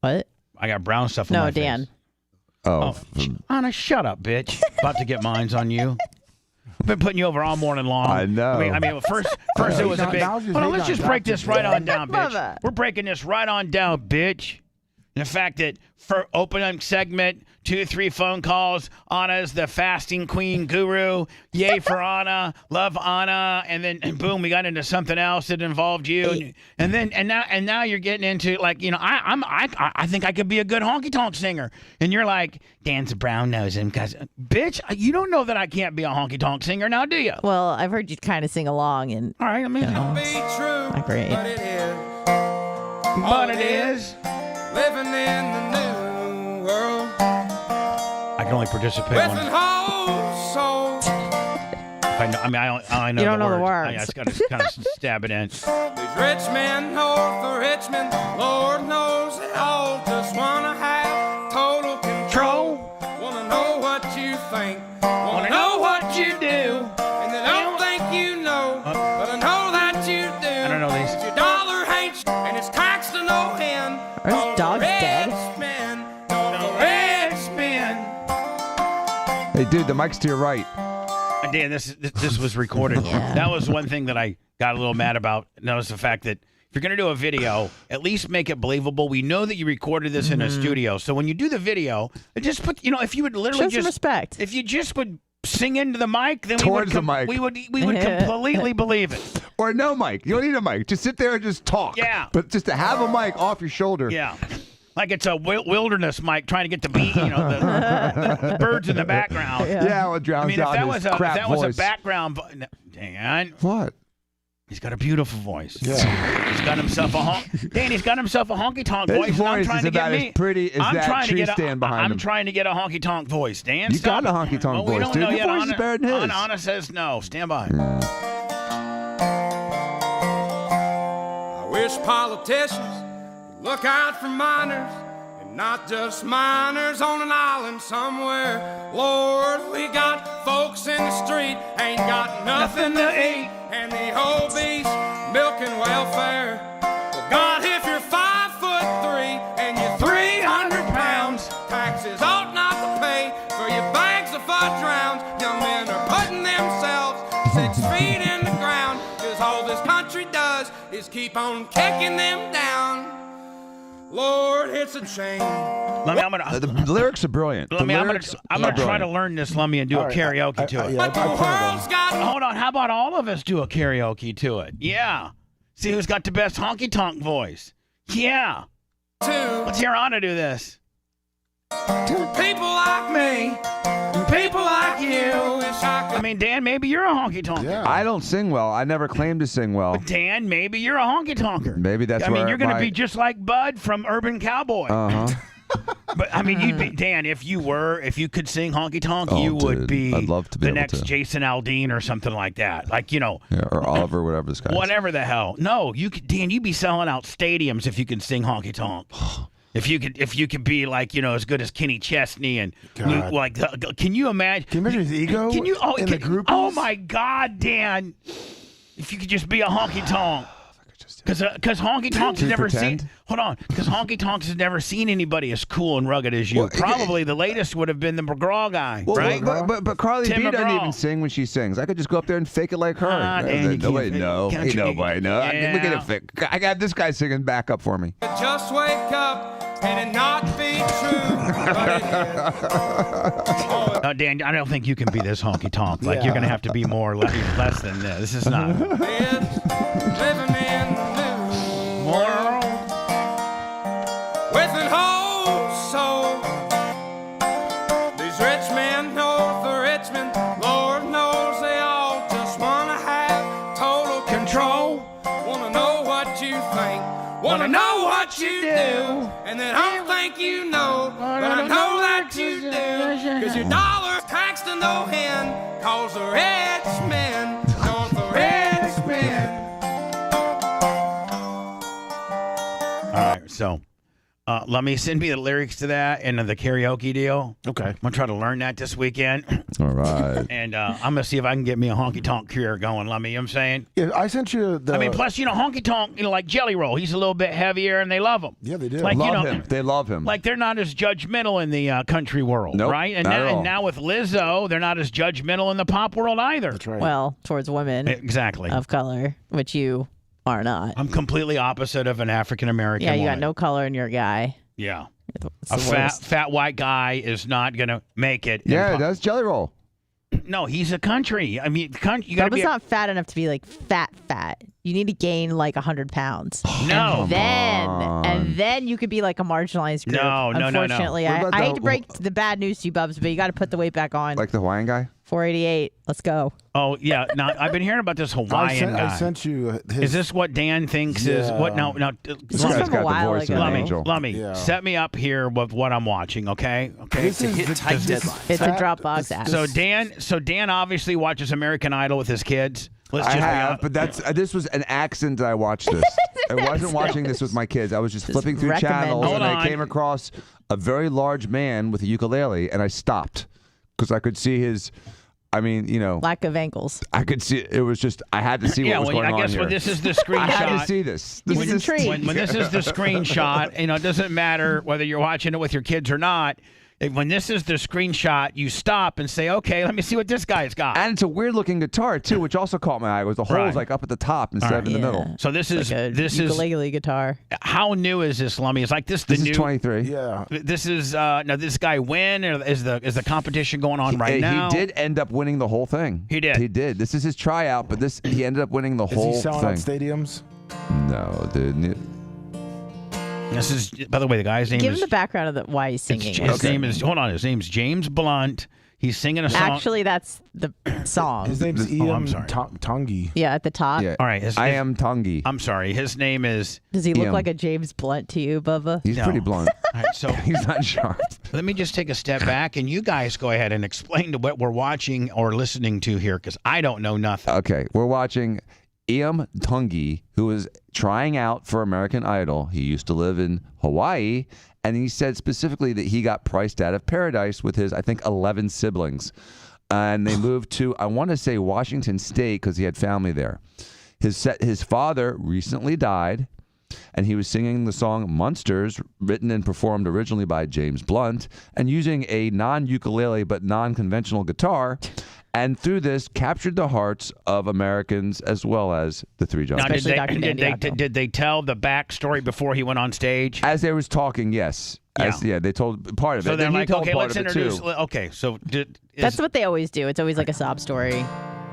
What? I got brown stuff on my face. No, Dan. Oh. Anna, shut up, bitch. About to get mines on you. I've been putting you over all morning long. I know. I mean first it was a big. Hold on, let's just break this right on down, bitch. We're breaking this right on down, bitch. And the fact that for opening segment 2-3 phone calls. Anna's the fasting queen guru. Yay for Anna. Love Anna. And then boom, we got into something else that involved you. And now you're getting into like, I think I could be a good honky tonk singer. And you're like, Dan's a brown nosing because bitch, you don't know that I can't be a honky tonk singer now, do you? Well, I've heard you kind of sing along, and all right, I mean, not great. But it is. But it is. Living in the new world. I can only participate With when an whole soul. I know. You don't know the words. words. I just gotta kind of stab it in. These rich men north of Richmond, Lord knows they all just wanna have total control. Wanna know what you think, wanna know what you do, and they don't think you know, but I know that you do. I don't know these. Your dollar ain't, and it's taxed to no end. Are his dogs dead? Hey, dude, the mic's to your right. Dan, this was recorded. Yeah. That was one thing that I got a little mad about. Notice the fact that if you're going to do a video, at least make it believable. We know that you recorded this in a studio. So when you do the video, just put, if you would literally Show some respect. If you just would sing into the mic, then Towards the mic. we would completely believe it. Or no mic. You don't need a mic. Just sit there and just talk. Yeah. But just to have a mic off your shoulder. Yeah. Like it's a wilderness mic trying to get the beat, the birds in the background. Yeah, what drowns out his crap if that voice. was a background, Dan. What? He's got a beautiful voice. Yeah. He's got himself a honky tonk His voice. voice I'm trying is to about get as pretty as that tree stand behind him. I'm trying to get a honky tonk voice, Dan. You got a honky tonk voice, don't dude. know Your yet. voice is better than his. Anna says no. Stand by. I wish politicians would look out for minors, and not just minors on an island somewhere. Lord, we got folks in the street, ain't got nothing to eat, and the obese milking welfare. Well, God, if you're 5'3" and you're 300 pounds, taxes ought not to pay for your bags of fudge rounds. Young men are putting themselves 6 feet in the ground, 'cause all this country does is keep on kicking them down. Lord, it's a shame. The lyrics are brilliant. I'm gonna try to learn this, Lummy, and do a karaoke to it. But the world's got. Hold on, how about all of us do a karaoke to it? Yeah. See who's got the best honky tonk voice. Yeah. Let's hear Anna do this. People like me, people like you. I mean, Dan, maybe you're a honky tonker. I don't sing well. I never claimed to sing well. But Dan, maybe you're a honky tonker. Maybe that's I mean, where you're going to be just like Bud from Urban Cowboy. Uh-huh. But I mean, you'd be Dan if you could sing honky tonk, Oh, you would dude, be, I'd love to be the able next to. Jason Aldean or something like that. Like Yeah, or Oliver, whatever this guy is. whatever the hell. No, you could, Dan. You'd be selling out stadiums if you could sing honky tonk. If you could be like as good as Kenny Chesney and like, can you imagine? Can you imagine his ego? Can you? Oh, in the group? Oh my God, Dan! If you could just be a honky tonk, because honky tonks has never seen. Hold on, because honky tonks has never seen anybody as cool and rugged as you. Well, Probably the latest would have been the McGraw guy, right? But Carly Tim B doesn't McGraw. even sing when she sings. I could just go up there and fake it like her. Dan, you Nobody can't- know. can't Ain't you- nobody know. I can get it fixed. I got this guy singing back up for me. Just wake up and it not be true. But it is. Dan, I don't think you can be this honky tonk. Like you're gonna have to be more less than this. This is not. Living in the new world with an whole soul. These rich men north of Richmond, Lord knows they all just wanna have total control. Wanna know what you think, wanna know what you do, and then I don't think you know, but I know that you do. 'Cause your dollar's taxed to no end, 'cause the rich men north of Richmond. All right, so let me send me the lyrics to that and the karaoke deal. Okay. I'm gonna try to learn that this weekend. All right. And I'm gonna see if I can get me a honky tonk career going, Lummy. You know what I'm saying? Yeah, I sent you the. I mean, plus, honky tonk, like Jelly Roll, he's a little bit heavier and they love him. Yeah, they do. Like, love him. They love him. Like, they're not as judgmental in the country world, Nope, right? And not now, at all. and now with Lizzo, they're not as judgmental in the pop world either. That's right. Well, towards women Exactly. of color, which you are not. I'm completely opposite of an African American Yeah, you woman. got no color and you're a guy. Yeah. It's a fat white guy is not gonna make it. Yeah, that's Jelly Roll. No, he's a country. I mean, you got to be. Bubba's not fat enough to be like fat. You need to gain like 100 pounds. No. And then you could be like a marginalized group. No. Unfortunately, I hate to break the bad news to you, Bubs, but you got to put the weight back on. Like the Hawaiian guy? 488. Let's go. Oh, yeah. Now, I've been hearing about this Hawaiian guy. I sent you his... Is this what Dan thinks is what? No. This is from a while ago. Let me set me up here with what I'm watching, okay? This is the tight deadline. It's a Dropbox app. So Dan obviously watches American Idol with his kids. I have, but this was an accident that I watched this. I wasn't watching this with my kids. I was just flipping through channels, and I came across a very large man with a ukulele, and I stopped because I could see his. I mean, lack of ankles. I could see it was just. I had to see what was going on here. I guess when this is the screenshot. I had to see this. When this is the screenshot, it doesn't matter whether you're watching it with your kids or not. When this is the screenshot, you stop and say, "Okay, let me see what this guy's got." And it's a weird-looking guitar too, which also caught my eye. It was the holes like up at the top instead of in the middle. So this is ukulele guitar. How new is this, Lummy? Is like this the this new? Is 23. Yeah. This is now. This guy win, or is the competition going on right now? He did end up winning the whole thing. He did. He did. This is his tryout, but he ended up winning the whole thing. Is he selling out stadiums? No, dude. This is, by the way, the guy's name Give is. him the background of why he's singing. His name is. Hold on. His name's James Blunt. He's singing a song. Actually, that's the song. His name's Ian Tongi. Yeah, at the top. Yeah. All right. I am Tongi. I'm sorry. His name is. Does he look like a James Blunt to you, Bubba? He's pretty blunt. All right, so he's not sharp. Let me just take a step back, and you guys go ahead and explain to what we're watching or listening to here, because I don't know nothing. Okay, we're watching Iam Tungi, who is trying out for American Idol. He used to live in Hawaii, and he said specifically that he got priced out of paradise with his, I think, 11 siblings. And they moved to, I want to say, Washington State because he had family there. His father recently died, and he was singing the song Monsters, written and performed originally by James Blunt, and using a non-ukulele but non-conventional guitar. And through this, captured the hearts of Americans as well as the three judges. Now, did they tell the backstory before he went on stage? As they was talking, yes. They told part of it. So they're like, okay, let's introduce. Okay, so that's what they always do. It's always like a sob story,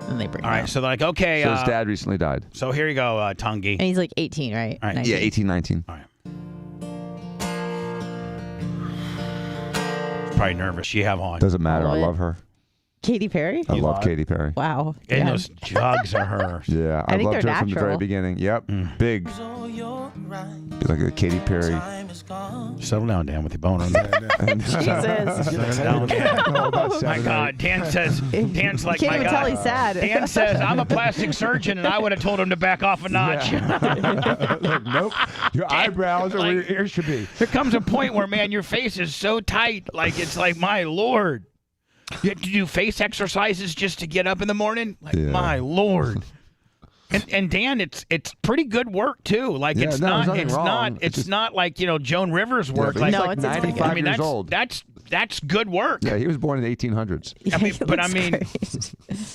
and they bring. All right, so they're like, okay. So his dad recently died. So here you go, Tungi. And he's like 18, right? All right. Yeah, 18, 19. All right. Probably nervous. She have on. Doesn't matter. I love her. Katy Perry? I love Katy Perry. Wow. And those jugs are hers. Yeah, I loved her from the very beginning. Yep. Big. Like a Katy Perry. Settle down, Dan, with your bone on Jesus. Oh my God. Dan's like, can't my even God. tell he's sad. Dan says, I'm a plastic surgeon, and I would have told him to back off a notch. Nope. Your eyebrows are where your ears should be. There comes a point where, man, your face is so tight. Like, it's like, my Lord. You have to do face exercises just to get up in the morning? Like, my Lord. And Dan, it's pretty good work too. Like it's not like Joan Rivers work. Yeah, like he's like 95 years old. That's good work. Yeah, he was born in the 1800s. I mean,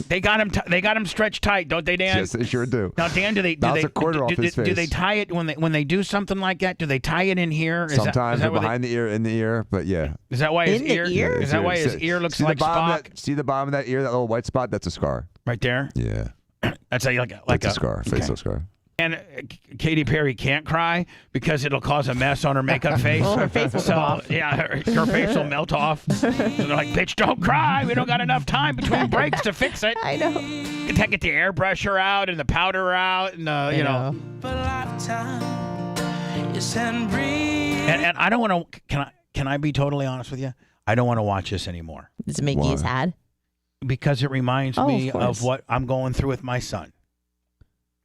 they got him stretched tight, don't they, Dan? Yes, they sure do. Now, Dan, do they tie it when they do something like that? Do they tie it in here? Sometimes they're behind the ear, in the ear, but yeah. Is that why his ear? Yeah, is that why his ear looks like Spock? See the bottom of that ear, that little white spot? That's a scar. Right there. Yeah. That's like a scar, facial scar. And Katy Perry can't cry because it'll cause a mess on her makeup face. Well, her face will come off. Yeah, her face will melt off. So they're like, bitch, don't cry. We don't got enough time between breaks to fix it. I know. Get the airbrusher out and the powder out and you know. And I don't want to. Can I be totally honest with you? I don't want to watch this anymore. Does it make you sad? Because it reminds me of what I'm going through with my son.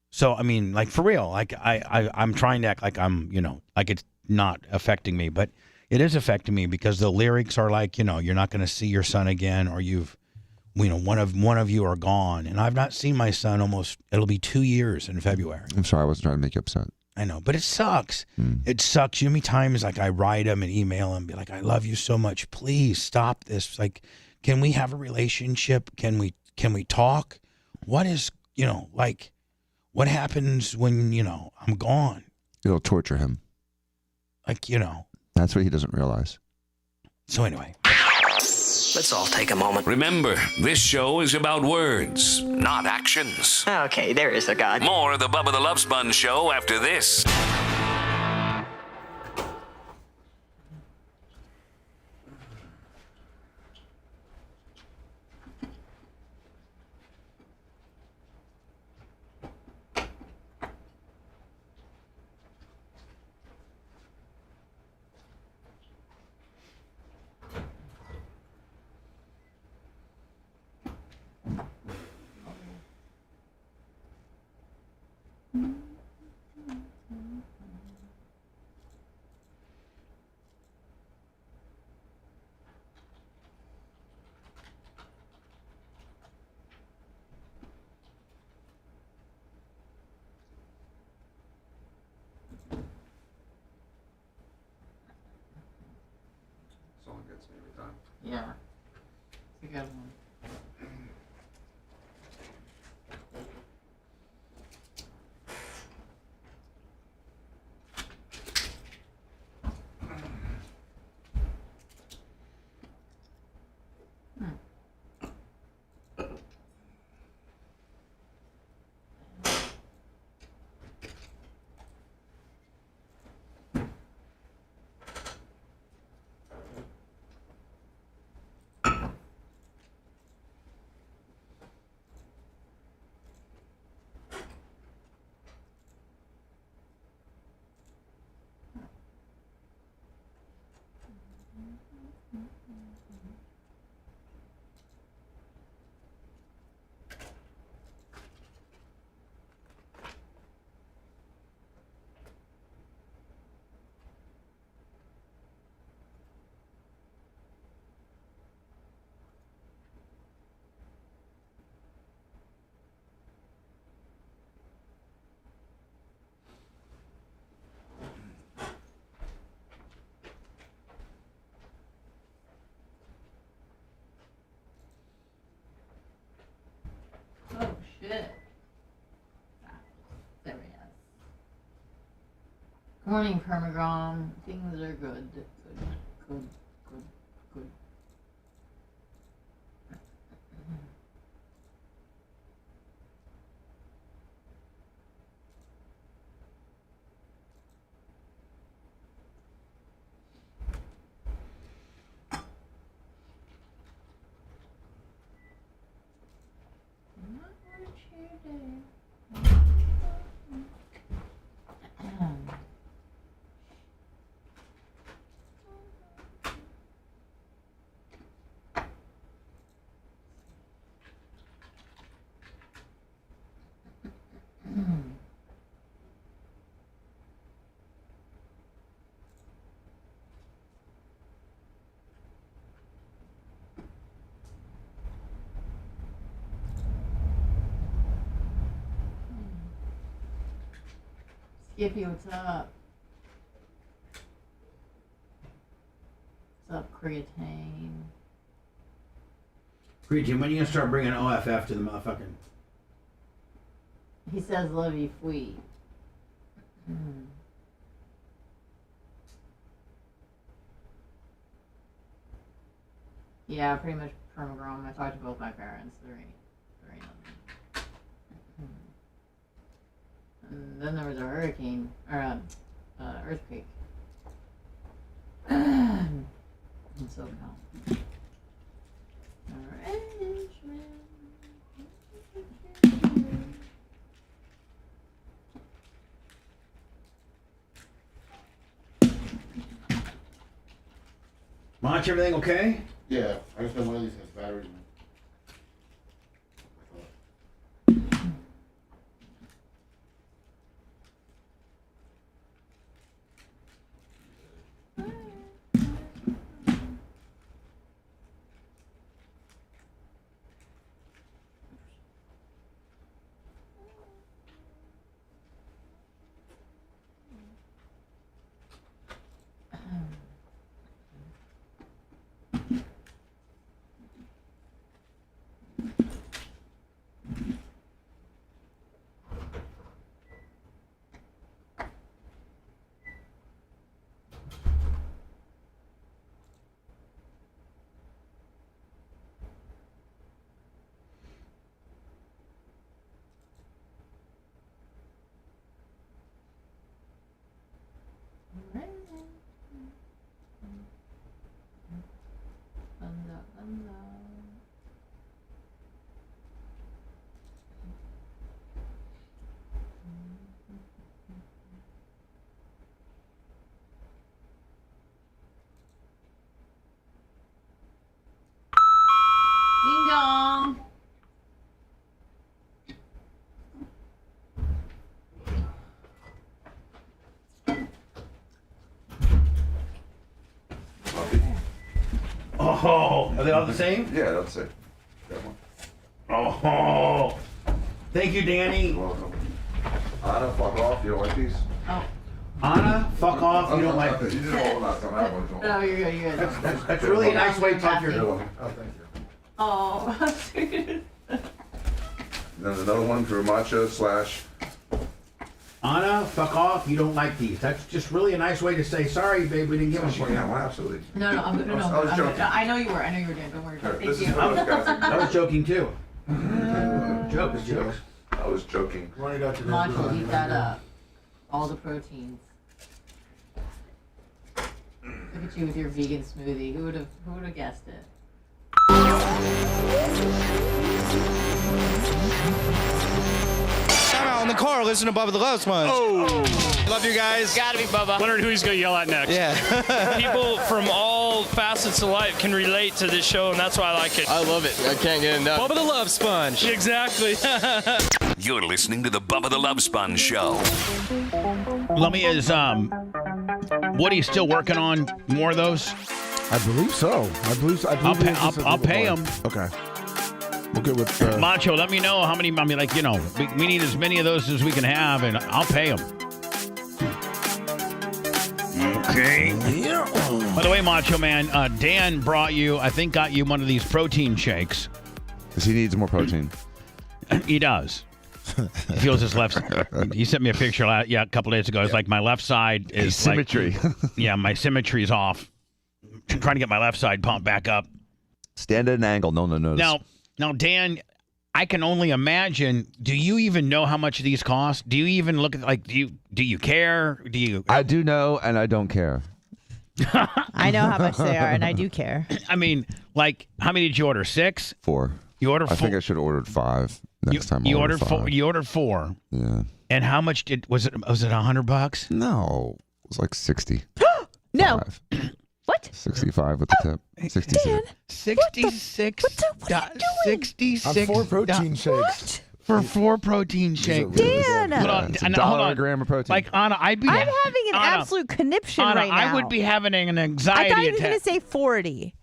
So, I mean, like, for real, like, I'm trying to act like I'm, like it's not affecting me, but it is affecting me because the lyrics are like, you're not going to see your son again, or one of you are gone. And I've not seen my son it'll be 2 years in February. I'm sorry, I wasn't trying to make you upset. I know, but it sucks. It sucks. You know how many times, like, I write him and email him, be like, I love you so much. Please stop this. Like, can we have a relationship? Can we talk? What is, like, what happens when, I'm gone? It'll torture him. Like, That's what he doesn't realize. So anyway. Let's all take a moment. Remember, this show is about words, not actions. Okay, there is a God. More of the Bubba the Love Sponge show after this. Song gets me every time. Yeah. It's a good one. Oh shit. There we are. Good morning, Permagron. Things are good. Good. Skippy, what's up? What's up, Creatine? Creatine, when are you gonna start bringing OFF to the motherfucking? He says, love you, Fweet. Yeah, pretty much permagrom. I talked to both my parents. There ain't nothing. And then there was a hurricane, or a earthquake. In SoCal. Monch, everything okay? Yeah, I just know one of these has batteries in it. Oh, are they all the same? Yeah, that's it. That one. Oh, thank you, Danny. You're welcome. Anna, fuck off. You don't like these? Oh. Anna, fuck off. You don't like. You did it all last time. I want to. No, you're good. You're good. That's really a nice way to talk to your. Oh, thank you. Oh. Then another one for matcha / Anna, fuck off. You don't like these. That's just really a nice way to say sorry, babe. We didn't give them to you. Yeah, well, absolutely. No, I'm good. No, I was joking. I know you were. I know you were, Dan. Don't worry about it. This Thank is you. for those guys. I was joking too. Jokes. I was joking. Macho, eat that up. All the proteins. Look at you with your vegan smoothie. Who would have guessed it? I'm out in the car listening to Bubba the Love Sponge. Oh. Love you guys. Gotta be Bubba. Wondering who he's gonna yell at next. Yeah. People from all facets of life can relate to this show, and that's why I like it. I love it. I can't get enough. Bubba the Love Sponge. Exactly. You're listening to the Bubba the Love Sponge Show. Lummy, is Woody still working on more of those? I believe so. I'll pay him. Okay. We'll get with Macho. Let me know how many. I mean, like, you know, we need as many of those as we can have, and I'll pay them. Okay. Yeah. By the way, Macho Man, Dan got you one of these protein shakes. Because he needs more protein. He does. He feels his left. He sent me a picture. A couple days ago. It's like my left side is symmetry. Yeah, my symmetry is off. I'm trying to get my left side pumped back up. Stand at an angle. No one knows. Now, Dan, I can only imagine. Do you even know how much these cost? Do you even look at do you care? Do you? I do know, and I don't care. I know how much they are, and I do care. I mean, like, how many did you order? 6? 4. You ordered 4. I think I should have ordered 5 next time. You ordered 4. You ordered 4. Yeah. And how much was it? Was it $100? No, it was like 60. No. What? 65 with the tip. 66. Dan, 66. What are you doing? 66. 4 protein shakes. For 4 protein shakes. Dan! Hold on. It's $1 a gram of protein. Like, Anna, I'm having an absolute conniption right now. I would be having an anxiety I thought he was attack. going to say 40.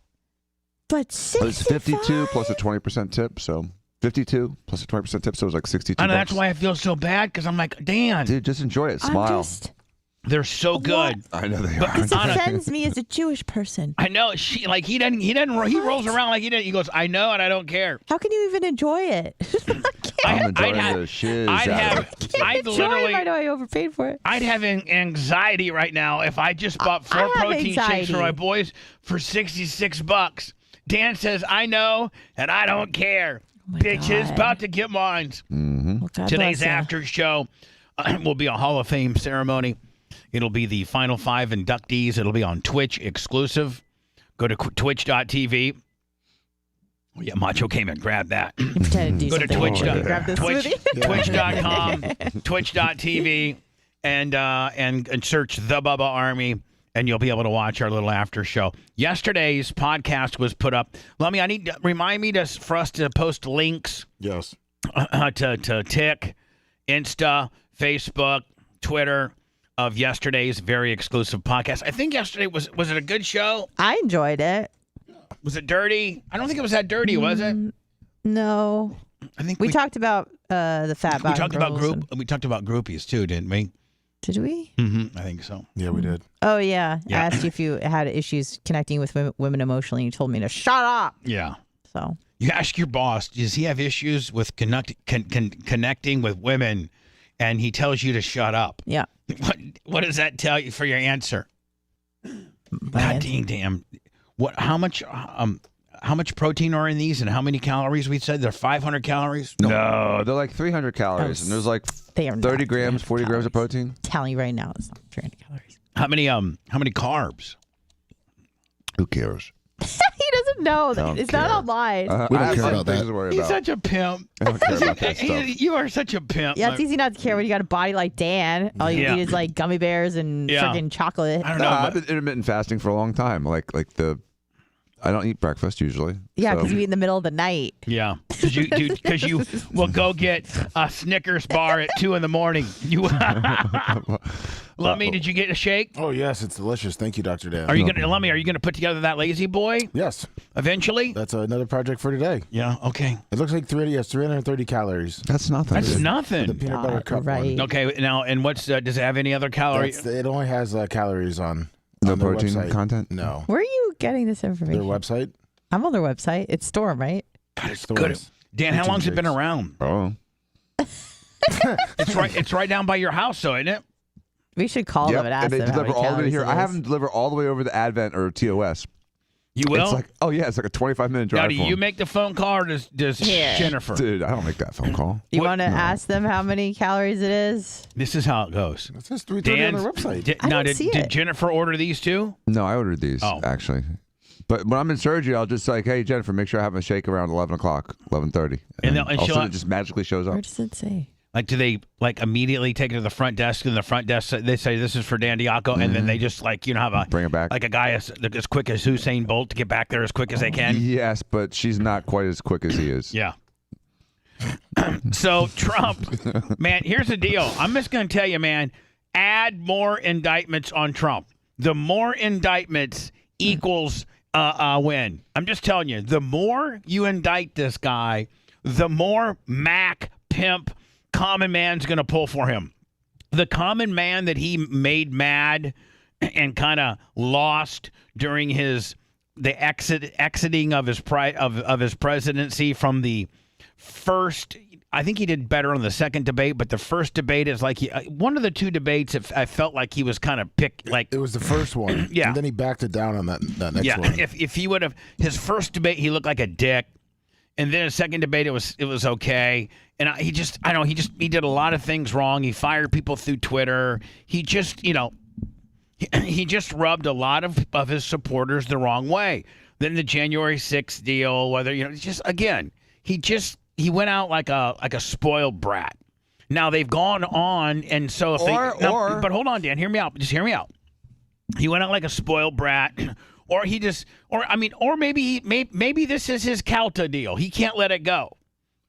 But 65? It's 52 plus a 20% tip, so 52 plus a 20% tip, so it was like 62 Anna, bucks. that's why I feel so bad, because I'm like, Dan. Dude, just enjoy it. Smile. They're so good. I know they are. This offends me as a Jewish person. I know. He rolls around like he didn't. He goes, I know, and I don't care. How can you even enjoy it? I'm enjoying the shiz out of it. I'd literally. I know I overpaid for it. I'd have anxiety right now if I just bought 4 protein shakes for my boys for $66. Dan says, I know, and I don't care. Bitches, about to get mine. Mm-hmm. Well, Today's after show will be a Hall of Fame ceremony. It'll be the final 5 inductees. It'll be on Twitch exclusive. Go to twitch.tv. Oh, yeah, Macho came and grabbed that. Go to twitch.com, twitch.tv, and search The Bubba Army, and you'll be able to watch our little after show. Yesterday's podcast was put up. Lummy, remind me for us to post links. Yes. To Tick, Insta, Facebook, Twitter, of yesterday's very exclusive podcast. I think yesterday was it a good show? I enjoyed it. Was it dirty? I don't think it was that dirty, was it? No. I think we talked about the fat bottom We talked about groupies too, didn't we? Did we? Mm-hmm. I think so. Yeah, we did. Oh yeah. I asked you if you had issues connecting with women emotionally. You told me to shut up. Yeah. So you ask your boss, does he have issues with connecting with women? And he tells you to shut up. Yeah. What does that tell you for your answer? God damn. What? How much protein are in these, and how many calories? We said they're 500 calories. No, they're like 300 calories, and there's like 30 grams, 40 grams of protein. I'm telling you right now, it's not 300 calories. How many carbs? Who cares? He doesn't know. It's not online. We don't care about that. He's such a pimp. I don't care about that stuff. You are such a pimp. Yeah, it's easy not to care when you got a body like Dan. All you eat is like gummy bears and freaking chocolate. I don't know. I've been intermittent fasting for a long time. I don't eat breakfast usually. Yeah, because you eat in the middle of the night. Yeah, because you will go get a Snickers bar at 2 a.m. You. Lummy, did you get a shake? Oh yes, it's delicious. Thank you, Dr. Dan. Are you gonna, Lummy? Are you gonna put together that lazy boy? Yes. Eventually. That's another project for today. Yeah. Okay. It looks like 330 calories. That's nothing. That's nothing. The peanut butter cup right. one. Okay. Now, and what's does it have any other calories? It only has calories on. No on their protein website. content? No. Where are you getting this information? Their website. I'm on their website. It's Storm, right? It's Good. Dan, how long's it been around? Oh. It's right down by your house, so isn't it? We should call them and ask they them how deliver many all the way calories here. it I is. have them deliver all the way over to Advent or TOS. You will? It's like, oh yeah, it's like a 25-minute drive. Now, do you make the phone call or does Yeah. Jennifer? Dude, I don't make that phone call. You want to ask them how many calories it is? This is how it goes. It says 330 on their website. I now, don't see did it. Jennifer order these too? No, I ordered these actually. But when I'm in surgery, I'll just like, hey Jennifer, make sure I have a shake around 11 o'clock, 11:30, And all of a sudden it just magically shows up. Where does it say? Like, do they like immediately take it to the front desk, and the front desk they say this is for Dan Diaco, and then they just like have a bring it back like a guy as quick as Usain Bolt to get back there as quick as they can. Yes, but she's not quite as quick as he is. Yeah. So Trump, man, here's the deal. I'm just going to tell you, man, add more indictments on Trump. The more indictments equals win. I'm just telling you, the more you indict this guy, the more Mac pimp common man's going to pull for him. The common man that he made mad and kind of lost during the exiting of his presidency from the first. I think he did better on the second debate, but the first debate is like one of the two debates. I felt like he was kind of picked. Like it was the first one. Yeah, and then he backed it down on that next yeah, one. if he would have his first debate, he looked like a dick. And then his second debate, it was okay. And he did a lot of things wrong. He fired people through Twitter. He just, he just rubbed a lot of his supporters the wrong way. Then the January 6th deal, he went out like a spoiled brat. Now they've gone on, and so but hold on, Dan, hear me out. Just hear me out. He went out like a spoiled brat. Or maybe this is his Calta deal. He can't let it go.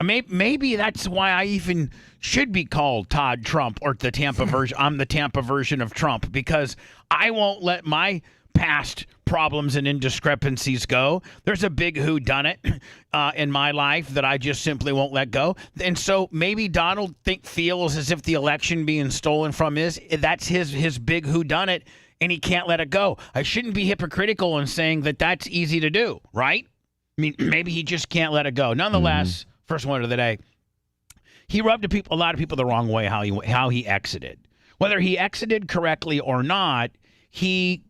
Maybe that's why I even should be called Todd Trump or the Tampa version. I'm the Tampa version of Trump because I won't let my past problems and indiscrepancies go. There's a big whodunit in my life that I just simply won't let go. And so maybe Donald feels as if the election being stolen from that's his big whodunit. And he can't let it go. I shouldn't be hypocritical in saying that that's easy to do, right? I mean, maybe he just can't let it go. Nonetheless, first one of the day, he rubbed a lot of people the wrong way how he exited. Whether he exited correctly or not, I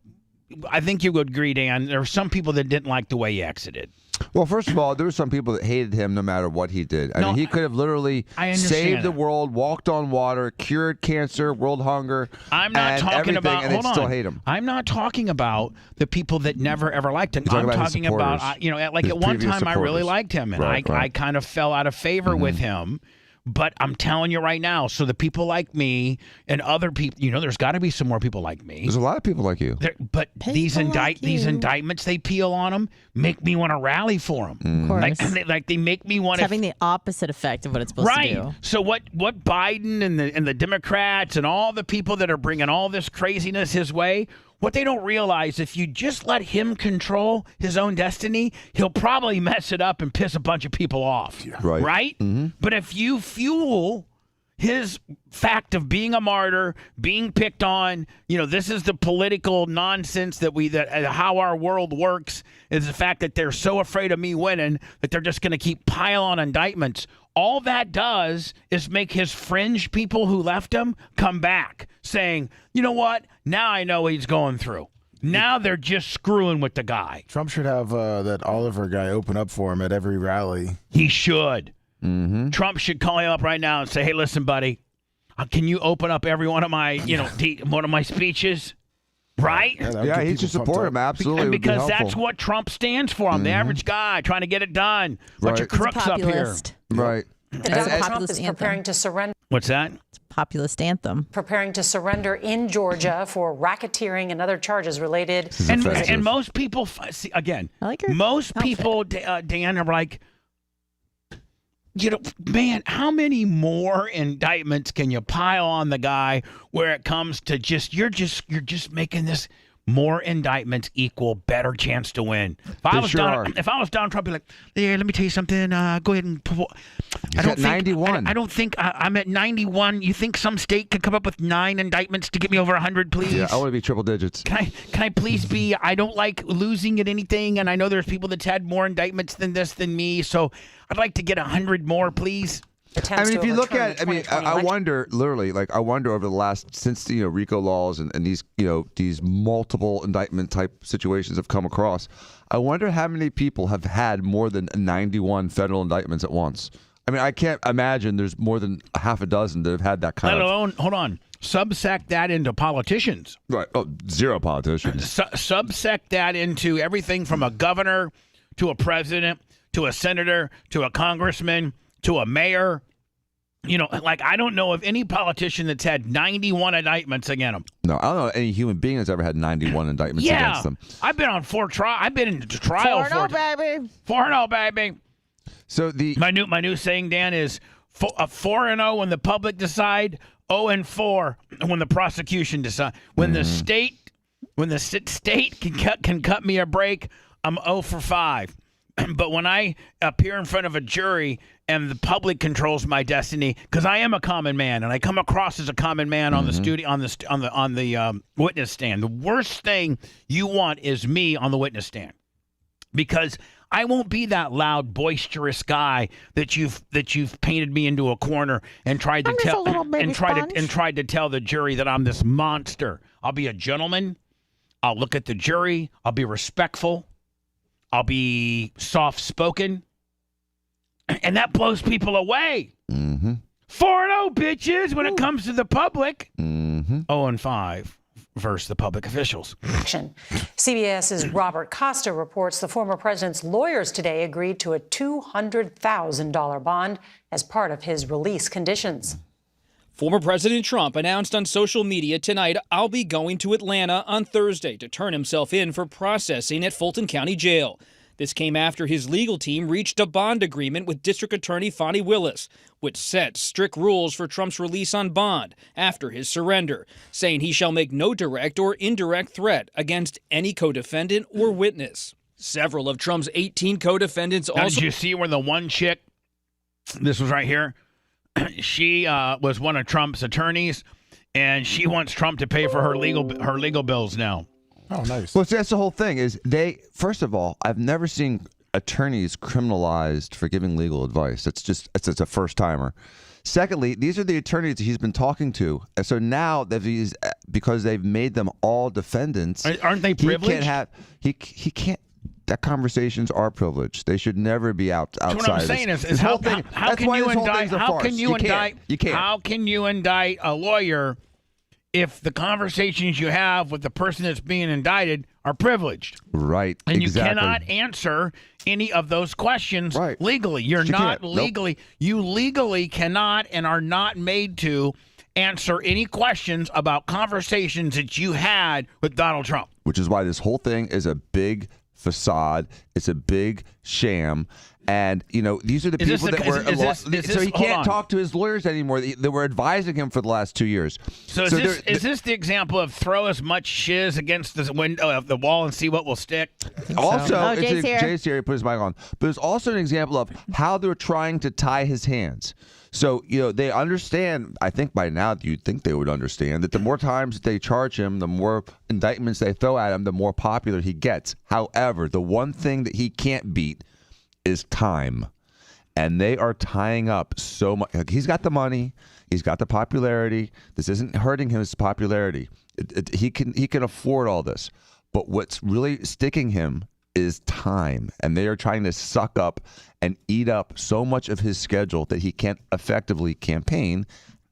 think you would agree, Dan, there were some people that didn't like the way he exited. Well, first of all, there were some people that hated him no matter what he did. I mean, he could have literally saved the world, walked on water, cured cancer, world hunger, I'm not talking about. And Hold they'd on. still hate him. I'm not talking about the people that never ever liked him. I'm talking about like at one time I really liked him, and I kind of fell out of favor with him. But I'm telling you right now, so the people like me and other people, there's got to be some more people like me. There's a lot of people like you. But these indictments they peel on them make me want to rally for them. Of course. Like they make me want It's having the opposite effect of what it's supposed to do. Right. So what Biden and the Democrats and all the people that are bringing all this craziness his way, what they don't realize, if you just let him control his own destiny, he'll probably mess it up and piss a bunch of people off. Yeah. Right? Mm-hmm. But if you fuel his fact of being a martyr, being picked on, this is the political nonsense that how our world works, is the fact that they're so afraid of me winning that they're just going to keep piling on indictments. All that does is make his fringe people who left him come back saying, you know what? Now I know what he's going through. Now they're just screwing with the guy. Trump should have that Oliver guy open up for him at every rally. He should. Mm-hmm. Trump should call him up right now and say, hey, listen, buddy, can you open up every one of my, one of my speeches? Right? Yeah, he should support him. Absolutely. Because that's what Trump stands for. I'm the average guy trying to get it done. Bunch of crooks up here. Right. Trump is preparing to surrender. What's that? It's a populist anthem. Preparing to surrender in Georgia for racketeering and other charges related. And most people, most people, Dan, are like, man, how many more indictments can you pile on the guy where it comes to you're just making this more indictments equal better chance to win. If I was Donald Trump, I'd be like, yeah, let me tell you something. Go ahead and. I don't think 91. I don't think I'm at 91. You think some state could come up with 9 indictments to get me over 100, please? Yeah, I want to be triple digits. Can I please be? I don't like losing at anything, and I know there's people that's had more indictments than me, so I'd like to get 100 more, please. I mean, if you look at, I wonder, literally, I wonder over the last, since, RICO laws and these, these multiple indictment type situations have come across, I wonder how many people have had more than 91 federal indictments at once. I mean, I can't imagine there's more than a half a dozen that have had that kind of. Let alone, hold on, subsect that into politicians. Right. Oh, 0 politicians. Subsect that into everything from a governor to a president to a senator to a congressman to a mayor. I don't know of any politician that's had 91 indictments against them. No, I don't know any human being that's ever had 91 indictments against them. I've been on 4 trials. I've been in trial 4-0, baby. 4-0, baby. So my new saying, Dan, is 4-0 when the public decide, 0-4 when the prosecution decide. When the state can cut me a break, I'm 0-5. But when I appear in front of a jury and the public controls my destiny, because I am a common man and I come across as a common man on the witness stand. The worst thing you want is me on the witness stand, because I won't be that loud, boisterous guy that you've painted me into a corner and tried to tell the jury that I'm this monster. I'll be a gentleman. I'll look at the jury. I'll be respectful. I'll be soft-spoken, and that blows people away. 4-0, bitches, when it comes to the public. 0-5 versus the public officials. CBS's Robert Costa reports the former president's lawyers today agreed to a $200,000 bond as part of his release conditions. Former President Trump announced on social media tonight, "I'll be going to Atlanta on Thursday to turn himself in for processing at Fulton County Jail." This came after his legal team reached a bond agreement with District Attorney Fani Willis, which sets strict rules for Trump's release on bond after his surrender, saying he shall make no direct or indirect threat against any co-defendant or witness. Several of Trump's 18 co-defendants also... Did you see where the one chick, this was right here, she was one of Trump's attorneys, and she wants Trump to pay for her legal bills now. Oh, nice. Well, see, that's the whole thing. Is first of all, I've never seen attorneys criminalized for giving legal advice. It's a first timer. Secondly, these are the attorneys he's been talking to, and so now that because they've made them all defendants, aren't they privileged? He can't. That conversations are privileged. They should never be outside. What I'm saying is how can you indict a lawyer if the conversations you have with the person that's being indicted are privileged? Right. And you cannot answer any of those questions legally. You legally cannot and are not made to answer any questions about conversations that you had with Donald Trump. Which is why this whole thing is a big facade. It's a big sham. And, these are the people that were... So he can't talk to his lawyers anymore. They were advising him for the last 2 years. So is this the example of throw as much shiz against the window of the wall and see what will stick? Also, Jay's here. He put his mic on. But it's also an example of how they're trying to tie his hands. So, they understand, I think by now you'd think they would understand, that the more times they charge him, the more indictments they throw at him, the more popular he gets. However, the one thing that he can't beat is time. And they are tying up so much. He's got the money. He's got the popularity. This isn't hurting his popularity. He can afford all this. But what's really sticking him is time. And they are trying to suck up and eat up so much of his schedule that he can't effectively campaign.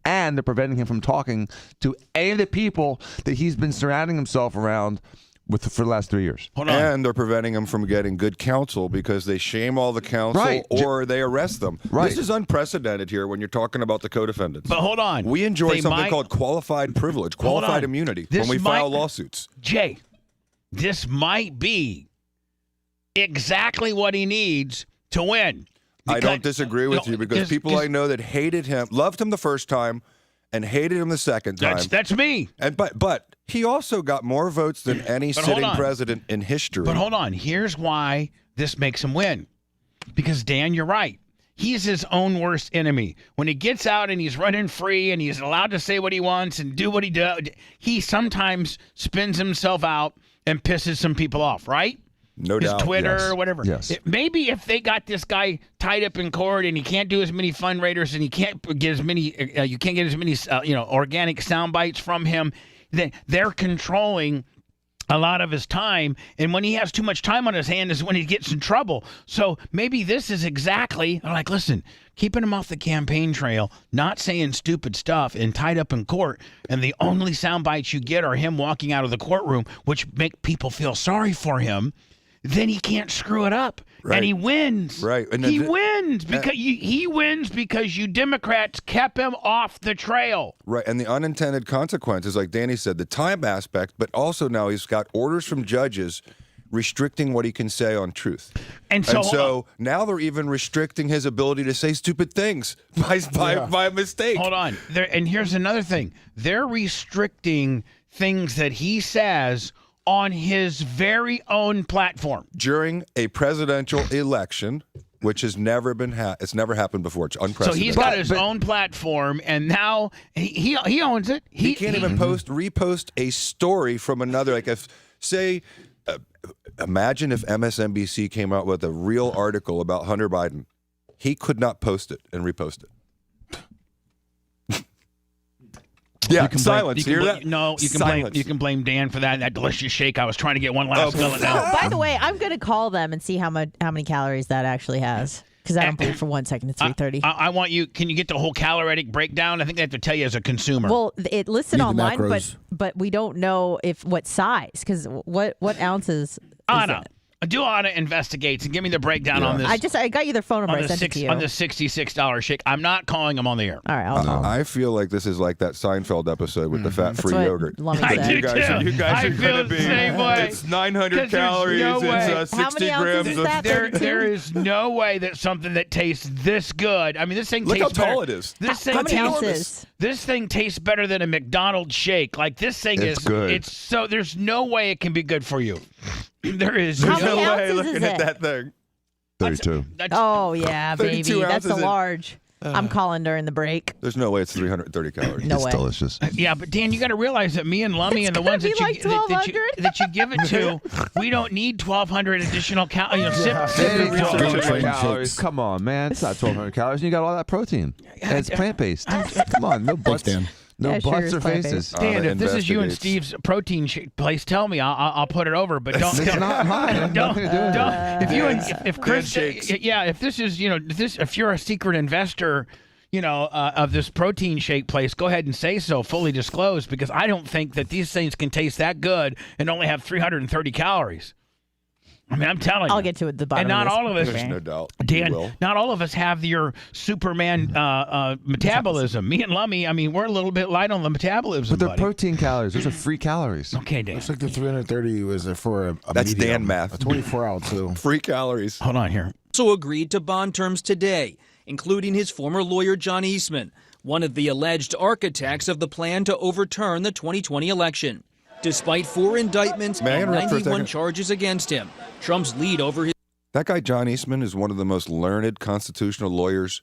And they're preventing him from talking to any of the people that he's been surrounding himself around for the last 3 years. And they're preventing him from getting good counsel because they shame all the counsel or they arrest them. Right. This is unprecedented here when you're talking about the co-defendants. But hold on. We enjoy something called qualified privilege, qualified immunity when we file lawsuits. Jay, this might be exactly what he needs to win. I don't disagree with you because people I know that hated him, loved him the first time, and hated him the second time. That's me. And but he also got more votes than any sitting president in history. But hold on. Here's why this makes him win. Because, Dan, you're right. He's his own worst enemy. When he gets out and he's running free and he's allowed to say what he wants and do what he does, he sometimes spins himself out and pisses some people off, right? No doubt. His Twitter yes. or whatever. Yes. Maybe if they got this guy tied up in court and he can't do as many fundraisers and he can't get as many, you can't get as many, organic sound bites from him, then they're controlling a lot of his time, and when he has too much time on his hand is when he gets in trouble. So maybe this is exactly like, listen, keeping him off the campaign trail, not saying stupid stuff, and tied up in court, and the only sound bites you get are him walking out of the courtroom, which make people feel sorry for him. Then he can't screw it up, and he wins. Right, and he wins because he wins because you Democrats kept him off the trail. Right, and the unintended consequences, like Danny said, the time aspect, but also now he's got orders from judges restricting what he can say on truth. And so now they're even restricting his ability to say stupid things by mistake. Hold on. And here's another thing. They're restricting things that he says on his very own platform. During a presidential election, which has never been it's never happened before. It's unprecedented. So he's got his own platform, and now he owns it. He can't even repost a story from another. Like if, say, imagine if MSNBC came out with a real article about Hunter Biden. He could not post it and repost it. Yeah, silence. Hear that? No, you can blame Dan for that delicious shake. I was trying to get one last fill. By the way, I'm going to call them and see how many calories that actually has. Because I don't believe for 1 second it's 330. I want you. Can you get the whole caloric breakdown? I think they have to tell you as a consumer. Well, it listed online, but we don't know what size. Because what ounces? Anna. Do Anna investigates and give me the breakdown on this. I got you their phone number. I sent it to you. On the $66 shake. I'm not calling them on the air. All right. I feel like this is like that Seinfeld episode with the fat-free yogurt. You guys are going to be. It's 900 calories. It's 60 grams of fat. There is no way that something that tastes this good. I mean, this thing tastes better. Look how tall it is. How many ounces? This thing tastes better than a McDonald's shake. Like this thing is good. It's so there's no way it can be good for you. There is How no many way ounces looking is at it? that thing. 32. Oh, yeah, baby. 32 That's a ounces. large. I'm calling during the break. There's no way it's 330 calories. No it's way. delicious. Yeah, but Dan, you got to realize that me and Lummy and the ones that you give it to, we don't need 1,200 additional calories. Calories. Come on, man. It's not 1,200 calories. And you got all that protein. And it's plant-based. Come on, no butts. No butts or faces. Dan, if this is you and Steve's protein shake place, tell me. I'll put it over. But don't. It's not mine. Don't. If Chris, if this is if you're a secret investor, of this protein shake place, go ahead and say so, fully disclosed, because I don't think that these things can taste that good and only have 330 calories. I mean, I'm telling you. I'll get to it at the bottom. And not of this. all of us, There's no doubt. Dan, not all of us have your Superman metabolism. Me and Lummy, I mean, we're a little bit light on the metabolism. But they're protein calories. Those are free calories. Okay, Dan. Looks like the 330 was for a That's medium, Dan math. A 24-ounce, too. Free calories. Hold on here. Also agreed to bond terms today, including his former lawyer John Eastman, one of the alleged architects of the plan to overturn the 2020 election. Despite 4 indictments and 91 charges against him, Trump's lead over his... That guy, John Eastman, is one of the most learned constitutional lawyers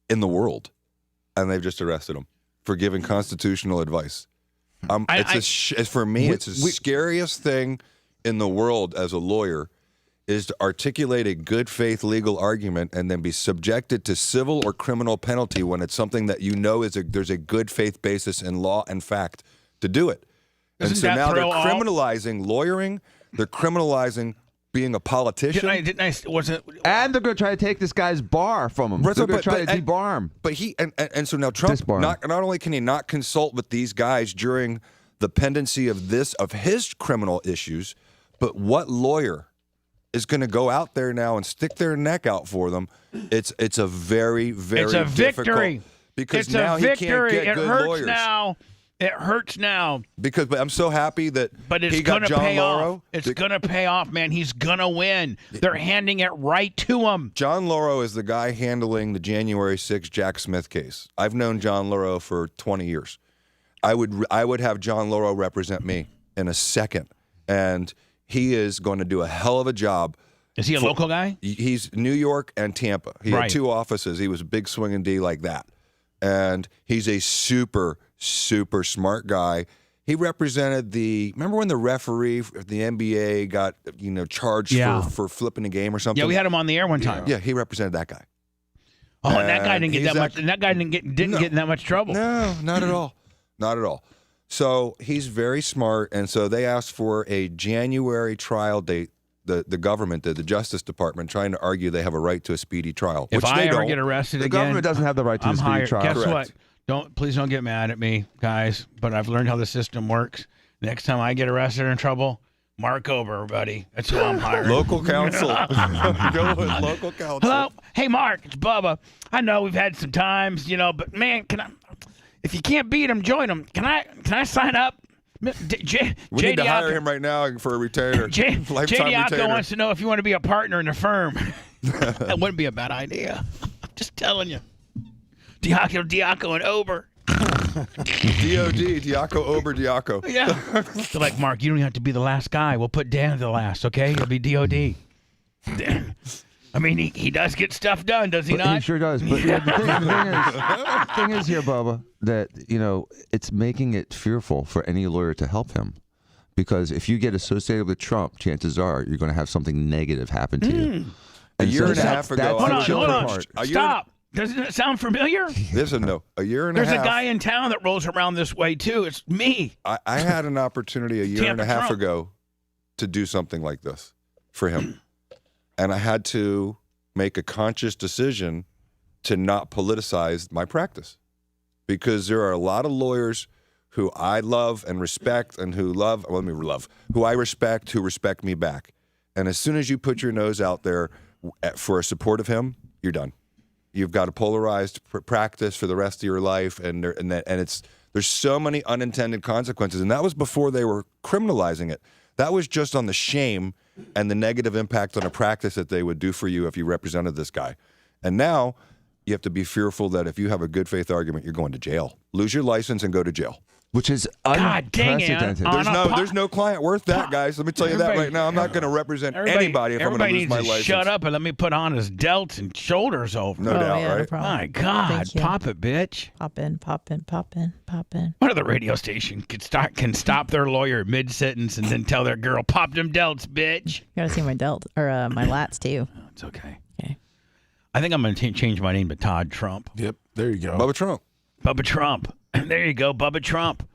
in the world. And they've just arrested him for giving constitutional advice. For me, it's the scariest thing in the world as a lawyer is to articulate a good faith legal argument and then be subjected to civil or criminal penalty when it's something that there's a good faith basis in law and fact to do it. And so now they're criminalizing lawyering. They're criminalizing being a politician. And they're going to try to take this guy's bar from him. They're going to try to debar him. But and so now Trump not only can he not consult with these guys during the pendency of his criminal issues, but what lawyer is going to go out there now and stick their neck out for them? It's a very, very it's a victory. Because it's now a victory. He can't get it good hurts lawyers. now. It hurts now. But I'm so happy that But it's he got gonna John pay Lauro. off. It's gonna pay off, man. He's gonna win. They're handing it right to him. John Lauro is the guy handling the January 6th Jack Smith case. I've known John Lauro for 20 years. I would have John Lauro represent me in a second, and he is going to do a hell of a job. Is he a local guy? He's New York and Tampa. He had 2 offices. He was a big swinging D like that, and he's a super, super smart guy. He represented remember when the referee of the NBA got charged for flipping a game or something? Yeah, we had him on the air one time. Yeah, he represented that guy. Oh, and that guy didn't get that much. And that guy didn't get in that much trouble. No, not at all. Not at all. So he's very smart, and so they asked for a January trial date. The government did, the Justice Department, trying to argue they have a right to a speedy trial. If which I they ever don't. get arrested The again, government doesn't have the right to I'm a speedy hired. trial. Guess Correct. what? Please don't get mad at me, guys. But I've learned how the system works. Next time I get arrested or in trouble, Mark Ober, buddy. That's who I'm hiring. Local counsel. Go with local counsel. Hello, hey Mark, it's Bubba. I know we've had some times, but man, if you can't beat him, join him. Can I sign up? We need to hire him right now for a retainer. Lifetime retainer. Diaco wants to know if you want to be a partner in the firm. That wouldn't be a bad idea. I'm just telling you. Diaco and Ober. DOD, Diaco, Ober, Diaco. Yeah. They're like, Mark, you don't have to be the last guy. We'll put Dan to the last, okay? He'll be DOD. I mean, he does get stuff done, does he not? He sure does. But the thing is here, Bubba, that, it's making it fearful for any lawyer to help him. Because if you get associated with Trump, chances are you're going to have something negative happen to you. A year and a half ago. Hold on. Stop. Doesn't it sound familiar? Listen, no. A year and a half. There's a guy in town that rolls around this way, too. It's me. I had an opportunity a year and a half ago to do something like this for him. And I had to make a conscious decision to not politicize my practice. Because there are a lot of lawyers who I love and respect and who I respect, who respect me back. And as soon as you put your nose out there for a support of him, you're done. You've got a polarized practice for the rest of your life, and there's so many unintended consequences. And that was before they were criminalizing it. That was just on the shame and the negative impact on a practice that they would do for you if you represented this guy. And now you have to be fearful that if you have a good faith argument, you're going to jail. Lose your license and go to jail. Which is God dang it. unprecedented. There's no client worth that, guys. Let me tell you that right now. I'm not going to represent anybody if I'm going to lose my license. Everybody needs to shut up and let me put on his delts and shoulders over. No doubt, yeah, right? No problem. My God, Thank you. pop it, bitch. Pop in. What other radio station can stop their lawyer mid-sentence and then tell their girl, pop them delts, bitch? You gotta see my delt or my lats too. It's okay. Okay. I think I'm going to change my name to Todd Trump. Yep, there you go. Bubba Trump. Bubba Trump. There you go, Bubba Trump.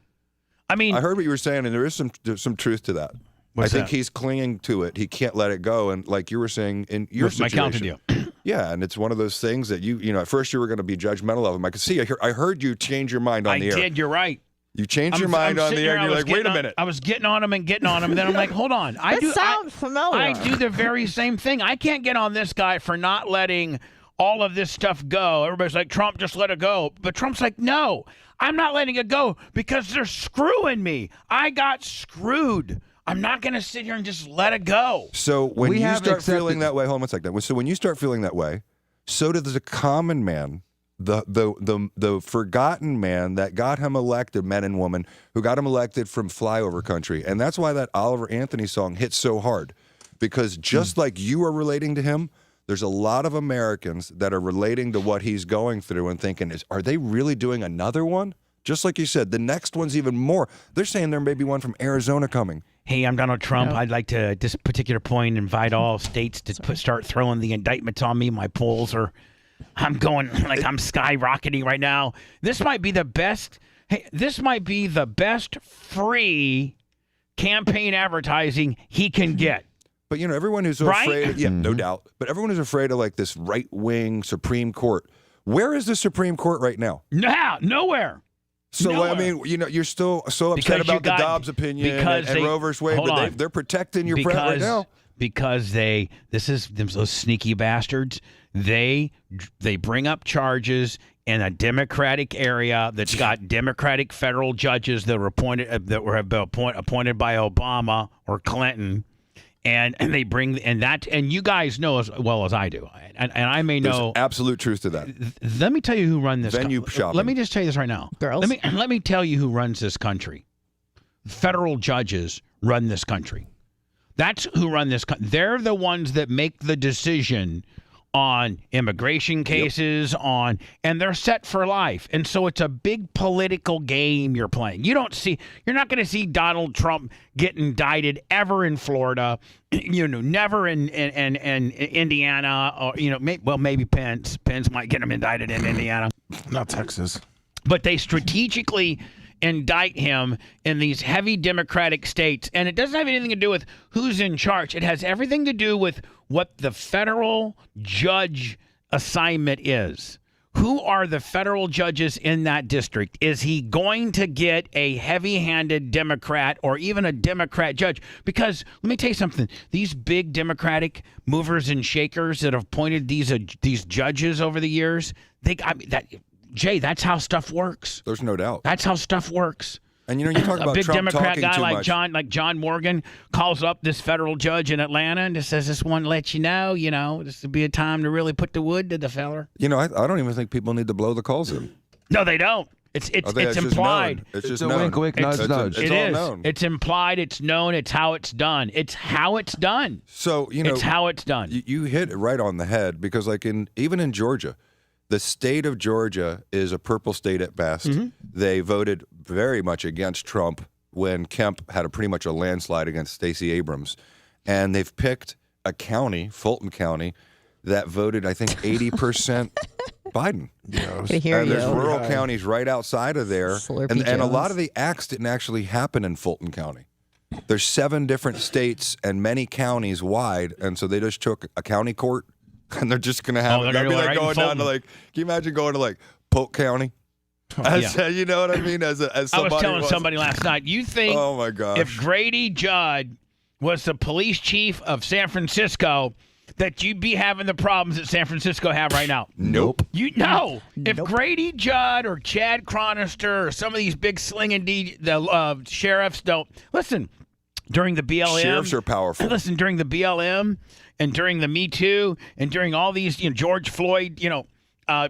I mean, I heard what you were saying, and there is some truth to that. I think he's clinging to it. He can't let it go. And like you were saying in your situation, my counter deal. Yeah, and it's one of those things that at first you were going to be judgmental of him. I could see. I heard you change your mind on the air. I did. You're right. You changed your mind on the air, and you're like, wait a minute. I was getting on him, and then I'm like, hold on. Sounds familiar. I do the very same thing. I can't get on this guy for not letting all of this stuff go. Everybody's like, Trump, just let it go. But Trump's like, no, I'm not letting it go because they're screwing me. I got screwed. I'm not going to sit here and just let it go. So when you start feeling that way, hold on one second. So when you start feeling that way, so does the common man, the forgotten man that got him elected, men and women, who got him elected from flyover country. And that's why that Oliver Anthony song hits so hard. Because just like you are relating to him, there's a lot of Americans that are relating to what he's going through and thinking, are they really doing another one? Just like you said, the next one's even more. They're saying there may be one from Arizona coming. Hey, I'm Donald Trump. I'd like to, at this particular point, invite all states to start throwing the indictments on me. My polls are, I'm going, like I'm skyrocketing right now. This might be the best, free campaign advertising he can get. But, everyone who's afraid, no doubt, but everyone who's afraid of like this right-wing Supreme Court, where is the Supreme Court right now? Nowhere. So, nowhere. I mean, you're still so upset about the Dobbs opinion and Roe versus Wade, but they're protecting your press right now. Because those sneaky bastards, they bring up charges in a Democratic area that's got Democratic federal judges that were appointed have been appointed by Obama or Clinton, and they bring and you guys know as well as I do, and I may know. There's absolute truth to that. Let me tell you who run this venue shopping. Let me just tell you this right now, girls. Let me tell you who runs this country. Federal judges run this country. That's who run this country. They're the ones that make the decision on immigration cases, and they're set for life. And so it's a big political game you're playing. You're not going to see Donald Trump get indicted ever in Florida, never in Indiana, or, maybe Pence. Pence might get him indicted in Indiana. Not Texas. But they strategically indict him in these heavy Democratic states. And it doesn't have anything to do with who's in charge. It has everything to do with what the federal judge assignment is. Who are the federal judges in that district? Is he going to get a heavy-handed Democrat or even a Democrat judge? Because let me tell you something. These big Democratic movers and shakers that have appointed these judges over the years, Jay, that's how stuff works. There's no doubt. That's how stuff works. And you talk about a big Trump Democrat guy like John Morgan calls up this federal judge in Atlanta and just says, "Just want to let you know, this would be a time to really put the wood to the feller." I don't even think people need to blow the calls in. No, they don't. It's implied. It's just a known. wink, wink, nudge, nudge. It's all known. It's implied. It's known. It's how it's done. It's how it's done. So it's how it's done. You hit it right on the head because, even in Georgia. The state of Georgia is a purple state at best. Mm-hmm. They voted very much against Trump when Kemp had pretty much a landslide against Stacey Abrams. And they've picked a county, Fulton County, that voted, I think, 80% Biden. Yes. And there's rural counties right outside of there. And a lot of the acts didn't actually happen in Fulton County. There's 7 different states and many counties wide. And so they just took a county court. And they're just going to have that'd be like going down to can you imagine going to Polk County? You know what I mean? As somebody I was telling somebody last night, you think oh my gosh. If Grady Judd was the police chief of San Francisco, that you'd be having the problems that San Francisco have right now? Nope. If Grady Judd or Chad Chronister or some of these big slinging sheriffs don't listen during the BLM. Sheriffs are powerful. Listen, during the BLM and during the Me Too and during all these George Floyd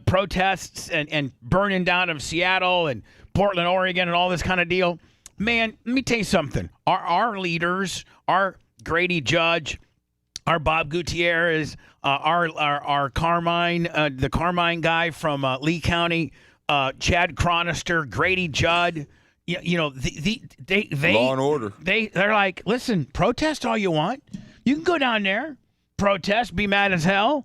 protests and burning down of Seattle and Portland, Oregon, and all this kind of deal. Man, let me tell you something. Our leaders, our Grady Judge, our Bob Gutierrez, our Carmine, the Carmine guy from Lee County, Chad Chronister, Grady Judd. They law and order. They're like, listen, protest all you want. You can go down there, protest, be mad as hell,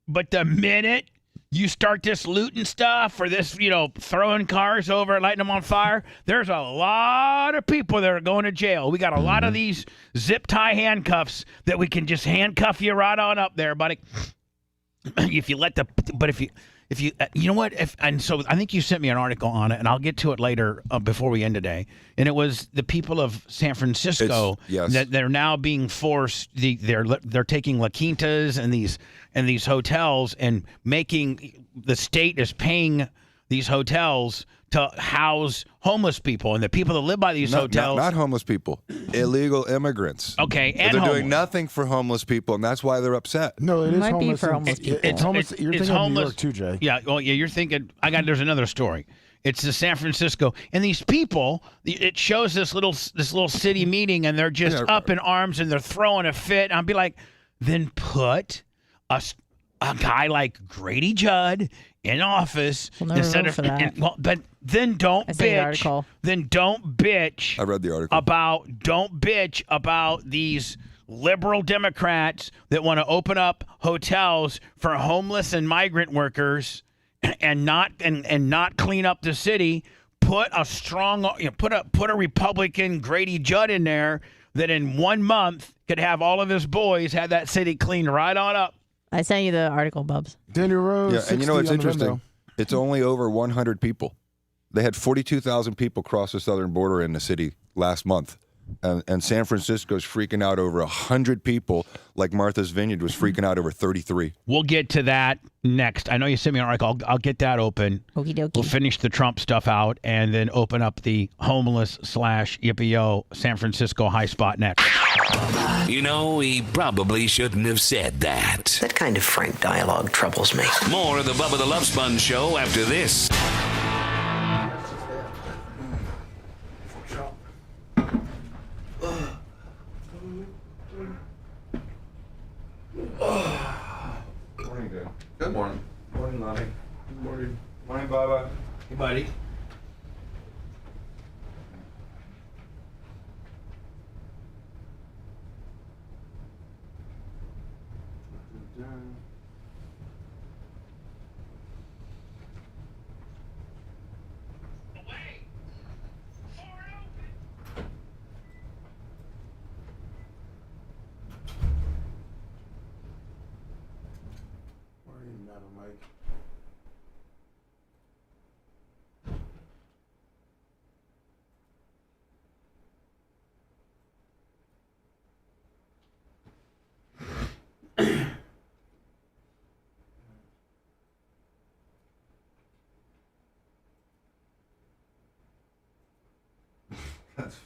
but the minute you start this looting stuff or this, throwing cars over, lighting them on fire, there's a lot of people that are going to jail. We got a lot of these zip tie handcuffs that we can just handcuff you right on up there, buddy. If you know what? So I think you sent me an article on it, and I'll get to it later before we end today. And it was the people of San Francisco that they're now being forced. They're taking La Quintas and these hotels and making the state is paying these hotels to house homeless people, and the people that live by these hotels. Not homeless people, illegal immigrants. Okay, and they're doing nothing for homeless people, and that's why they're upset. No, it might be for homeless people. It's homeless. You're thinking of New York too, Jay. Yeah, well, yeah, you're thinking. There's another story. It's the San Francisco, and these people. It shows this little city meeting, and they're just up in arms, and they're throwing a fit. And I'll be like, then put a guy like Grady Judd in office instead of but then don't bitch. Then don't bitch. I read the article don't bitch about these liberal Democrats that want to open up hotels for homeless and migrant workers and not clean up the city. Put a strong put a Republican Grady Judd in there that in 1 month could have all of his boys have that city cleaned right on up. I sent you the article, Bubs. Daniel Rose. Yeah, and what's interesting? It's only over 100 people. They had 42,000 people cross the southern border in the city last month. And San Francisco's freaking out over 100 people, like Martha's Vineyard was freaking out over 33. We'll get to that next. I know you sent me an article. I'll get that open. Okie dokie. We'll finish the Trump stuff out and then open up the homeless / yippee-yo San Francisco high spot next. You know, he probably shouldn't have said that. That kind of frank dialogue troubles me. More of the Bubba the Love Sponge show after this. Morning, Dan. Good morning. Morning, Lonnie. Good morning. Morning, Bubba. Hey, buddy. Morning, Madam Mike. That's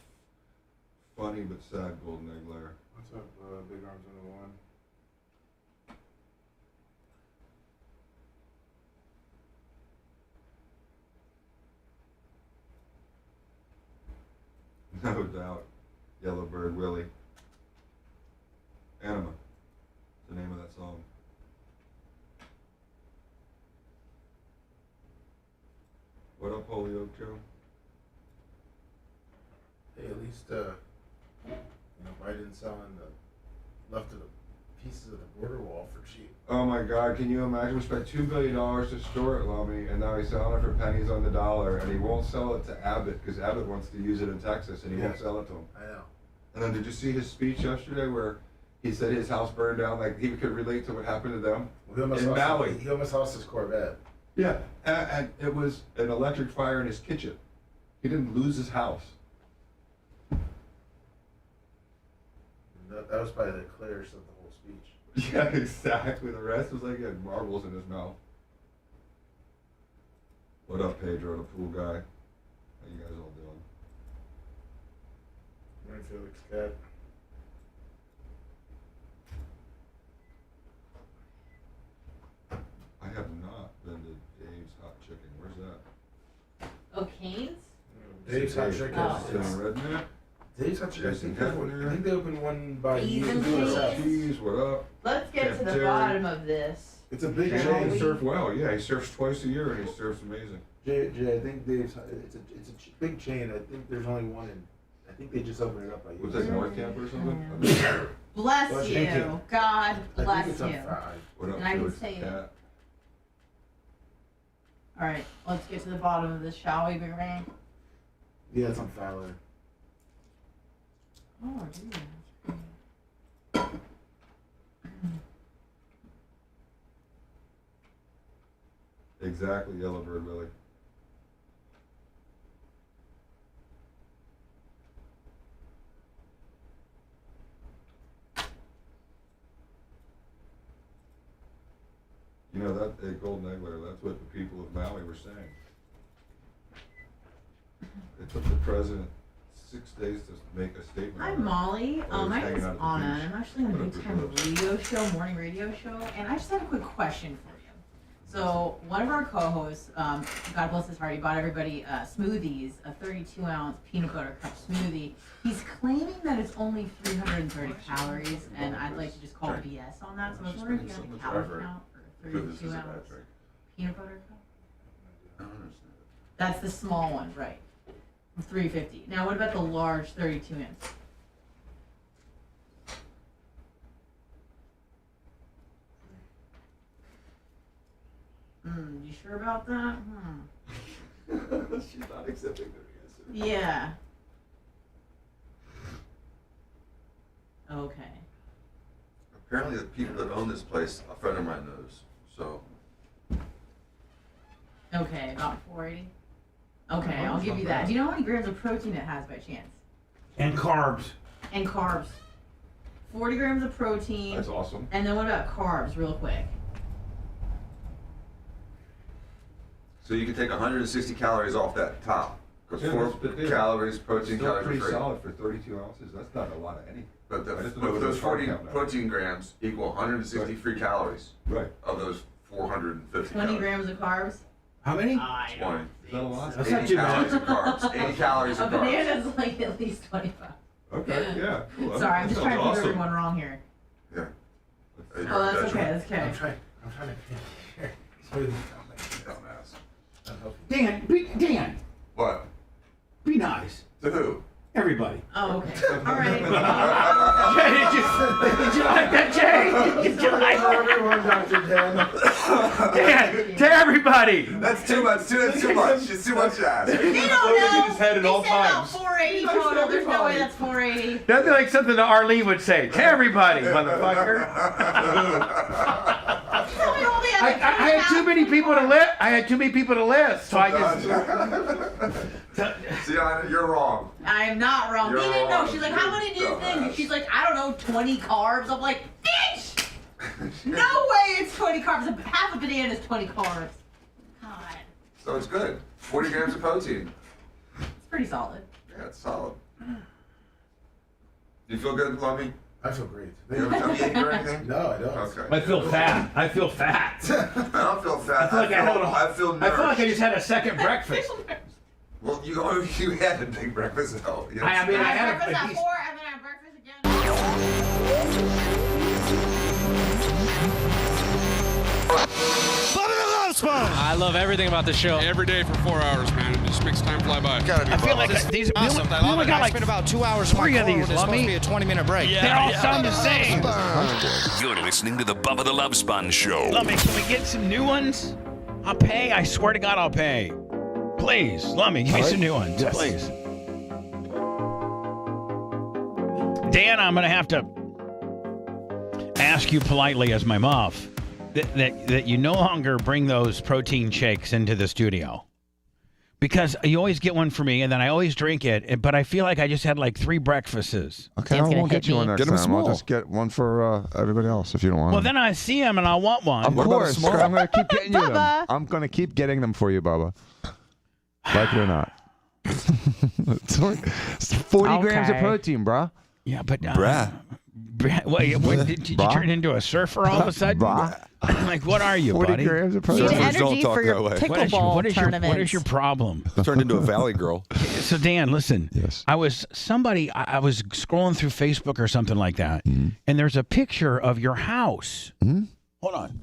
funny but sad, Golden Egg Lair. What's up, Big Arms 101? No doubt. Yellowbird Willie. Anima. The name of that song. What up, Holyoke Joe? Hey, at least, Biden's selling the left of the pieces of the border wall for cheap. Oh my God, can you imagine? We spent $2 billion to store it, Lummy, and now he's selling it for pennies on the dollar, and he won't sell it to Abbott because Abbott wants to use it in Texas, and he won't sell it to him. I know. And then did you see his speech yesterday where he said his house burned down, like he could relate to what happened to them in Maui? He almost lost his Corvette. Yeah, and it was an electric fire in his kitchen. He didn't lose his house. That was probably the clearest of the whole speech. Yeah, exactly. The rest was like he had marbles in his mouth. What up, Pedro, the pool guy? How you guys all doing? Morning, Felix Cat. I have not been to Dave's Hot Chicken. Where's that? Oh, Cane's? Dave's Hot Chicken. It's in Redneck. Dave's Hot Chicken. Jason Hefner. I think they opened one by you. Cheese, what up? Let's get to the Terry. bottom of this. It's a big He chain. surfs well. Yeah, he surfs twice a year and he surfs amazing. Jay, I think Dave's. It's a big chain. I think there's only one in. I think they just opened it up by you. Was that North Camp or something? Bless Well, you. thank you. God I bless think it's you. on 5. What up, And I can Felix say it. Cat? All right, let's get to the bottom of this, shall we, Big Ray? Yeah, it's on Fowler. Oh, dude. Exactly, Yellowbird Willie. You know, that Golden Egg Lair, that's what the people of Maui were saying. It took the president 6 days to make a statement. I'm Molly. While he was My hanging name's out at the Anna, beach. and I'm actually on a What up, big time Big radio show, morning radio show, and I just have a quick question for you. So one of our co-hosts, God bless his heart, he bought everybody smoothies, a 32-ounce peanut butter cup smoothie. He's claiming that it's only 330 calories, and I'd like to just call BS on that. So I was wondering if you have a calorie count for a 32-ounce peanut butter cup. I don't understand. That's the small one, right? 350. Now, what about the large 32 ounce? You sure about that? She's not accepting their answer. Yeah. Okay. Apparently, the people that own this place, a friend of mine knows. So. Okay, about 480. Okay, I'll give you that. Do you know how many grams of protein it has by chance? And carbs. And carbs. 40 grams of protein. That's awesome. And then what about carbs, real quick? So you can take 160 calories off that top. Because 4 calories, protein calories are free. solid for 32 ounces. That's not a lot of anything. But those 40 protein grams equal 160 free calories. Right. Of those 450 20 calories. grams of carbs? How many? 20. Is that a lot? That's 80 not too calories bad. of carbs. 80 calories A of carbs. banana's like at least 25. Okay, yeah. Cool. Sorry, I'm That just trying to sounds prove everyone wrong here. Yeah. Oh, that's okay, that's okay. I'm trying to Dumbass. Dan. What? Be nice. To who? Everybody. Oh, okay. All right. Jay, did you like that, Jay? Did you like everyone, Dr. Dan. Dan, to everybody. That's too much. That's too much. It's too much to ask. They don't know. his head at They all said about times. 480 total. There's no way that's 480. That'd be like something that Arlene would say. To everybody, motherfucker. I had too many people to list. I had too many people to list, so I just. See, you're wrong. I'm not wrong. You're He didn't know. wrong. She's like, how many do you think? And she's like, I don't know, 20 carbs. I'm like, bitch! No way it's 20 carbs. Half a banana is 20 carbs. God. So it's good. 40 grams of protein. It's pretty solid. Yeah, it's solid. You feel good, Lummy? I feel great. You have a tummy ache or anything? No, I don't. Okay. I feel fat. I feel fat. I don't feel fat. I feel like I feel I feel like I nourished. just had a second breakfast. Well, you had a big breakfast though. Yes. I mean, I had breakfast a at decent. 4, and then I have breakfast again. Bubba the Love Sponge. I love everything about the show. Every day for 4 hours, man. It just makes time fly by. I feel like these. Awesome. We only got like spent about 2 hours. three of these, It's supposed to Lummy. be a 20-minute break. They all sound the same. You're listening to the Bubba the Love Sponge Show. Lummy, can we get some new ones? I'll pay. I swear to God, I'll pay. Please, Lummy, give me some new ones, please. Dan, I'm going to have to ask you politely as my muff that you no longer bring those protein shakes into the studio. Because you always get one for me, and then I always drink it, but I feel like I just had like 3 breakfasts. Okay, I won't get you one next time. I'll just get one for everybody else if you don't want Well, them. then I see them, and I want one. Of course, I'm going to keep getting you them. I'm going to keep getting them for you, Bubba. Like it or not. It's 40 grams of protein, bruh. Yeah, but... Bruh. What, did you turn into a surfer all of a sudden? Like, what are you, 40 buddy? grams of protein. Surfers don't talk that way. What is your problem? Turned into a valley girl. So Dan, listen. Yes. I was scrolling through Facebook or something like that, and there's a picture of your house. Hold on.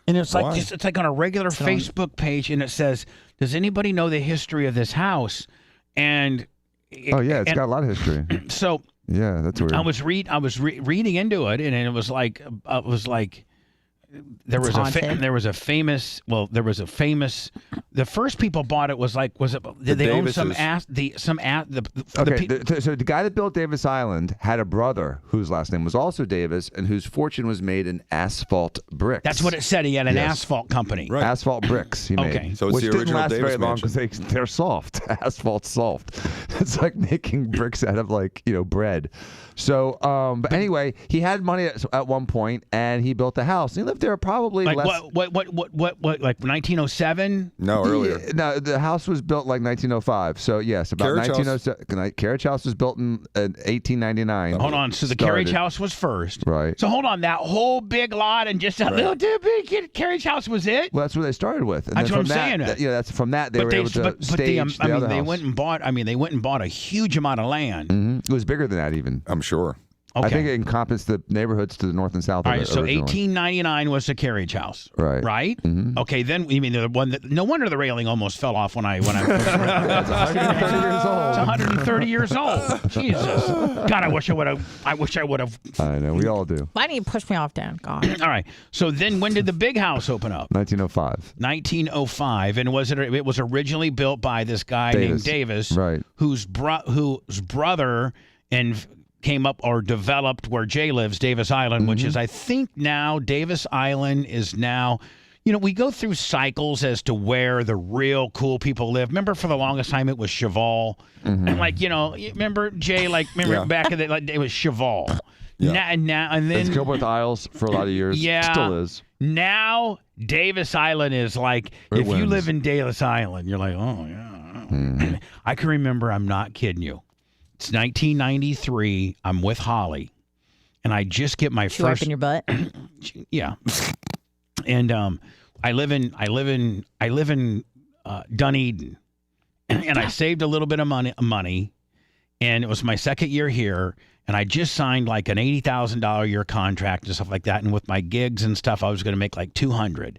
And it's like it's like on a regular Facebook page, and it says, "Does anybody know the history of this house?" And it's got a lot of history. So yeah, that's weird. I was reading into it, and it was like there was a famous. The first people bought it did they own some so the guy that built Davis Island had a brother whose last name was also Davis and whose fortune was made in asphalt bricks. That's what it said. He had an asphalt company. Right. Asphalt bricks he made. Okay. So it's which the didn't original last Davis very long mansion. because they're soft. Asphalt's soft. It's like making bricks out of bread. So, but anyway, he had money at one point, and he built a house. He lived there probably like less. What? Like 1907? No, earlier. No, the house was built like 1905. So yes, about Carriage 1907. Carriage House was built in 1899. Hold on. So the carriage house was first. Right. So hold on. That whole big lot and just a little big carriage house was it? Well, that's what they started with. And That's then what I'm saying. That's from that they were able to stage the other they house. went and bought. They went and bought a huge amount of land. It was bigger than that even. I'm sure. Okay. I think it encompassed the neighborhoods to the north and south. All of right, it so originally. 1899 was the carriage house. Right. Right? Okay, then you mean the one that no wonder the railing almost fell off when I first read it. It's 130 years old. It's 130 years old. Jesus. God, I wish I would have. I know, we all do. Why didn't you push me off, Dan? God. All right. So then when did the big house open up? 1905. 1905, and it was originally built by this guy named Davis, right? Whose brother came up or developed where Jay lives, Davis Island, which is I think now Davis Island is now. we go through cycles as to where the real cool people live. Remember, for the longest time, it was Cheval. And remember, Jay, back in the it was Cheval. Yeah. Now, and then it's Gilbert Isles for a lot of years. Yeah. Still is. Now, Davis Island is like, if you live in Davis Island, you're like, oh, yeah. I can remember, I'm not kidding you. It's 1993. I'm with Holly. And I just get my She first. wiping your butt? Yeah. And I live in Dunedin, and I saved a little bit of money, and it was my second year here, and I just signed like an $80,000 a year contract and stuff like that, and with my gigs and stuff, I was going to make like $200,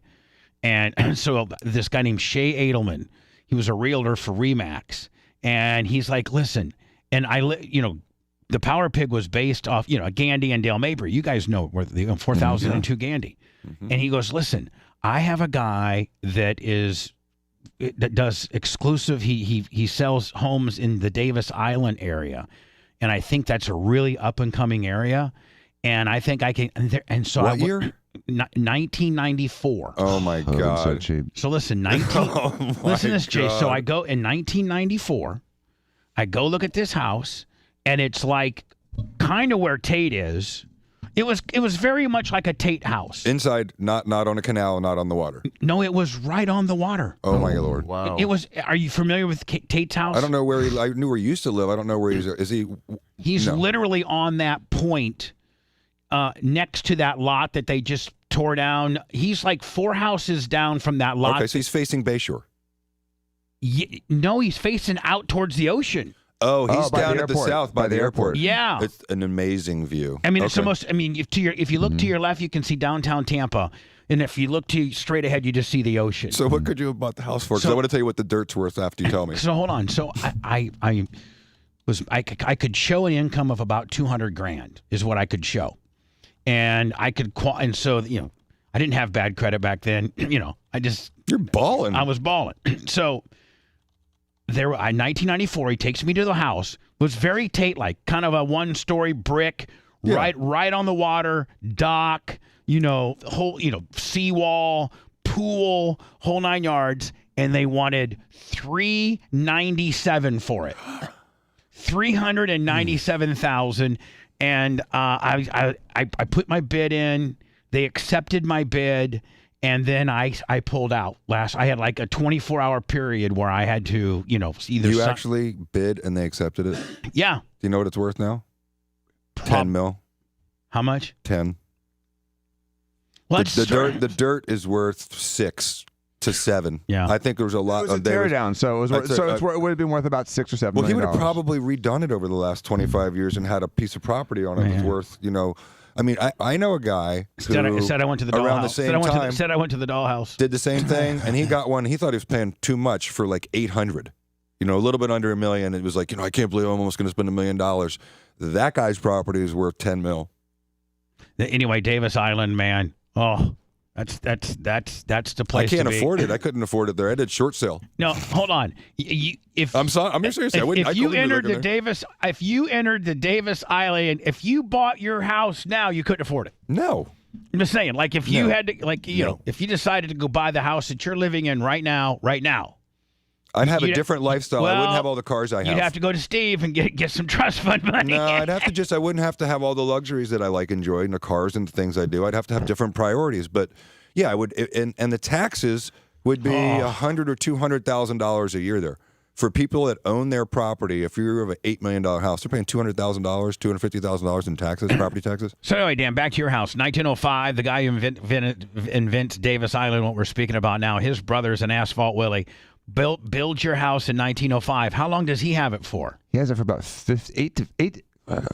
and so this guy named Shay Edelman, he was a realtor for Remax, and he's like, listen, and the Power Pig was based off, Gandy and Dale Mabry. You guys know where the 4002 Gandy. And he goes, listen, I have a guy that does exclusive. He sells homes in the Davis Island area, and I think that's a really up and coming area. And I think I can. And so what year? 1994. Oh my God! So cheap. So listen, listen to this, Jay. So I go in 1994. I go look at this house, and it's like kind of where Tate is. It was very much like a Tate house. Inside, not on a canal, not on the water. No, it was right on the water. Oh my Lord! Wow. It was. Are you familiar with Tate's house? I don't know where I knew where he used to live. I don't know where he's. Is he? He's literally on that point, next to that lot that they just tore down. He's like 4 houses down from that lot. Okay, so he's facing Bayshore. No, he's facing out towards the ocean. Oh, he's down at the south by the airport. Yeah, it's an amazing view. I mean, it's almost. I mean, if you look to your left, you can see downtown Tampa, and if you look straight ahead, you just see the ocean. So, what could you have bought the house for? Because I want to tell you what the dirt's worth after you tell me. So hold on. So I could show an income of about $200,000 is what I could show, and I could and so I didn't have bad credit back then. You're balling. I was balling. So. There, 1994, he takes me to the house. It was very Tate-like, kind of a 1-story brick, right on the water, dock, whole, seawall, pool, whole 9 yards, and they wanted $397 for it, $397,000, and I put my bid in. They accepted my bid. And then I pulled out. I had like a 24-hour period where I had to, either. You actually bid and they accepted it? Yeah. Do you know what it's worth now? 10 mil. How much? 10. The dirt is worth 6 to 7. Yeah. I think there was a lot. It was a teardown, so it would have been worth about $6 or $7 million. Well, he would have probably redone it over the last 25 years and had a piece of property on it that's worth, I mean, I know a guy who said I went to the dollhouse. around the same time said I went to the dollhouse. Did the same thing, and he got one. He thought he was paying too much for like $800. A little bit under $1 million. It was like, I can't believe I'm almost going to spend $1 million. That guy's property is worth 10 mil. Anyway, Davis Island, man. Oh, that's the place. I can't to be. afford it. I couldn't afford it there. I did short sale. No, hold on. I'm sorry. I'm serious. If you entered the Davis Island, if you bought your house now, you couldn't afford it. No. I'm just saying, like if you had to, if you decided to go buy the house that you're living in right now. I'd have a different lifestyle. I wouldn't have all the cars I have. You'd have to go to Steve and get some trust fund money. No, I'd have to I wouldn't have to have all the luxuries that I enjoy, and the cars and the things I do. I'd have to have different priorities. But yeah, I would, and the taxes would be $100,000 or $200,000 a year there. For people that own their property, if you have an $8 million house, they're paying $200,000, $250,000 in taxes, property taxes. So anyway, Dan, back to your house. 1905, the guy who invents Davis Island, what we're speaking about now, his brother's an Asphalt Willie. Build your house in 1905. How long does he have it for? He has it for about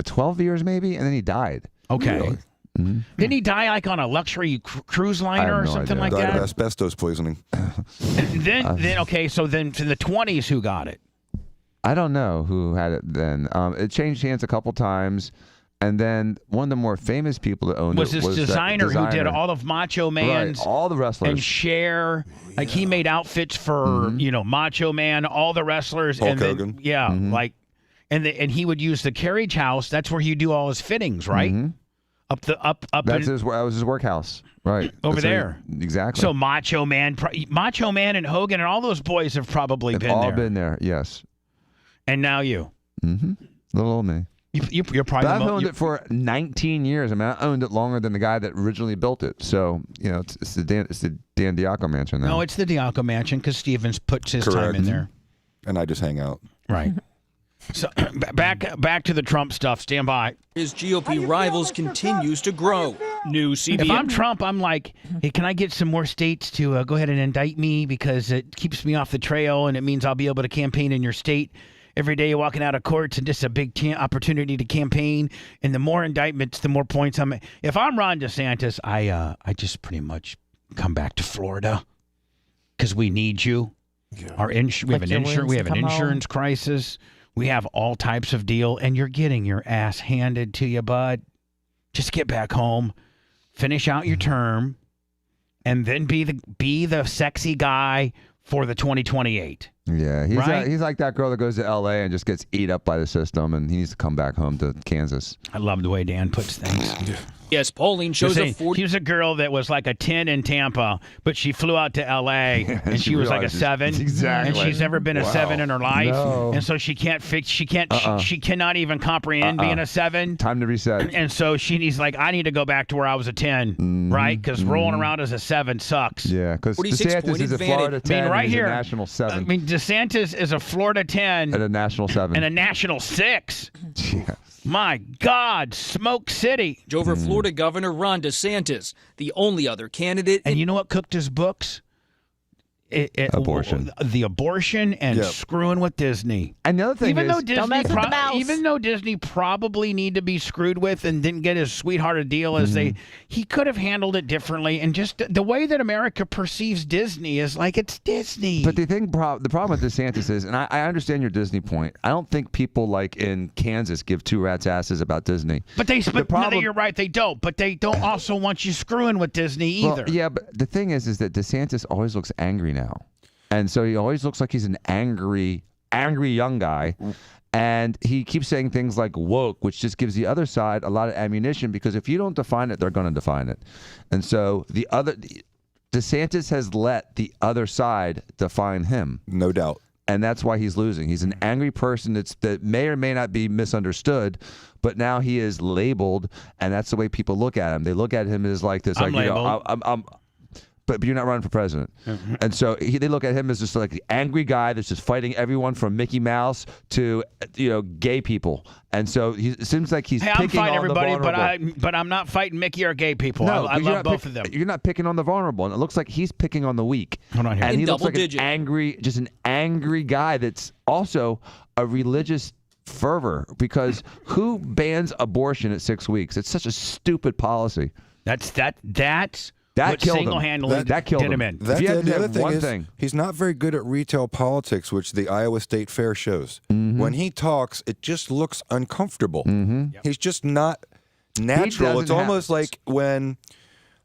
12 years maybe, and then he died. Okay. Really? Mm-hmm. Didn't he die like on a luxury cruise liner or something like Died that? of asbestos poisoning. then okay, so then to the 20s, who got it? I don't know who had it then. It changed hands a couple times. And then one of the more famous people that owned was it this designer who did all of Macho Man's, right, all the wrestlers, and Cher. Like he made outfits for Macho Man, all the wrestlers, Hulk and Hogan. Then, and he would use the carriage house. That's where he do all his fittings, right? That was his workhouse, right over there. Exactly. So Macho Man, and Hogan, and all those boys have probably They've been all there. been there. Yes. And now you. Mm-hmm. Little old me. You're probably. But I've owned it for 19 years. I mean, I owned it longer than the guy that originally built it. So it's the Dan Diaco Mansion now. No, it's the Diaco Mansion because Stevens puts his time in there. And I just hang out. Right. So back to the Trump stuff. Stand by. His GOP rivals continues to grow. New CBS. If I'm Trump, I'm like, hey, can I get some more states to go ahead and indict me because it keeps me off the trail and it means I'll be able to campaign in your state every day walking out of courts and just a big opportunity to campaign. And the more indictments, the more points I'm. If I'm Ron DeSantis, I just pretty much come back to Florida because we need you. Yeah. We have an insurance crisis. We have all types of deal, and you're getting your ass handed to you, bud. Just get back home, finish out your term, and then be the sexy guy for the 2028. Yeah, he's like that girl that goes to L.A. and just gets eat up by the system, and he needs to come back home to Kansas. I love the way Dan puts things. Yes, polling shows he was a girl that was like a 10 in Tampa, but she flew out to L.A. and she was like a 7. Exactly. And she's never been a 7 in her life, and so she cannot even comprehend being a 7. Time to reset. And so he's like, I need to go back to where I was a 10, right? Because rolling around as a 7 sucks. Yeah, because DeSantis is a Florida 10 right and here, a national 7. I mean, DeSantis is a Florida 10 and a national 7 and a national 6. Yeah. My God, Smoke City. Over Florida Governor Ron DeSantis, the only other candidate. And you know what cooked his books? Abortion. The abortion and screwing with Disney. And the other thing even though Disney probably need to be screwed with and didn't get as sweetheart a deal as he could have handled it differently. And just the way that America perceives Disney is like it's Disney. But the problem with DeSantis is, and I understand your Disney point, I don't think people like in Kansas give two rats' asses about Disney. But you're right, they don't. But they don't also want you screwing with Disney either. Well, yeah, but the thing is that DeSantis always looks angry now. And so he always looks like he's an angry young guy. And he keeps saying things like woke, which just gives the other side a lot of ammunition because if you don't define it, they're going to define it. And so DeSantis has let the other side define him. No doubt. And that's why he's losing. He's an angry person that may or may not be misunderstood, but now he is labeled, and that's the way people look at him. They look at him as like this, I'm labeled. But you're not running for president. And so they look at him as just like the angry guy that's just fighting everyone from Mickey Mouse to, gay people. And so it seems like he's picking I'm fighting on everybody, the vulnerable. but I'm not fighting Mickey or gay people. No, I love both of them. You're not picking on the vulnerable. And it looks like he's picking on the weak. Hold on here. And he looks like an angry guy that's also a religious fervor because who bans abortion at 6 weeks? It's such a stupid policy. That's That killed single-handedly him. That killed him in. The other thing is, he's not very good at retail politics, which the Iowa State Fair shows. When he talks, it just looks uncomfortable. He's just not natural. It's almost like when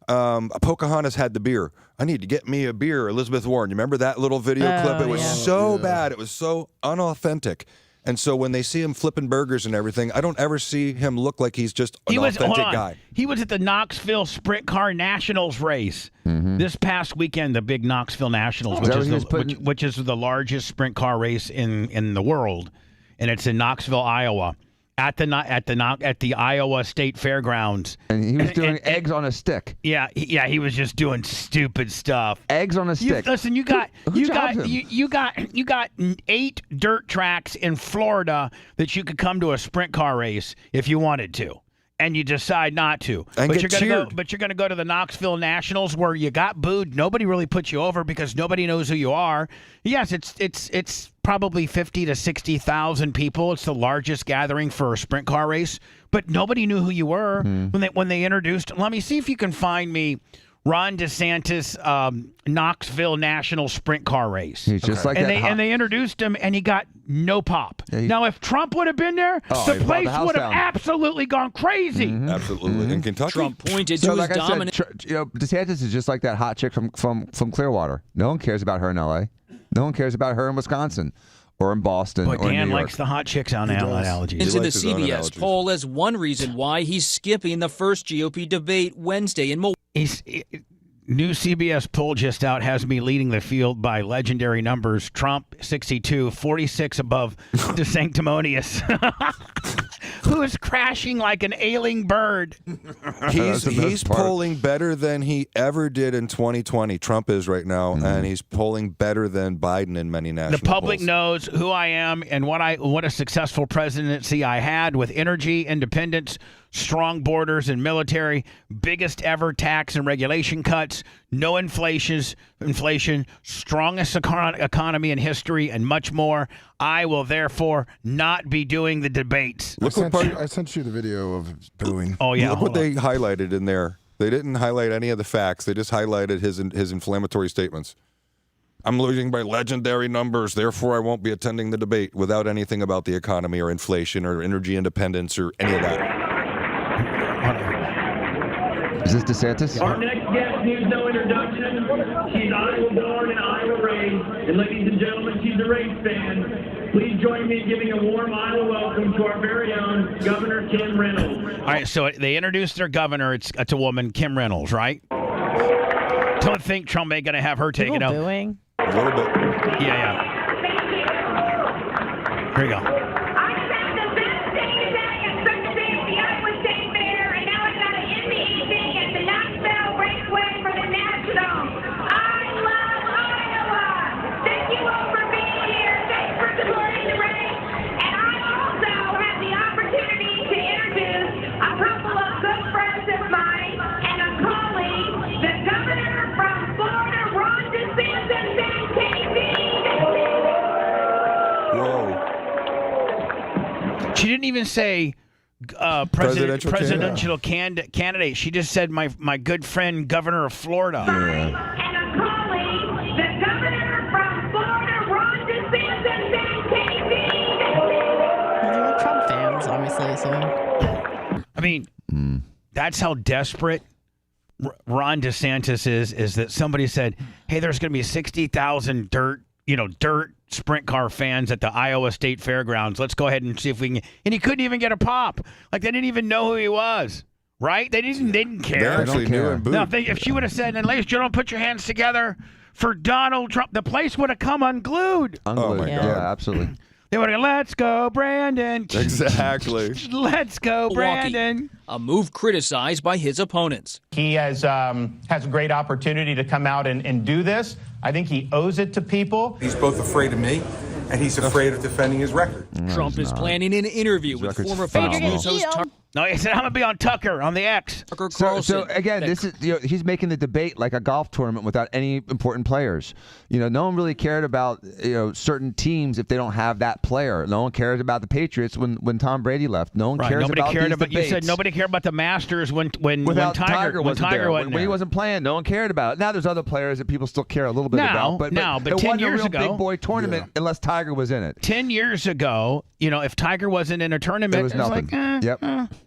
Pocahontas had the beer. I need to get me a beer, Elizabeth Warren. You remember that little video clip? It was so bad. It was so unauthentic. And so when they see him flipping burgers and everything, I don't ever see him look like he's just an authentic guy. He was at the Knoxville Sprint Car Nationals race this past weekend, the big Knoxville Nationals, which is the largest sprint car race in the world, and it's in Knoxville, Iowa, at the Iowa State Fairgrounds. And he was doing eggs on a stick. Yeah, he was just doing stupid stuff. Eggs on a stick. Listen, you got 8 dirt tracks in Florida that you could come to a sprint car race if you wanted to. And you decide not to. But you're gonna go to the Knoxville Nationals where you got booed. Nobody really puts you over because nobody knows who you are. Yes, it's probably 50 to 60,000 people. It's the largest gathering for a sprint car race. But nobody knew who you were when they introduced. Let me see if you can find me Ron DeSantis Knoxville National Sprint Car Race. He's just like that. And they introduced him, and he got no pop. Now, if Trump would have been there, the place would have absolutely gone crazy. Absolutely. In Kentucky. Trump pointed to his dominant. DeSantis is just like that hot chick from Clearwater. No one cares about her in L.A. No one cares about her in Wisconsin. or in Boston Boy, or in Dan New York. likes the hot chicks on allergies. Into the CBS poll as one reason why he's skipping the first GOP debate Wednesday in Milwaukee. New CBS poll just out has me leading the field by legendary numbers. Trump, 62, 46 above DeSanctimonious, who is crashing like an ailing bird. He's polling better than he ever did in 2020. Trump is right now, and he's polling better than Biden in many national The public polls. knows who I am and what a successful presidency I had with energy, independence, strong borders and military, biggest ever tax and regulation cuts, no inflation, strongest economy in history, and much more. I will therefore not be doing the debates. I sent you the video of booing. Oh, yeah. Look what they highlighted in there. They didn't highlight any of the facts. They just highlighted his inflammatory statements. I'm losing by legendary numbers, therefore I won't be attending the debate, without anything about the economy or inflation or energy independence or any of that. Is this DeSantis? Our next guest needs no introduction. She's Iowa born and Iowa raised. And ladies and gentlemen, she's a race fan. Please join me in giving a warm Iowa welcome to our very own Governor Kim Reynolds. All right, so they introduced their governor. It's a woman, Kim Reynolds, right? Don't think Trump ain't going to have her take it out. Booing? A little bit. Yeah. Here you go. She didn't even say presidential candidate. She just said my good friend, Governor of Florida. And I'm calling the governor from Florida, Ron DeSantis, and They're Trump fans, obviously. So, I mean, that's how desperate Ron DeSantis is that somebody said, "Hey, there's going to be 60,000 dirt sprint car fans at the Iowa State Fairgrounds. Let's go ahead and see if we can." And he couldn't even get a pop. Like, they didn't even know who he was, right? They didn't care. They actually knew him. No, if she would have said, "And ladies and gentlemen, put your hands together for Donald Trump," the place would have come unglued. Oh my God. Yeah, absolutely. They would have gone, "Let's go, Brandon." Exactly. Let's go, Brandon. A move criticized by his opponents. He has a great opportunity to come out and do this. I think he owes it to people. He's both afraid of me, and he's afraid of defending his record. Trump is planning an interview with former Fox News host Tucker. No, he said, "I'm going to be on Tucker, on the X." Tucker Carlson. So again, this is he's making the debate like a golf tournament without any important players. No one really cared about certain teams if they don't have that player. No one cares about the Patriots when Tom Brady left. No one cares nobody about cared these about. debates. You said nobody cared about the Masters when Tiger wasn't there. When he wasn't playing, no one cared about it. Now there's other players that people still care a little bit about. But it 10 wasn't years a real ago, big boy tournament unless Tiger was in it. 10 years ago, if Tiger wasn't in a tournament, There was nothing.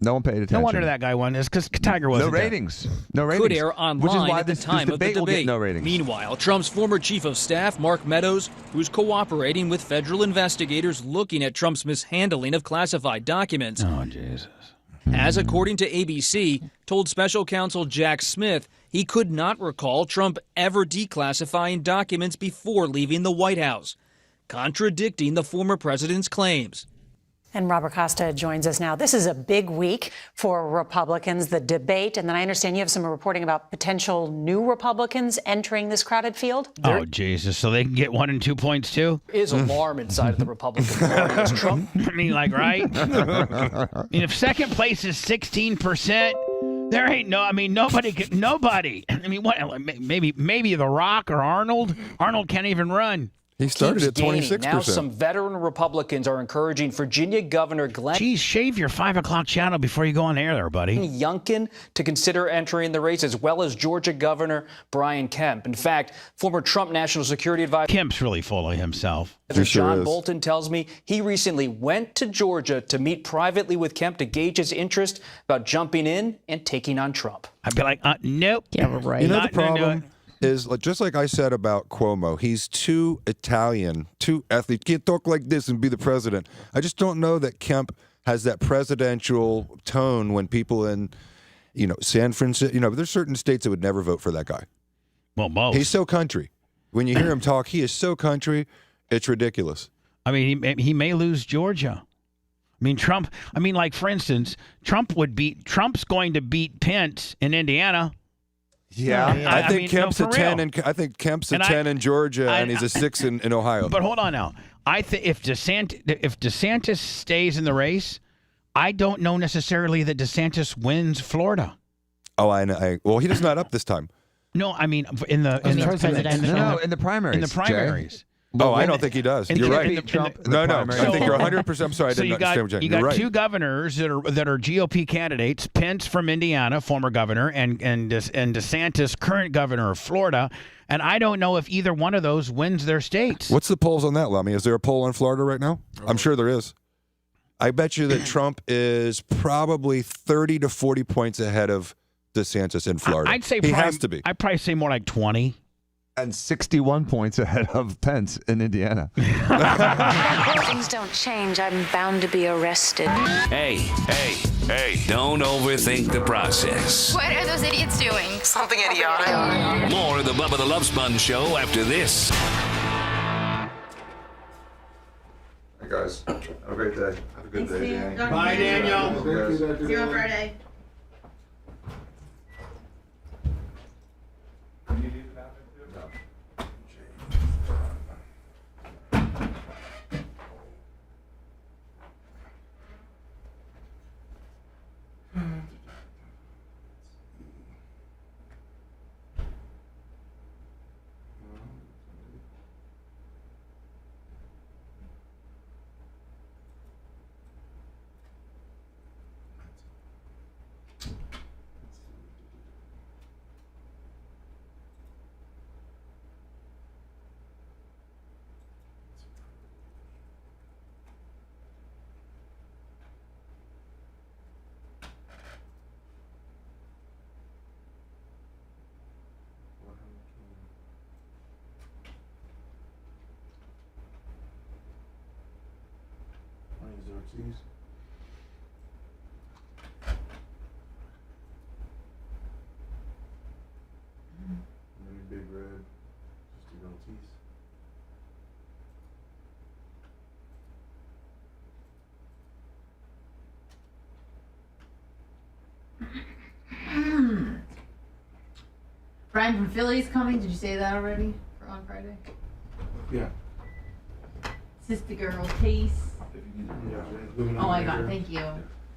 No one paid attention. No wonder that guy won. It's because Tiger wasn't No ratings. No ratings. Could air online which is why at the this time of the debate will get debate. no ratings. Meanwhile, Trump's former chief of staff, Mark Meadows, who's cooperating with federal investigators looking at Trump's mishandling of classified documents. Oh, Jesus. As according to ABC, told special counsel Jack Smith he could not recall Trump ever declassifying documents before leaving the White House, contradicting the former president's claims. And Robert Costa joins us now. This is a big week for Republicans, the debate. And then I understand you have some reporting about potential new Republicans entering this crowded field. Oh, Jesus. So they can get 1 and 2 points, too? Is alarm inside of the Republican Party as Trump. I mean, right? If second place is 16%, there ain't nobody. I mean, what? Maybe The Rock or Arnold. Arnold can't even run. He started at 26%. Now some veteran Republicans are encouraging Virginia Governor Glenn Geez, shave your 5 o'clock channel before you go on air there, buddy. Youngkin to consider entering the race, as well as Georgia Governor Brian Kemp. In fact, former Trump National Security Advisor Kemp's really full of himself. John Bolton tells me he recently went to Georgia to meet privately with Kemp to gauge his interest about jumping in and taking on Trump. I'd be like, nope. Yeah, we're right. The problem is just like I said about Cuomo. He's too Italian, too ethnic. Can't talk like this and be the president. I just don't know that Kemp has that presidential tone when people in, San Francisco, there's certain states that would never vote for that guy. Well, most. He's so country. When you hear him talk, he is so country. It's ridiculous. I mean, he may lose Georgia. I mean, Trump. I mean, like for instance, Trump's going to beat Pence in Indiana. Yeah, I think Kemp's a 10, and I think Kemp's a 10 in Georgia, and he's a 6 in Ohio. But hold on now. I think if DeSantis stays in the race, I don't know necessarily that DeSantis wins Florida. Oh, I know. Well, he does not up this time. No, I mean in the primaries. In the primaries. Jay. I don't think he does. You're right. No, I think you're 100%. I'm sorry, I didn't understand what you're saying. You got two governors that are GOP candidates: Pence from Indiana, former governor, and DeSantis, current governor of Florida. And I don't know if either one of those wins their states. What's the polls on that, Lummy? Is there a poll on Florida right now? I'm sure there is. I bet you that Trump is probably 30 to 40 points ahead of DeSantis in Florida. I'd say he has to be. I'd probably say more like 20. And 61 points ahead of Pence in Indiana. If things don't change, I'm bound to be arrested. Hey, don't overthink the process. What are those idiots doing? Something idiotic. More of the Bubba the Love Sponge show after this. Hey guys, have a great day. Have a good day, Danny. Bye, Daniel. See you on Friday. Xerxes. Maybe Big Red, just to go tease. Brian from Philly's coming. Did you say that already for on Friday? Yeah. Sister Girl Taste. Yeah. Oh my God, thank you.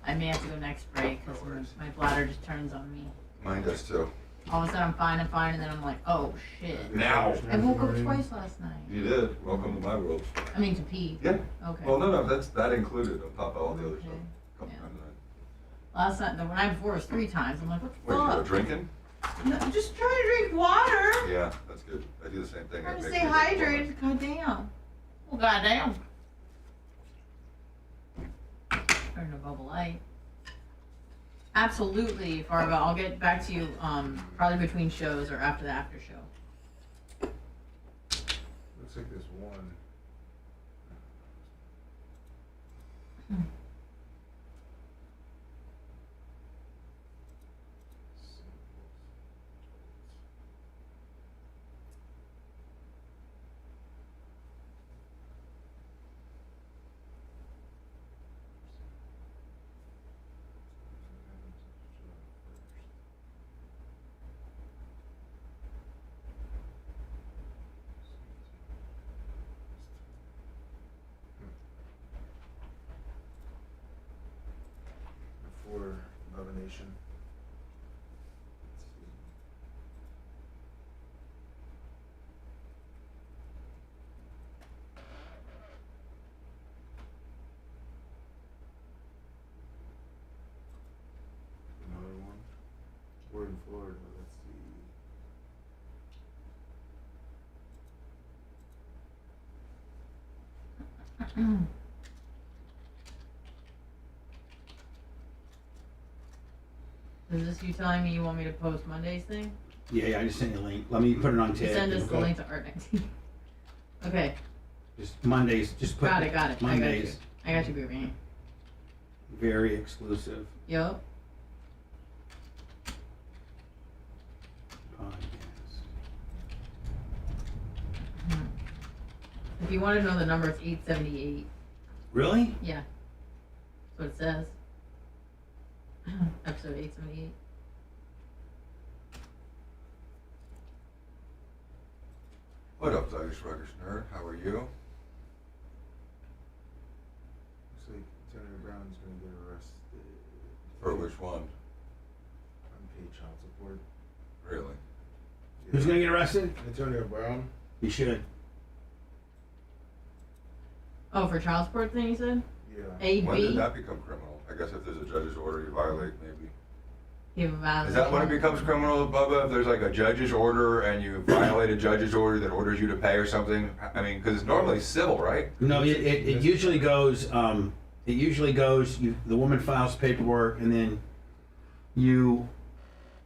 I may have to go next break because my bladder just turns on me. Mine does too. All of a sudden I'm fine, and then I'm like, oh shit. Now. I woke up twice last night. You did. Welcome to my world. I mean to pee. Yeah. Okay. Well, no, that included on top of all the other stuff. Couple times a night. Last night, the night before was 3 times. I'm like, what the Wait, you fuck? were drinking? No, I'm just trying to drink water. Yeah, that's good. I do the same thing. Trying to stay hydrated. Goddamn. Well, goddamn. Turn to Bubble Light. Absolutely, Farva. I'll get back to you probably between shows or after the after show. Looks like there's one. For Bubba Nation. Another one. We're in Florida. Let's see. Is this you telling me you want me to post Monday's thing? Yeah, I just sent you a link. Let me put it on tape. Send us the link to Art 19. Okay. Just Mondays. Just put Got it. Mondays. I got you, Booby. Very exclusive. Yup. If you want to know the number, it's 878. Really? Yeah. That's what it says. Episode 878. What up, Irish Ruggers Nerd? How are you? Looks like Antonio Brown's gonna get arrested. For which one? Unpaid child support. Really? Who's gonna get arrested? Antonio Brown. He should. Oh, for child support thing, you said? Yeah. A, When B? did that become criminal? I guess if there's a judge's order you violate, maybe. You violate. Is that when it becomes criminal, Bubba? If there's like a judge's order and you violate a judge's order that orders you to pay or something? I mean, because it's normally civil, right? No, it usually goes. The woman files paperwork, and then you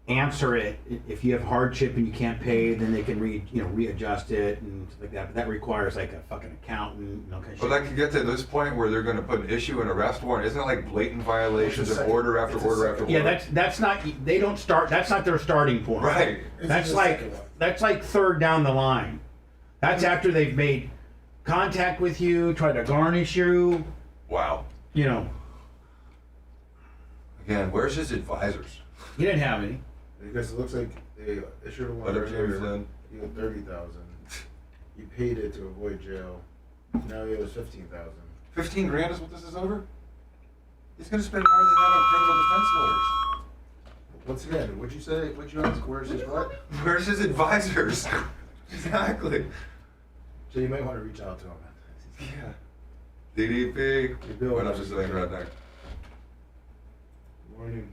answer it. If you have hardship and you can't pay, then they can readjust it and stuff like that. But that requires like a fucking accountant. Kind of But that could get to this point where they're going to put an issue an arrest warrant. Isn't it like blatant violations of order after order after order? Yeah, that's not. They don't start. That's not their starting point. Right. That's like third down the line. That's after they've made contact with you, tried to garnish you. Wow. Again, where's his advisors? He didn't have any. Because it looks like they issued a Let him warrant James earlier. Flynn. He owed $30,000. He paid it to avoid jail. Now he owes $15,000. 15 grand is what this is over? He's going to spend more than that on criminal defense lawyers. Once again, what'd you say? What'd you ask? Where's his what? Where's his advisors? Exactly. So you might want to reach out to him. Yeah. DDP. What else is the thing right there? Good morning.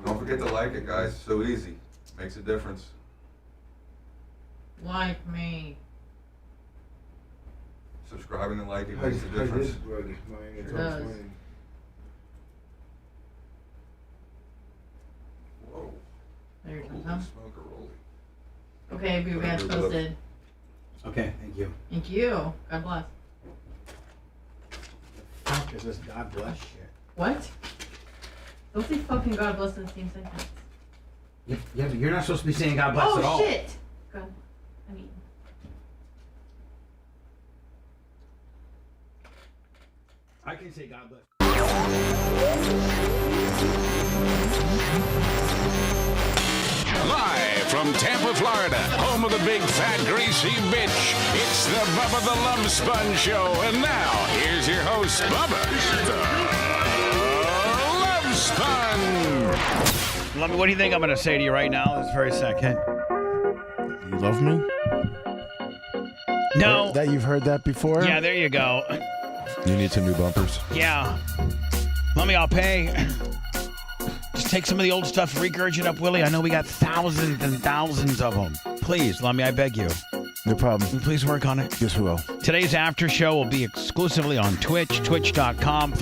Don't forget to like it, guys. It's so easy. Makes a difference. Like me. Subscribing and liking makes a difference. It does. Whoa. There you Holy go. Huh? smoke a roly. Okay, Boo Badge posted. Okay, thank you. Thank you. God bless. Fuck is this God bless shit? What? Don't say fucking God bless in the same sentence. Yeah, but you're not supposed to be saying God bless at all. Oh shit! God. I mean. I can say God bless. Live from Tampa, Florida, home of the big, fat, greasy bitch, it's the Bubba the Love Sponge Show. And now, here's your host, Bubba the Love Sponge. Let me. What do you think I'm going to say to you right now? This very second. You love me? No. That you've heard that before? Yeah, there you go. You need some new bumpers. Yeah. I'll pay. Just take some of the old stuff, regurgitate up, Willie. I know we got thousands and thousands of them. Please, Lummy, I beg you. No problem. Please work on it. Yes, we will. Today's after show will be exclusively on Twitch, twitch.com/the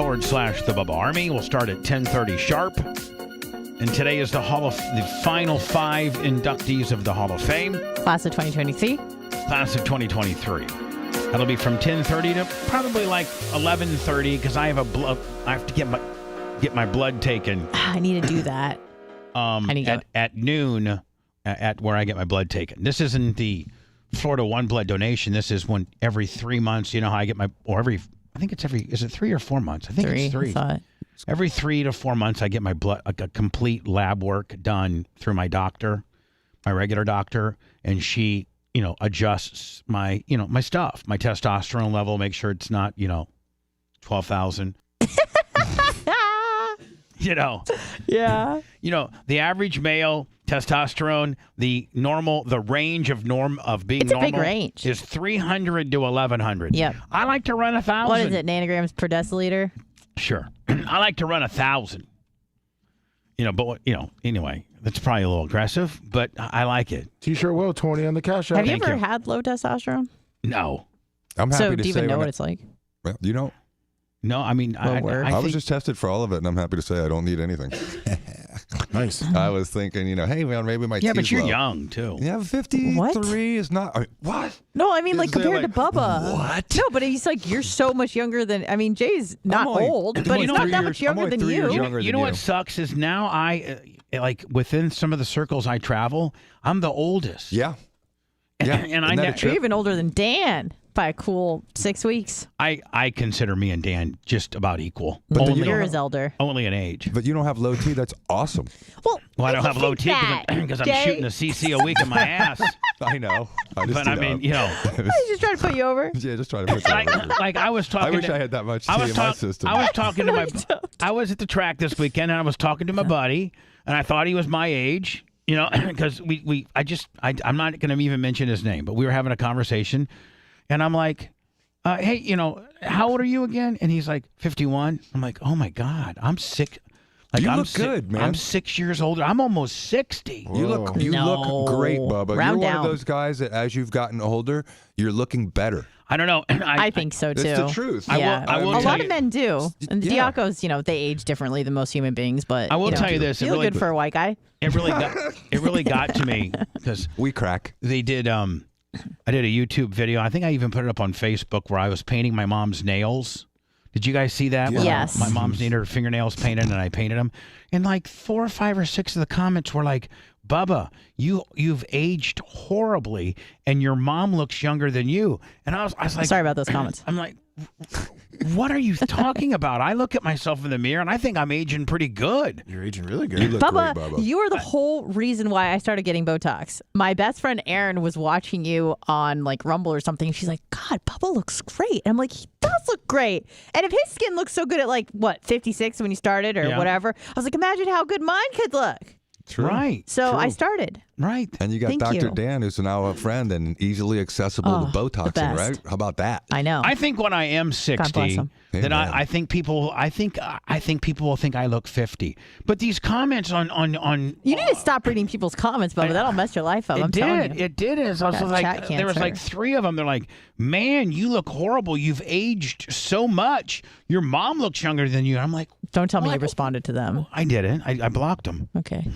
Bubba Army. We'll start at 10:30 sharp. And today is the final 5 inductees of the Hall of Fame. Class of 2023. Class of 2023. That'll be from 10:30 to probably like 11:30 because I have to get my blood taken. I need to do that. At noon at where I get my blood taken. This isn't the Florida One blood donation. This is when every 3 months, you know how I get is it 3 or 4 months? I think it's 3. I thought. Every 3 to 4 months, I get my blood, a complete lab work done through my doctor, my regular doctor, and she, adjusts my, my stuff, my testosterone level, make sure it's not, 12,000. Yeah. The average male testosterone, the range of being It's a normal big range. is 300 to 1,100. Yep. I like to run 1,000. What is it, nanograms per deciliter? Sure. I like to run 1,000. Anyway, that's probably a little aggressive, but I like it. T-shirt will, 20 on the cash app. Have you ever had low testosterone? No. I'm happy So to do you say even know when what it's like? Well, you know. No, I mean, I was just tested for all of it, and I'm happy to say I don't need anything. Nice. I was thinking, hey, man, maybe my Yeah, but T's you're low. young, too. Yeah, 53 is not. What? No, I mean, like, Is there, compared to like, Bubba. what? No, but he's like, you're so much younger than. I mean, Jay's not only- old, I'm but he's only not 3 that years- much younger I'm only than 3 you. years younger You than know what sucks is now like within some of the circles I travel, I'm the oldest. Yeah. Yeah. And You're even older than Dan by a cool 6 weeks. I consider me and Dan just about equal. But then only, You're his elder. only in age. But you don't have low T. That's awesome. Well, I don't have low think T that, because I'm Jay. shooting a CC a week in my ass. I know. But I mean, He's just trying to put you over. Yeah, just trying to put you over. like I was talking. I wish I had that much T in my system. I was talking to my. I was at the track this weekend, and I was talking to my buddy, and I thought he was my age. Because I'm not going to even mention his name, but we were having a conversation, and I'm like, hey, how old are you again? And he's like 51. I'm like, oh my God, I'm sick. Like, You I'm look good, man. I'm 6 years older. I'm almost 60. You look great, Bubba. Round you're down. one of those guys that as you've gotten older, you're looking better. I don't know. I think so too. It's the truth. Yeah, I will a tell lot you- of men do, and the Yeah. Diacos, they age differently than most human beings. But I will tell you this, it feel really- good for a white guy. It really got to me because we crack. They did. I did a YouTube video. I think I even put it up on Facebook where I was painting my mom's nails. Did you guys see that? Yeah. Where Yes. My mom's needed her fingernails painted, and I painted them. And like 4 or 5 or 6 of the comments were like, "Bubba, you've aged horribly, and your mom looks younger than you." And I was like, Sorry about those comments. I'm like, what are you talking about? I look at myself in the mirror, and I think I'm aging pretty good. You're aging really good. You look Bubba, great, Bubba. you are the whole reason why I started getting Botox. My best friend Erin was watching you on like Rumble or something. She's like, God, Bubba looks great. And I'm like, he does look great. And if his skin looks so good at like, 56 when you started or Yeah. whatever, I was like, imagine how good mine could look. True. Right. So True. I started. Right. And you got Thank Dr. you. Dan, who's now a friend and easily accessible Oh, to the Botoxing, best. right? How about that? I know. I think when I am 60, him. that Amen. I think people will think I look 50. But these comments on You need to stop reading people's comments, Bubba. That'll mess your life up. I'm telling you. It did. I was Got like, chat there was cancer. like 3 of them. They're like, man, you look horrible. You've aged so much. Your mom looks younger than you. I'm like, Don't tell me you responded to them. I didn't. I blocked them. Okay.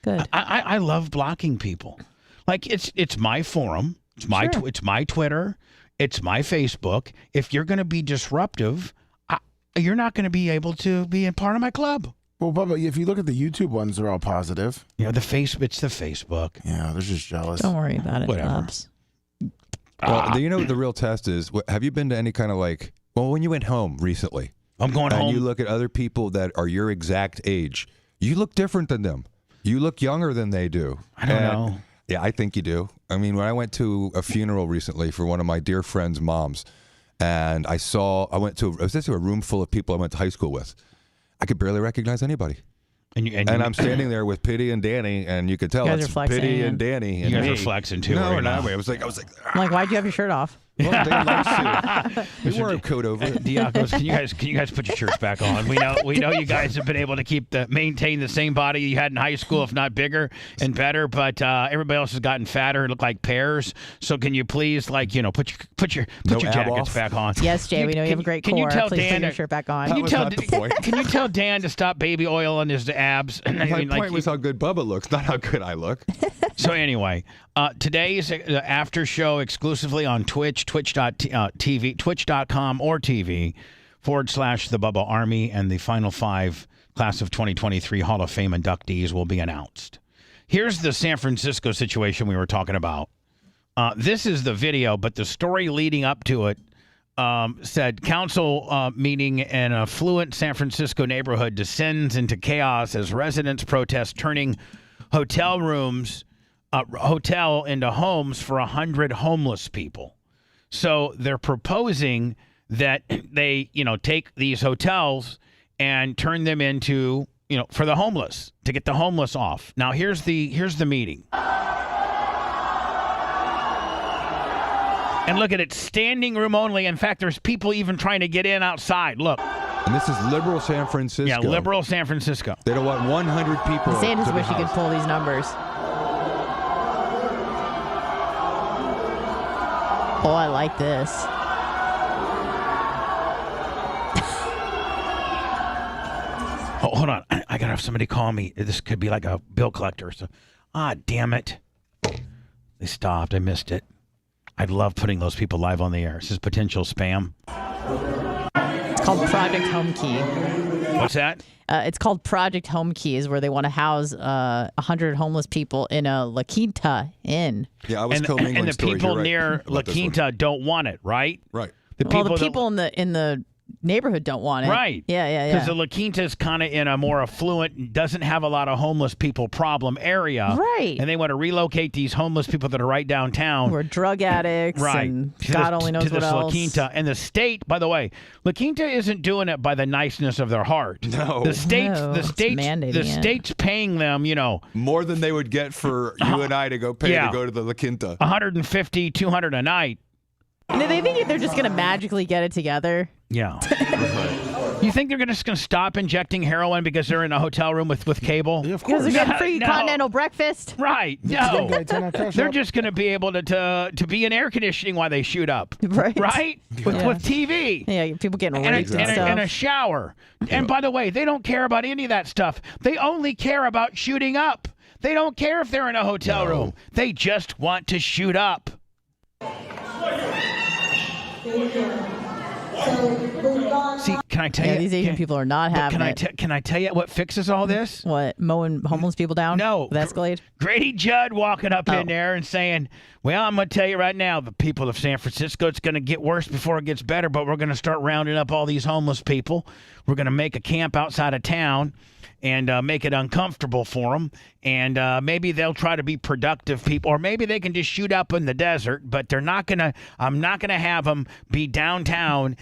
Good. I love blocking people. Like it's my forum. It's my Sure. it's my Twitter. It's my Facebook. If you're going to be disruptive, you're not going to be able to be a part of my club. Well, Bubba, if you look at the YouTube ones, they're all positive. It's the Facebook. Yeah, they're just jealous. Don't worry about it, Whatever. Bubs. Well, you know what the real test is? Have you been to any kind of when you went home recently? I'm going and home. you look at other people that are your exact age, you look different than them. You look younger than they do. I don't know. Yeah, I think you do. I mean, when I went to a funeral recently for one of my dear friend's moms, and I was just to a room full of people I went to high school with. I could barely recognize anybody. And I'm standing there with Pity and Danny, and you could tell You guys it's are flexing. Pity and Danny. You and guys are me. flexing too. No, right no, now. I was like, I'm like, why'd you have your shirt off? well, they likes to. You wore a coat over it. Diacos, can you guys put your shirts back on? We know you guys have been able to maintain the same body you had in high school, if not bigger and better. But everybody else has gotten fatter and look like pears. So can you please put your No ab jackets off? back on? Yes, Jay, we know you have a great Can core. you tell Please Dan put your to- shirt back on. Can you was tell not the point. Can you tell Dan to stop baby oil on his abs? My point was how good Bubba looks, not how good I look. So anyway, today's after show exclusively on Twitch, twitch.com or TV / the Bubba Army, and the final 5 class of 2023 Hall of Fame inductees will be announced. Here's the San Francisco situation we were talking about. This is the video, but the story leading up to it said council meeting in a affluent San Francisco neighborhood descends into chaos as residents protest turning hotel into homes for 100 homeless people. So they're proposing that they, take these hotels and turn them into, for the homeless, to get the homeless off. Now here's the meeting. And look at it, standing room only. In fact, there's people even trying to get in outside. Look. And this is liberal San Francisco. Yeah, liberal San Francisco. They don't want 100 people. DeSantis to be wish he could housed. pull these numbers. Oh, I like this. Oh, hold on. I gotta have somebody call me. This could be like a bill collector. So, damn it. They stopped. I missed it. I'd love putting those people live on the air. This is potential spam. It's called Project Home Key. What's that? It's called Project Home Keys, where they want to house 100 homeless people in a La Quinta Inn. Yeah, I was and co-mingling the stories. people You're right near La about this one. Quinta don't want it, right? Right. The people in the neighborhood don't want it. Right. Yeah. Because the La Quinta is kind of in a more affluent, doesn't have a lot of homeless people problem area. Right. And they want to relocate these homeless people that are right downtown. We're drug addicts. Right. And God only knows to what this else. La Quinta. And the state, by the way, La Quinta isn't doing it by the niceness of their heart. No. The state's mandating it. state's paying them, more than they would get for you and I to go pay yeah. to go to the La Quinta. $150, $200 a night. No, they think they're just going to magically get it together. Yeah. You think they're just going to stop injecting heroin because they're in a hotel room with cable? Yeah, of Because course. they're getting free continental breakfast. Right. No. They're just going to be able to be in air conditioning while they shoot up. Right. Right? With TV. Yeah, people getting And raped and stuff. and a shower. And by the way, they don't care about any of that stuff. They only care about shooting up. They don't care if they're in a hotel room. They just want to shoot up. See, can I tell you? These Asian people are not having it. Can I tell you what fixes all this? What, mowing homeless people down? No. With Escalade? Grady Judd walking up in there and saying, well, I'm going to tell you right now, the people of San Francisco, it's going to get worse before it gets better, but we're going to start rounding up all these homeless people. We're going to make a camp outside of town and make it uncomfortable for them. And maybe they'll try to be productive people, or maybe they can just shoot up in the desert, but they're not going to, I'm not going to have them be downtown,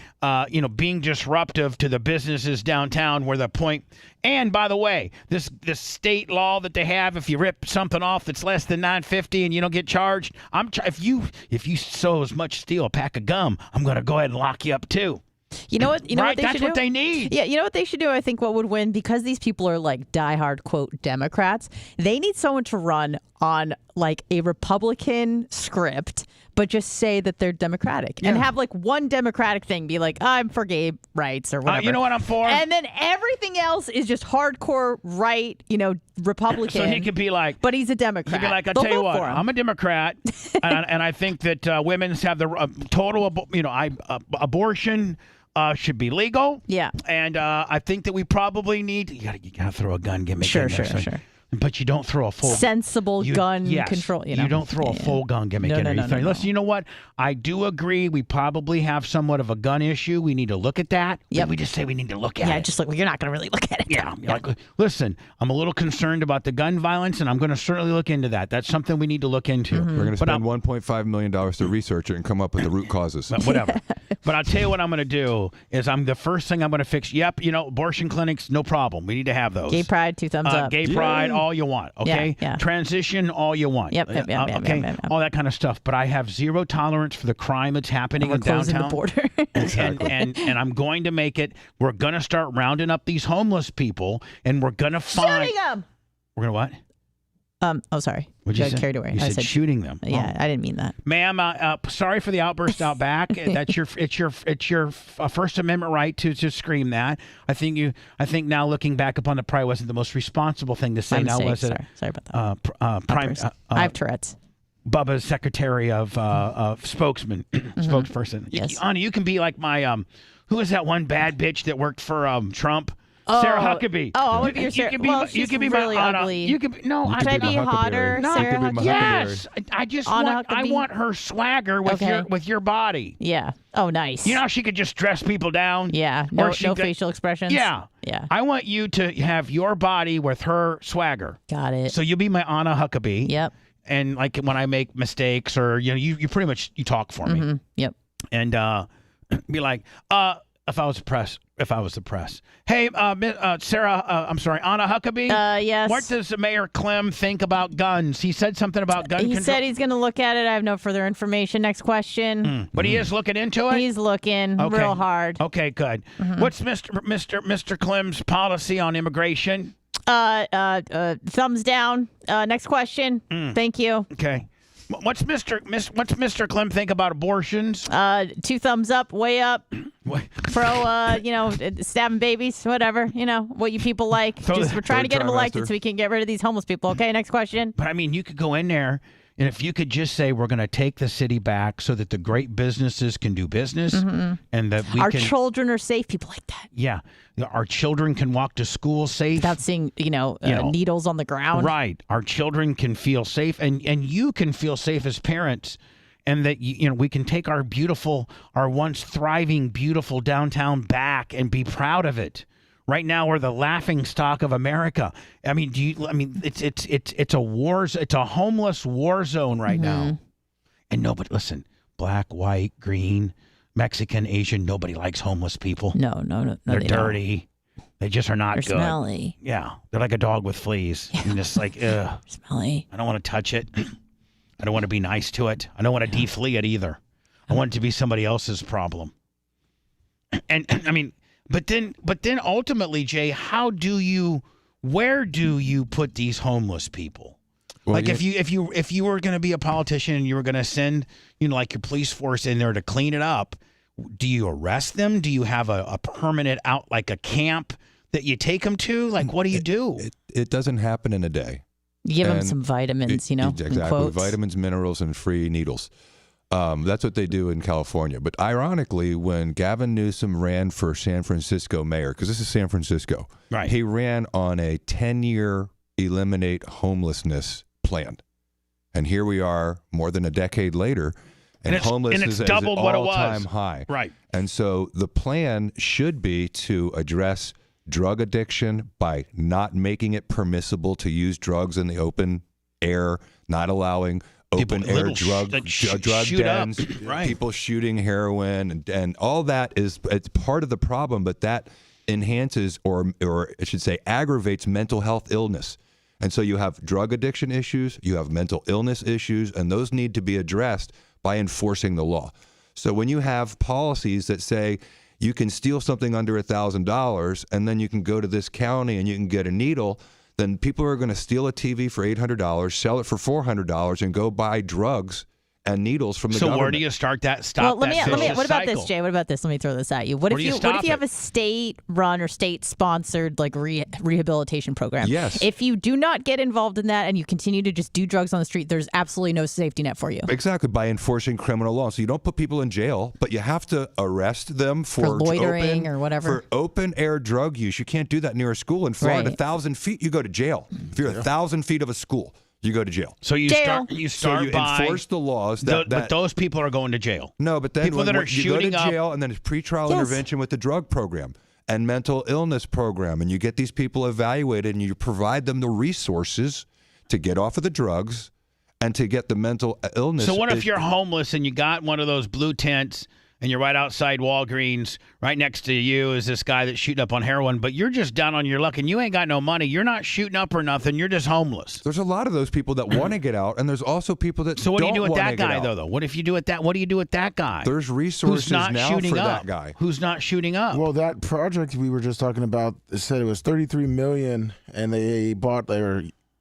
being disruptive to the businesses downtown where the point. And by the way, this state law that they have, if you rip something off that's less than $9.50 and you don't get charged, if you so as much steal a pack of gum, I'm going to go ahead and lock you up too. You know what? You know right? what they That's should do? what they need. Yeah, you know what they should do? I think what would win, because these people are like diehard quote Democrats. They need someone to run on like a Republican script, but just say that they're Democratic and have like one Democratic thing be like, I'm for gay rights or whatever. You know what I'm for? And then everything else is just hardcore right, Republican. So he could be like, but he's a Democrat. He'd be like, I'll They'll tell you vote what, for him. I'm a Democrat, and I think that women's have the total, abortion. Should be legal. Yeah. And I think that we probably need. You gotta throw a gun gimmick. Sure. in there, sure. But you don't throw a full sensible gun control. You don't throw a full gun gimmick in there. No. Listen, you know what? I do agree. We probably have somewhat of a gun issue. We need to look at that. Yep. We just say we need to look at it. Yeah, just like you're not going to really look at it. Yeah. Like, listen, I'm a little concerned about the gun violence, and I'm going to certainly look into that. That's something we need to look into. Mm-hmm. We're going to spend $1.5 million to research it and come up with the root causes. Whatever. But I'll tell you what I'm going to do is the first thing I'm going to fix. Yep, abortion clinics, no problem. We need to have those. Gay pride, 2 thumbs up. Gay pride, all you want. Okay. Yeah. Transition, all you want. Yep. Okay. All that kind of stuff. But I have zero tolerance for the crime that's happening in closing downtown. the border. and I'm going to make it. We're going to start rounding up these homeless people, and we're going to find. Shooting them. We're going to what? Oh, sorry. What'd you Got say? carried away. You I said shooting them. Yeah, I didn't mean that. Ma'am, sorry for the outburst out back. That's it's your First Amendment right to scream that. I think now looking back upon it, probably wasn't the most responsible thing to say. My now mistake. was it? Sorry about that. I have Tourette's. Bubba's secretary of spokesman, spokesperson. Yes. Anna, you can be like my who is that one bad bitch that worked for Trump? Sarah Huckabee. Oh, I want to be your Sarah. You can be really my Anna. ugly. You could be, no. Should I be hotter, Sarah Huckabee? Yes. I want her swagger with your body. Yeah. Oh, nice. You know how she could just dress people down? Yeah. No facial expressions? Yeah. Yeah. I want you to have your body with her swagger. Got it. So you'll be my Anna Huckabee. Yep. And like when I make mistakes or, you pretty much, you talk for me. Mm-hmm. Yep. And be like, if I was the press. Hey, Sarah, I'm sorry, Anna Huckabee? Yes. What does Mayor Clem think about guns? He said something about gun control. He said he's going to look at it. I have no further information. Next question. But he is looking into it? He's looking real hard. Okay, good. What's Mr. Clem's policy on immigration? Thumbs down. Next question. Thank you. Okay. What's Mr. Clem think about abortions? 2 thumbs up, way up. Pro, stabbing babies, whatever. What you people like. We're trying to get them elected so we can get rid of these homeless people. Okay, next question. But I mean, you could go in there, and if you could just say we're going to take the city back so that the great businesses can do business, and that our children are safe. People like that. Yeah, our children can walk to school safe without seeing needles on the ground. Right, our children can feel safe, and you can feel safe as parents, and that we can take our once thriving, beautiful downtown back and be proud of it. Right now, we're the laughing stock of America. I mean, it's a homeless war zone right now, and nobody listen. Black, white, green, Mexican, Asian. Nobody likes homeless people. No. They're dirty. They just are not They're good. Smelly. Yeah, they're like a dog with fleas. Yeah. And just like, ugh. Smelly. I don't want to touch it. I don't want to be nice to it. I don't want to deflea it either. I want it to be somebody else's problem. And I mean. But then ultimately, Jay, where do you put these homeless people? Well, like if you were going to be a politician and you were going to send like your police force in there to clean it up, do you arrest them? Do you have a permanent like a camp that you take them to? Like what do you do? It doesn't happen in a day. You give them some vitamins, exactly, vitamins, minerals, and free needles. That's what they do in California. But ironically, when Gavin Newsom ran for San Francisco mayor, because this is San Francisco, right? He ran on a 10-year eliminate homelessness plan. And here we are more than a decade later, and homelessness is at an all-time high. Right. And so the plan should be to address drug addiction by not making it permissible to use drugs in the open air, not allowing open air drug dens, right. People shooting heroin, and all that it's part of the problem, but that enhances or I should say aggravates mental health illness. And so you have drug addiction issues, you have mental illness issues, and those need to be addressed by enforcing the law. So when you have policies that say you can steal something under $1,000 and then you can go to this county and you can get a needle, then people are going to steal a TV for $800, sell it for $400, and go buy drugs and needles from the government. So where do you start that? What about this, Jay? What about this? Let me throw this at you. What if you have a state-run or state-sponsored like rehabilitation program? Yes. If you do not get involved in that and you continue to just do drugs on the street, there's absolutely no safety net for you. Exactly, by enforcing criminal law. So you don't put people in jail, but you have to arrest them for loitering or whatever. For open air drug use. You can't do that near a school. In Florida, 1,000 feet, you go to jail. If you're 1,000 feet of a school, you go to jail. So you start by enforce the laws but those people are going to jail. No, but then people that are you go to shooting jail, up, and then it's pretrial intervention with the drug program and mental illness program, and you get these people evaluated, and you provide them the resources to get off of the drugs and to get the mental illness. So what if you're homeless and you got one of those blue tents and you're right outside Walgreens, right next to you is this guy that's shooting up on heroin, but you're just down on your luck and you ain't got no money. You're not shooting up or nothing. You're just homeless. There's a lot of those people that want to get out, and there's also people that So what do you do with that guy, though? What if you do with that? What do you do with that guy? There's resources now for that guy. Who's not shooting up? Well, that project we were just talking about, it said it was $33 million, and they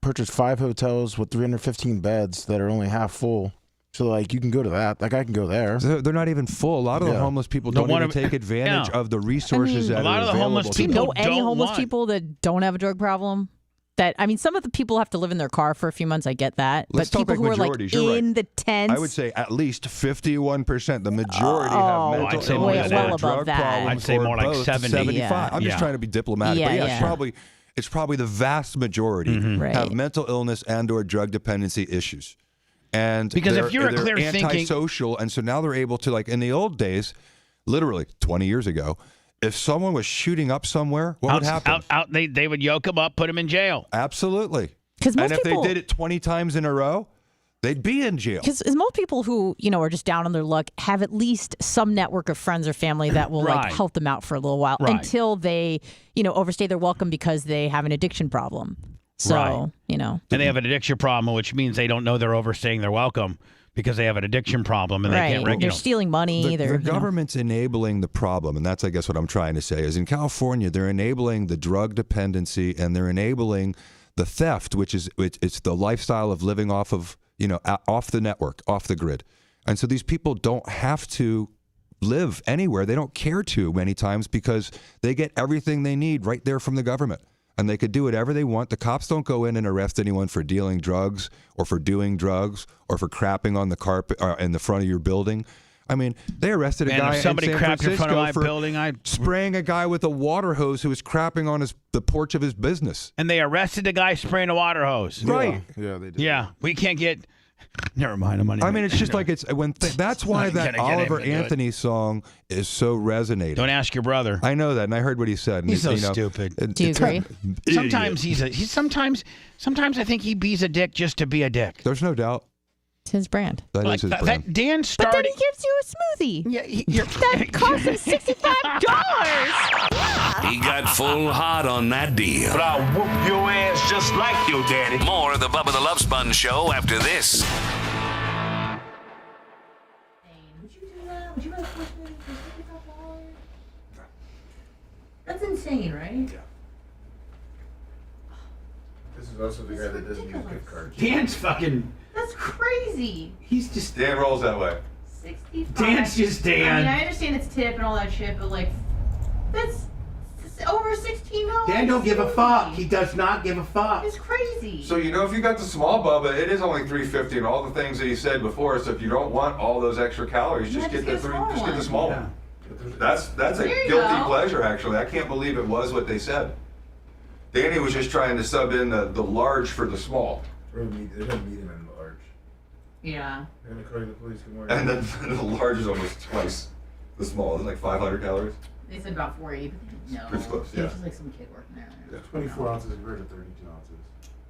purchased 5 hotels with 315 beds that are only half full. So, like, you can go to that. Like, I can go there. They're not even full. A lot of the homeless people don't even take advantage of the resources that are available. A lot of the homeless people do you know any homeless people that don't have a drug problem? Some of the people have to live in their car for a few months. I get that. Let's but talk people who majorities. are like You're in right. the tents. I would say at least 51%. The majority have mental illness or drug problems. I'd say more like both, 70. 75. I'm just trying to be diplomatic. But it's probably the vast majority have mental illness and or drug dependency issues. And because if you're they're thinking antisocial, and so now they're able to, like in the old days, literally 20 years ago, if someone was shooting up somewhere, what would happen? They would yoke them up, put them in jail. Absolutely. And if they did it 20 times in a row, they'd be in jail. Because most people who are just down on their luck have at least some network of friends or family that will like help them out for a little while until they overstay their welcome because they have an addiction problem. So, And they have an addiction problem, which means they don't know they're overstaying their welcome because they have an addiction problem and they can't regulate. They're stealing money. The government's enabling the problem, and that's, I guess, what I'm trying to say, is in California, they're enabling the drug dependency and they're enabling the theft, which is it's the lifestyle of living off of off the network, off the grid. And so these people don't have to live anywhere. They don't care to many times because they get everything they need right there from the government. And they could do whatever they want. The cops don't go in and arrest anyone for dealing drugs or for doing drugs or for crapping on the carpet in the front of your building. I mean, they arrested a guy if somebody in San crapped Francisco in front of my for building, spraying a guy with a water hose who was crapping on the porch of his business. And they arrested the guy spraying a water hose. Right. Yeah, they did. Yeah, we can't get. Never mind. I mean, it's just like it's when that's why Not that gonna get Oliver him to do it. Anthony song is so resonating. Don't ask your brother. I know that, and I heard what he said. And He's so you know, stupid. Do you agree? Sometimes sometimes I think he's a dick just to be a dick. There's no doubt. It's his brand. That is his brand. That Dan But started. then he gives you a smoothie. Yeah, that cost him $65. He got full hot on that deal. But I'll whoop your ass just like your daddy. More of the Bubba the Love Sponge show after this. Would you do that? Would you buy a Porsche for $65? That's insane, right? Yeah. This is also the guy that doesn't use gift cards. Dan's fucking. That's crazy. He's just. Dan rolls that way. 65. Dan's just Dan. I mean, I understand it's tip and all that shit, but like, that's over $16. Dan don't give a fuck. He does not give a fuck. It's crazy. So if you got the small Bubba, it is only $3.50 and all the things that he said before. So if you don't want all those extra calories, just get the small one. That's a There you guilty go. pleasure, actually. I can't believe it was what they said. Danny was just trying to sub in the large for the small. They're gonna meet him in the large. Yeah. They're gonna call you the police. Good morning. And then the large is almost twice the small. It's like 500 calories. They said about 40, but no. Pretty close, It's yeah. just like some kid working there. Yeah. 24 ounces compared to 32 ounces.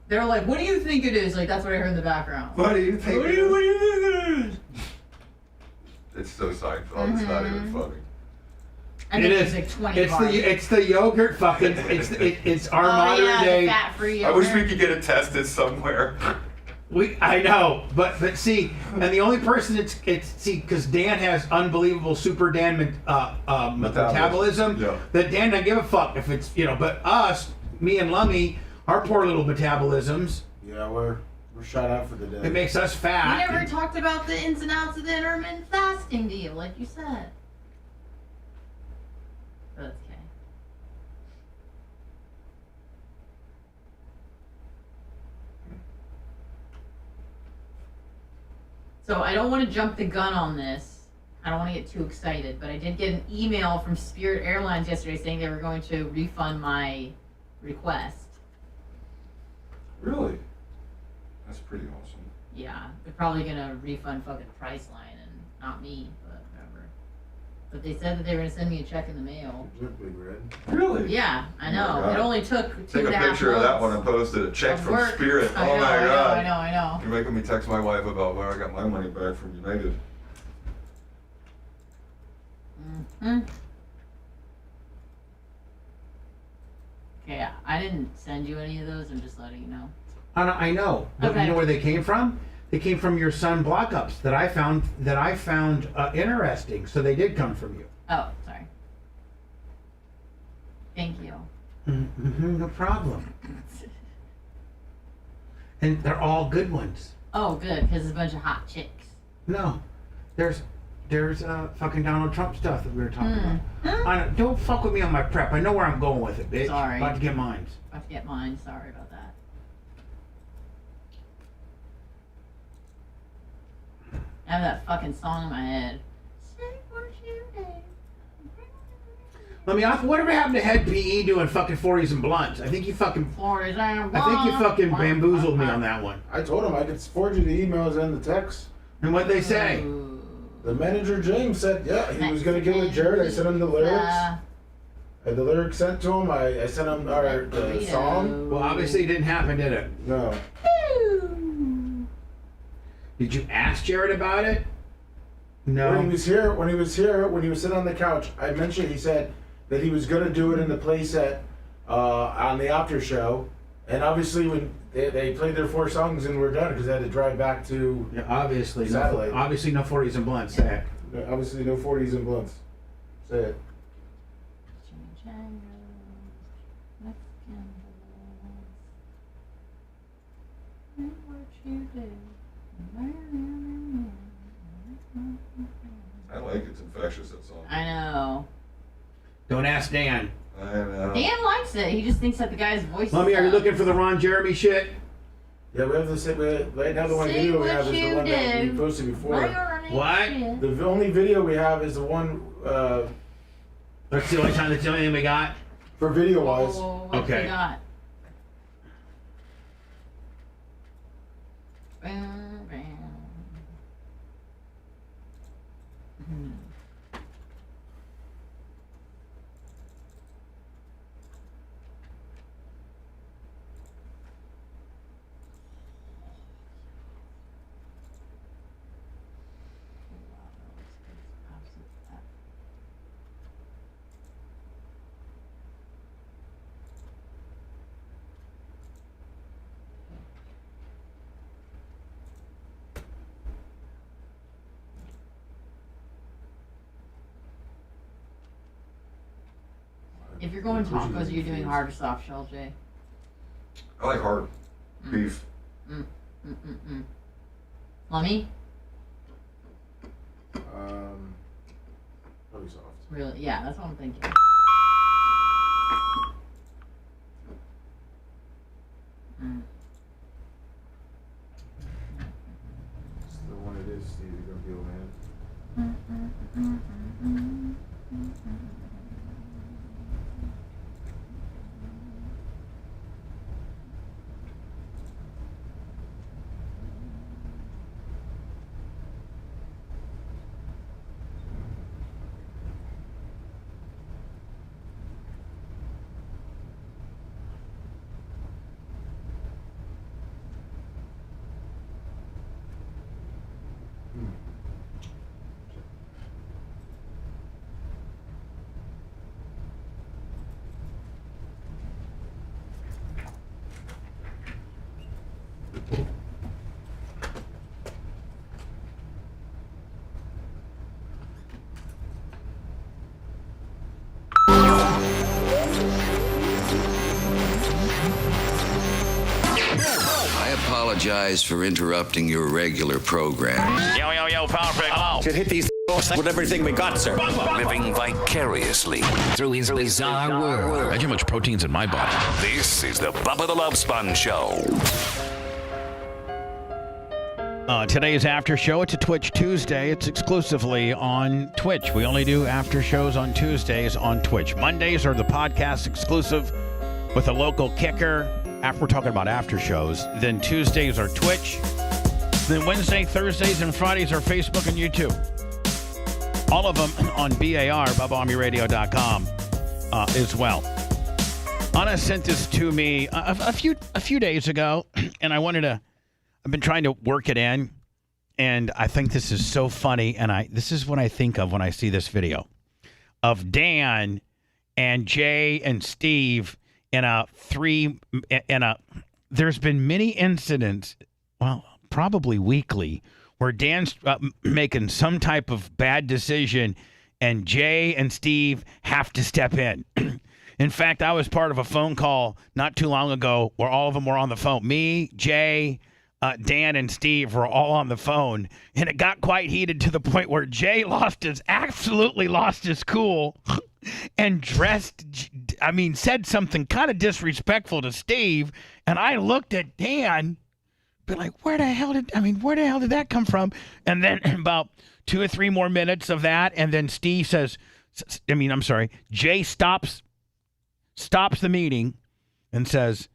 They're like, what do you think it is? Like, that's what I heard in the background. What do you think? What do you think it is? It's so Seinfeld. It's not even funny. And It then is. it's like 20 It's bars. it's the yogurt fucking. It's our modern yeah, day. the fat-free I wish yogurt. we could get it tested somewhere. I know, but see, and the only person it's because Dan has unbelievable super Dan metabolism Yeah. that Dan doesn't give a fuck if it's but us, me and Lummy, our poor little metabolisms, Yeah, we're shot out for the day. it makes us We fat. never talked about the ins and outs of the intermittent fasting deal, like you said. But that's okay. So I don't want to jump the gun on this. I don't want to get too excited, but I did get an email from Spirit Airlines yesterday saying they were going to refund my request. Really? That's pretty awesome. Yeah, they're probably gonna refund fucking Priceline and not me, but whatever. But they said that they were gonna send me a check in the mail. Really? Yeah, I Oh know. my God. It only took two Take and a a half picture of that months one and post it. A check of from work. Spirit. I Oh know, my I know, God. I know. You're making me text my wife about where I got my money back from United. Mm-hmm. Okay, I didn't send you any of those. I'm just letting you know. I know, but Okay. you know where they came from? They came from your son block ups that I found interesting. So they did come from you. Oh, sorry. Thank you. Mm-hmm, no problem. And they're all good ones. Oh, good, because it's a bunch of hot chicks. No, there's fucking Donald Trump stuff that we were talking about. Don't fuck with me on my prep. I know where I'm going with it, bitch. Sorry. About to get mine. About to get mine. Sorry about that. I have that fucking song in my head. Let me ask, whatever happened to Head PE doing fucking 40s and blunts? I think you fucking bamboozled me on that one. I told him I could forward you the emails and the texts. And what'd they say? The manager James said, yeah, he was gonna give it to Jared. I sent him the lyrics. I had the lyrics sent to him. I sent him the song. Well, obviously it didn't happen, did it? No. Did you ask Jared about it? No. When he was sitting on the couch, I mentioned, he said that he was gonna do it in the place on the after show, and obviously when they played their 4 songs and we're done because they had to drive back to obviously satellite. Obviously no 40s and blunts. Say it. Obviously no 40s and blunts. Say it. I like it's infectious, that song. I know. Don't ask Dan. I know. Dan likes it. He just thinks that the guy's voice. Mommy, are you looking for the Ron Jeremy shit? Yeah, we have the same. Right now, the one video we have is the one that we posted before. What? The only video we have is the one. That's the only time. That's the only thing we got. For video wise. What Okay. they got? If you're going tacos, are you doing hard or soft shell, Jay? I like hard beef. Lummy? Probably soft. Really? Yeah, that's what I'm thinking. It's the one it is, Steve. You're gonna feel, man. I apologize for interrupting your regular program. Yo, Power Break. Oh. Should hit these with everything we got, sir. Living vicariously through his bizarre world. Imagine how much protein's in my body. This is the Bubba the Love Sponge Show. Today's after show. It's a Twitch Tuesday. It's exclusively on Twitch. We only do after shows on Tuesdays on Twitch. Mondays are the podcast exclusive with a local kicker. After we're talking about after shows, then Tuesdays are Twitch. Then Wednesday, Thursdays, and Fridays are Facebook and YouTube. All of them on BAR, BubbaArmyRadio.com, as well. Anna sent this to me a few days ago, and I've been trying to work it in, and I think this is so funny, and this is what I think of when I see this video of Dan and Jay and Steve there's been many incidents, well, probably weekly, where Dan's making some type of bad decision and Jay and Steve have to step in. In fact, I was part of a phone call not too long ago where all of them were on the phone. Me, Jay, Dan, and Steve were all on the phone, and it got quite heated to the point where Jay absolutely lost his cool and said something kind of disrespectful to Steve, and I looked at Dan, be like, where the hell did that come from? And then about 2 or 3 more minutes of that, and then Steve says, Jay stops the meeting and says,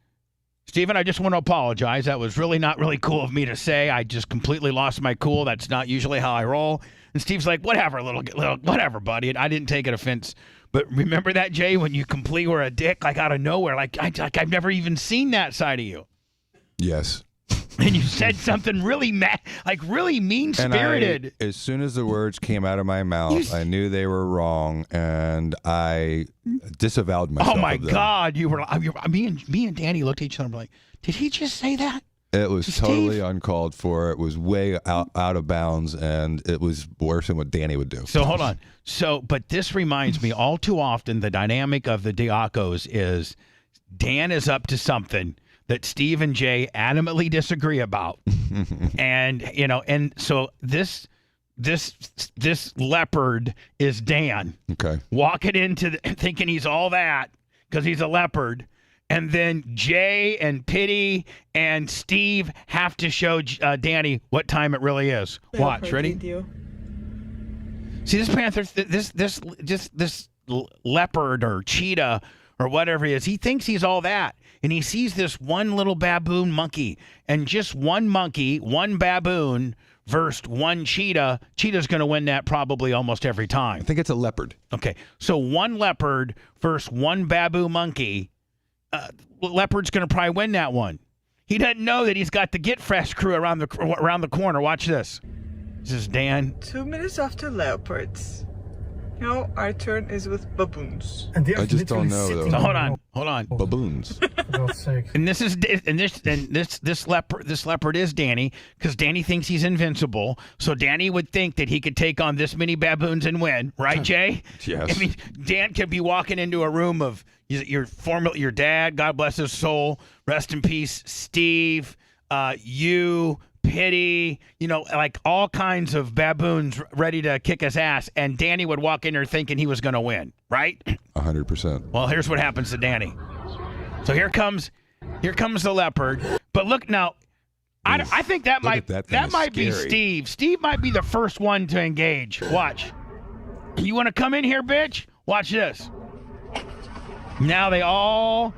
Stephen, I just want to apologize. That was really not really cool of me to say. I just completely lost my cool. That's not usually how I roll. And Steve's like, whatever, little whatever, buddy. I didn't take it offense. But remember that, Jay, when you completely were a dick, like out of nowhere, I've never even seen that side of you. Yes. And you said something really mad, like really mean-spirited. And as soon as the words came out of my mouth, I knew they were wrong, and I disavowed myself. Oh my of them. God! Me and Danny looked at each other and were like, "Did he just say that?" It was totally uncalled for. It was way out of bounds, and it was worse than what Danny would do. So hold on. But this reminds me, all too often, the dynamic of the Diacos is Dan is up to something. that Steve and Jay adamantly disagree about. and so this leopard is Dan. Okay. Walking into thinking he's all that because he's a leopard. And then Jay and Pitty and Steve have to show Danny what time it really is. Watch, ready? See this panther, this leopard or cheetah or whatever he is. He thinks he's all that, and he sees this one little baboon monkey, and just one monkey, one baboon versus one cheetah. Cheetah's going to win that probably almost every time. I think it's a leopard. Okay, so one leopard versus one baboon monkey. Leopard's going to probably win that one. He doesn't know that he's got the Get Fresh crew around the corner. Watch this. This is Dan. 2 minutes after leopards. Now our turn is with baboons. I just don't know though. So hold on. Baboons. And this leopard is Danny, because Danny thinks he's invincible. So Danny would think that he could take on this many baboons and win, right, Jay? Yes. I mean, Dan could be walking into a room of your dad, God bless his soul, rest in peace, Steve, you, Pitty, like all kinds of baboons ready to kick his ass, and Danny would walk in there thinking he was going to win, right? 100%. Well, here's what happens to Danny. So here comes the leopard. But look now, I think that might be Steve. Steve might be the first one to engage. Watch. You want to come in here, bitch? Watch this. Now they all.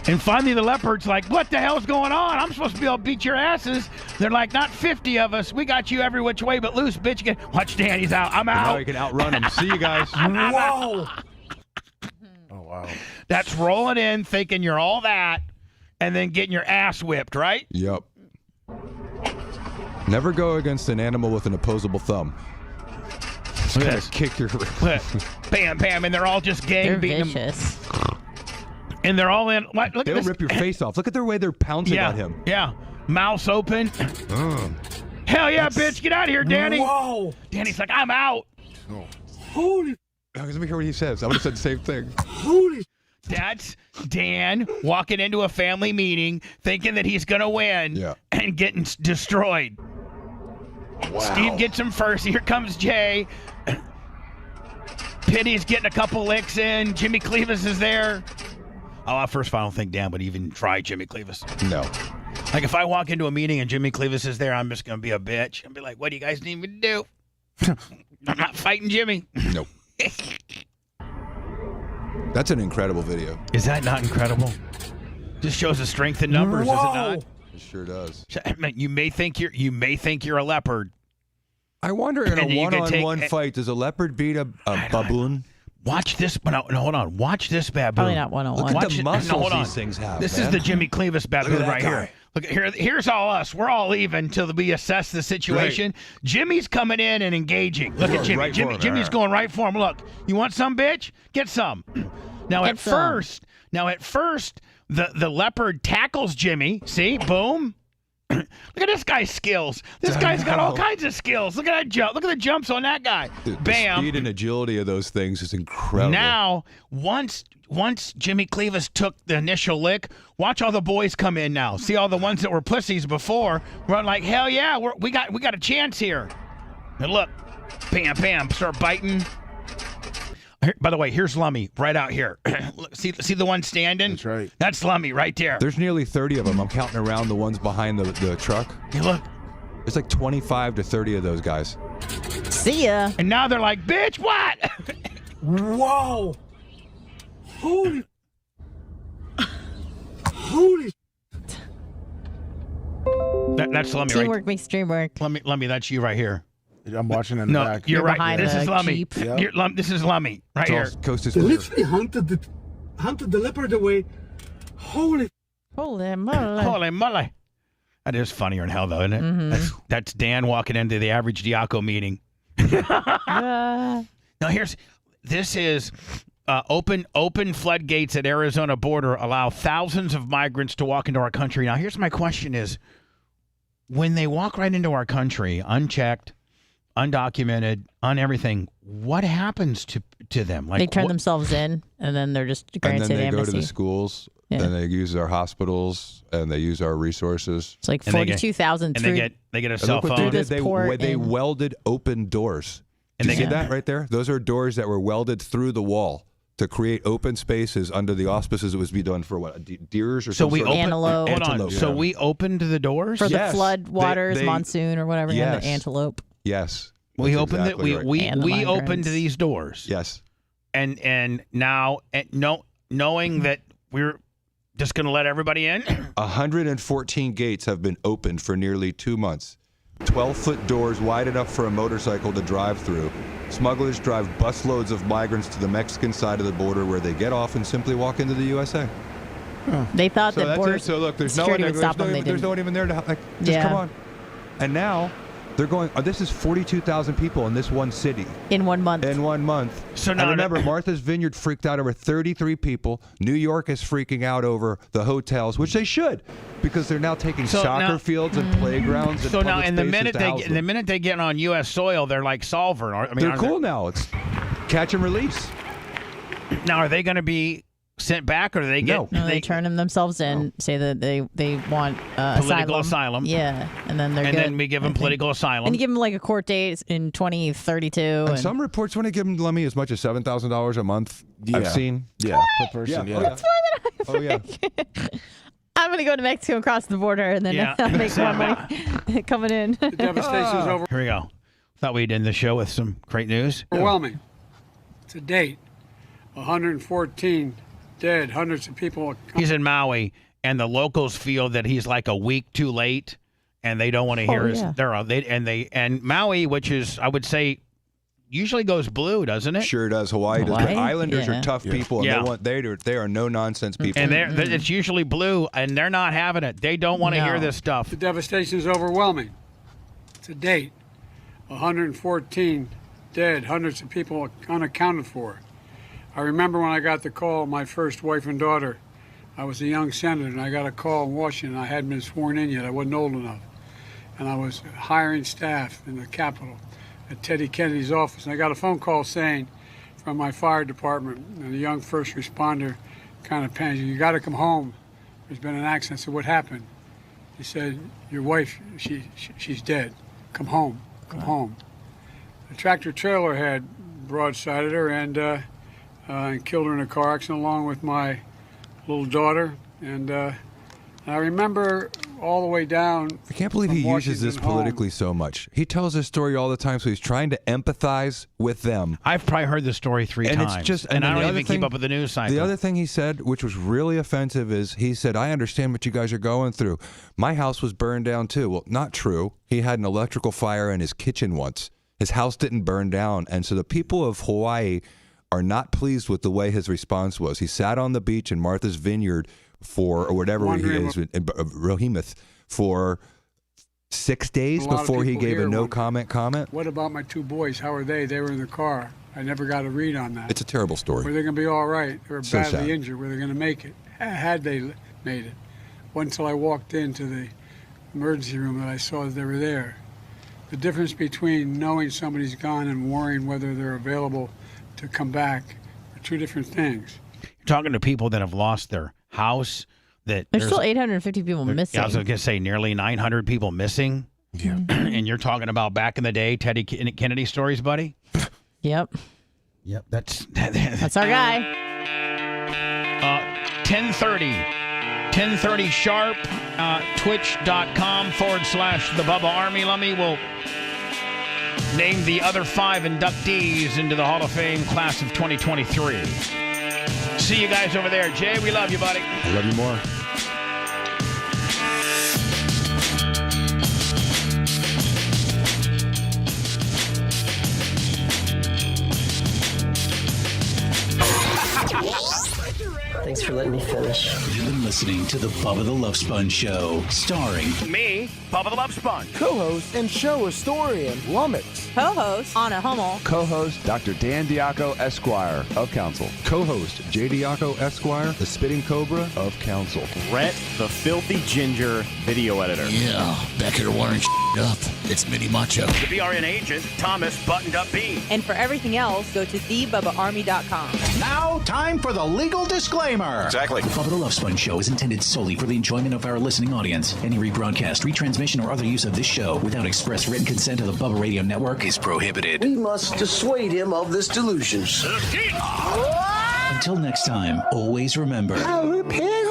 And finally, the leopard's like, what the hell's going on? I'm supposed to be able to beat your asses. They're like, not 50 of us. We got you every which way but loose, bitch. Watch Danny's out. I'm out. Now you can outrun him. See you guys. Whoa. Oh, wow. That's rolling in, thinking you're all that, and then getting your ass whipped, right? Yep. Never go against an animal with an opposable thumb. Look at this. Kick your... Bam, bam, and they're all just gang beating vicious. him. And they're all in. Look at They'll this. rip your face off. Look at the way they're pouncing Yeah, at him. yeah. Mouths open. Hell yeah, bitch. Get out of here, Danny. Whoa. Danny's like, I'm out. Holy. Let me hear what he says. I would have said the same thing. Holy. That's Dan walking into a family meeting thinking that he's going to win and getting destroyed. Wow. Steve gets him first. Here comes Jay. Pitty's getting a couple licks in. Jimmy Cleavis is there. Oh, first of all, I don't think Dan would even try Jimmy Cleavis. No. Like, if I walk into a meeting and Jimmy Cleavis is there, I'm just going to be a bitch and be like, what do you guys need me to do? I'm not fighting Jimmy. Nope. That's an incredible video. Is that not incredible? Just shows the strength in numbers, is it not? It sure does. I mean, you may think you're a leopard. I wonder, in a one-on-one fight, does a leopard beat a baboon? Watch this. No, hold on. Watch this baboon. Probably not one-on-one. Look at the muscles these things have. This man. is the Jimmy Cleavis baboon right guy. here. Look, here's all us. We're all leaving until we assess the situation. Right. Jimmy's coming in and engaging. Look at Jimmy. Right Jimmy's going right for him. Look, you want some, bitch? Get some. Now at first, the leopard tackles Jimmy. See, boom. Look at this guy's skills. This guy's got all kinds of skills. Look at that jump. Look at the jumps on that guy. Dude, bam. The speed and agility of those things is incredible. Now, once Jimmy Cleavis took the initial lick, watch all the boys come in now. See all the ones that were pussies before run like, hell yeah, we got a chance here. And look, bam, bam, start biting. Here, by the way, here's Lummy right out here. Look, see the one standing? That's right. That's Lummy right there. There's nearly 30 of them. I'm counting around the ones behind the truck. Hey, look. There's like 25 to 30 of those guys. See ya. And now they're like, bitch, what? Whoa. Holy. Holy. That's Lummy right Teamwork makes dream work. Lummy, that's you right here. I'm watching in the back. You're right. behind This the is Lummy. Jeep. This is Lummy right here. Coast is They literally hunted the leopard away. Holy moly. Holy moly. That is funnier than hell, though, isn't it? Mm-hmm. That's Dan walking into the average Diaco meeting. Now, this is open floodgates at Arizona border allow thousands of migrants to walk into our country. Now, here's my question is, when they walk right into our country, unchecked, undocumented, on everything, what happens to them? Like they turn themselves in, and then they're just And granted then they amnesty. go to the schools Yeah. And they use our hospitals and they use our resources. It's like 42,000 And they get a And cell look what phone. they did. They welded open doors. And Did they you see get- that right there? Those are doors that were welded through the wall to create open spaces under the auspices it was be done for what, deers or So some we sort of Antelope. Hold on. Antelope, So yeah. we opened the doors for the Yes. flood waters, They- monsoon or whatever, and Yes. the antelope. Yes. We That's opened exactly it. right. We And the opened migrants. these doors. Yes. And now knowing that we're just going to let everybody in. 114 gates have been opened for nearly 2 months. 12-foot doors wide enough for a motorcycle to drive through. Smugglers drive busloads of migrants to the Mexican side of the border where they get off and simply walk into the USA. They thought So that that's border it. So look, there's no one security there. would stop them. They There's didn't. no one even there to like, just Yeah. come on. And now they're going. This is 42,000 people in this one city. In 1 month. In 1 month. So and now- remember, Martha's Vineyard freaked out over 33 people. New York is freaking out over the hotels, which they should, because they're now taking So soccer now- fields and playgrounds. And So now, public in the spaces minute to they house the them. minute they get on U.S. soil, they're like solver. I mean, They're are cool now. It's catch and release. Now, are they going to be sent back, or do they get? No, they turn them themselves in, say that they want Political asylum. Yeah, and then they're and good. then we give them political asylum. And you give them like a court date in 2032. And some reports want to give them, Lemmy, as much as $7,000 a month. I've seen. Yeah, per person. Yeah. Oh, That's more than I think. I'm gonna go to Mexico and cross the border, and then Yeah. make more money coming in. The devastation is over. Here we go. Thought we'd end the show with some great news. Overwhelming. To date, 114 dead, hundreds of people. He's in Maui, and the locals feel that he's like a week too late, and they don't want to hear his. yeah. And Maui, which is I would say, usually goes blue, doesn't it? Sure does. Hawaii does. Hawaii? The Islanders Yeah. are tough people, and Yeah. they are no nonsense people. And it's usually blue, and they're not having it. They don't want to hear this stuff. The devastation is overwhelming. To date, 114 dead, hundreds of people unaccounted for. I remember when I got the call, my first wife and daughter. I was a young senator, and I got a call in Washington. I hadn't been sworn in yet. I wasn't old enough. And I was hiring staff in the Capitol at Teddy Kennedy's office. And I got a phone call saying from my fire department, and a young first responder kind of panicked, "You got to come home. There's been an accident." I said, "What happened?" He said, "Your wife, she's dead. Come home. Come home." The tractor trailer had broadsided her and killed her in a car accident along with my little daughter. And I remember all the way down. I can't believe he from uses this Washington home. politically so much. He tells this story all the time, so he's trying to empathize with them. I've probably heard the story three And times, it's just, and I then don't the even other thing- keep up with the news cycle. The other thing he said, which was really offensive, is he said, "I understand what you guys are going through. My house was burned down too." Well, not true. He had an electrical fire in his kitchen once. His house didn't burn down, and so the people of Hawaii are not pleased with the way his response was. He sat on the beach in Martha's Vineyard or whatever he Wondering is, in Rohimith, for 6 days A lot of before he people gave a here no wonder- comment. What about my two boys? How are they? They were in the car. I never got a read on that. It's a terrible story. Were they going to be all right? They were So badly sad. injured. Were they going to make it? Had they made it? Wasn't until I walked into the emergency room that I saw that they were there. The difference between knowing somebody's gone and worrying whether they're available to come back are two different things. You're talking to people that have lost their house. That There's still 850 people missing. Yeah, I was going to say nearly 900 people missing. Yeah. And you're talking about back in the day, Teddy Kennedy stories, buddy? Yep. Yep, that's our guy. 10:30 sharp, twitch.com/the Bubba Army. Lummy will name the other 5 inductees into the Hall of Fame class of 2023. See you guys over there. Jay, we love you, buddy. I love you more. Thanks for letting me finish. You've been listening to the Bubba the Love Sponge Show, starring me. Bubba the Love Sponge. Co-host and show historian Lummox. Co-host Anna Hummel. Co-host Dr. Dan Diaco, Esquire of Council. Co-host J. Diaco Esquire, the Spitting Cobra of Council. Brett, the Filthy Ginger video editor. Yeah, back here wiring up. It's Mini Macho. The BRN agent, Thomas Buttoned Up B. And for everything else, go to thebubbaarmy.com. Now, time for the legal disclaimer. Exactly. The Bubba the Love Sponge show is intended solely for the enjoyment of our listening audience. Any rebroadcast, retransmission, or other use of this show without express written consent of the Bubba Radio Network is prohibited. We must dissuade him of this delusion. Until next time, always remember. I repent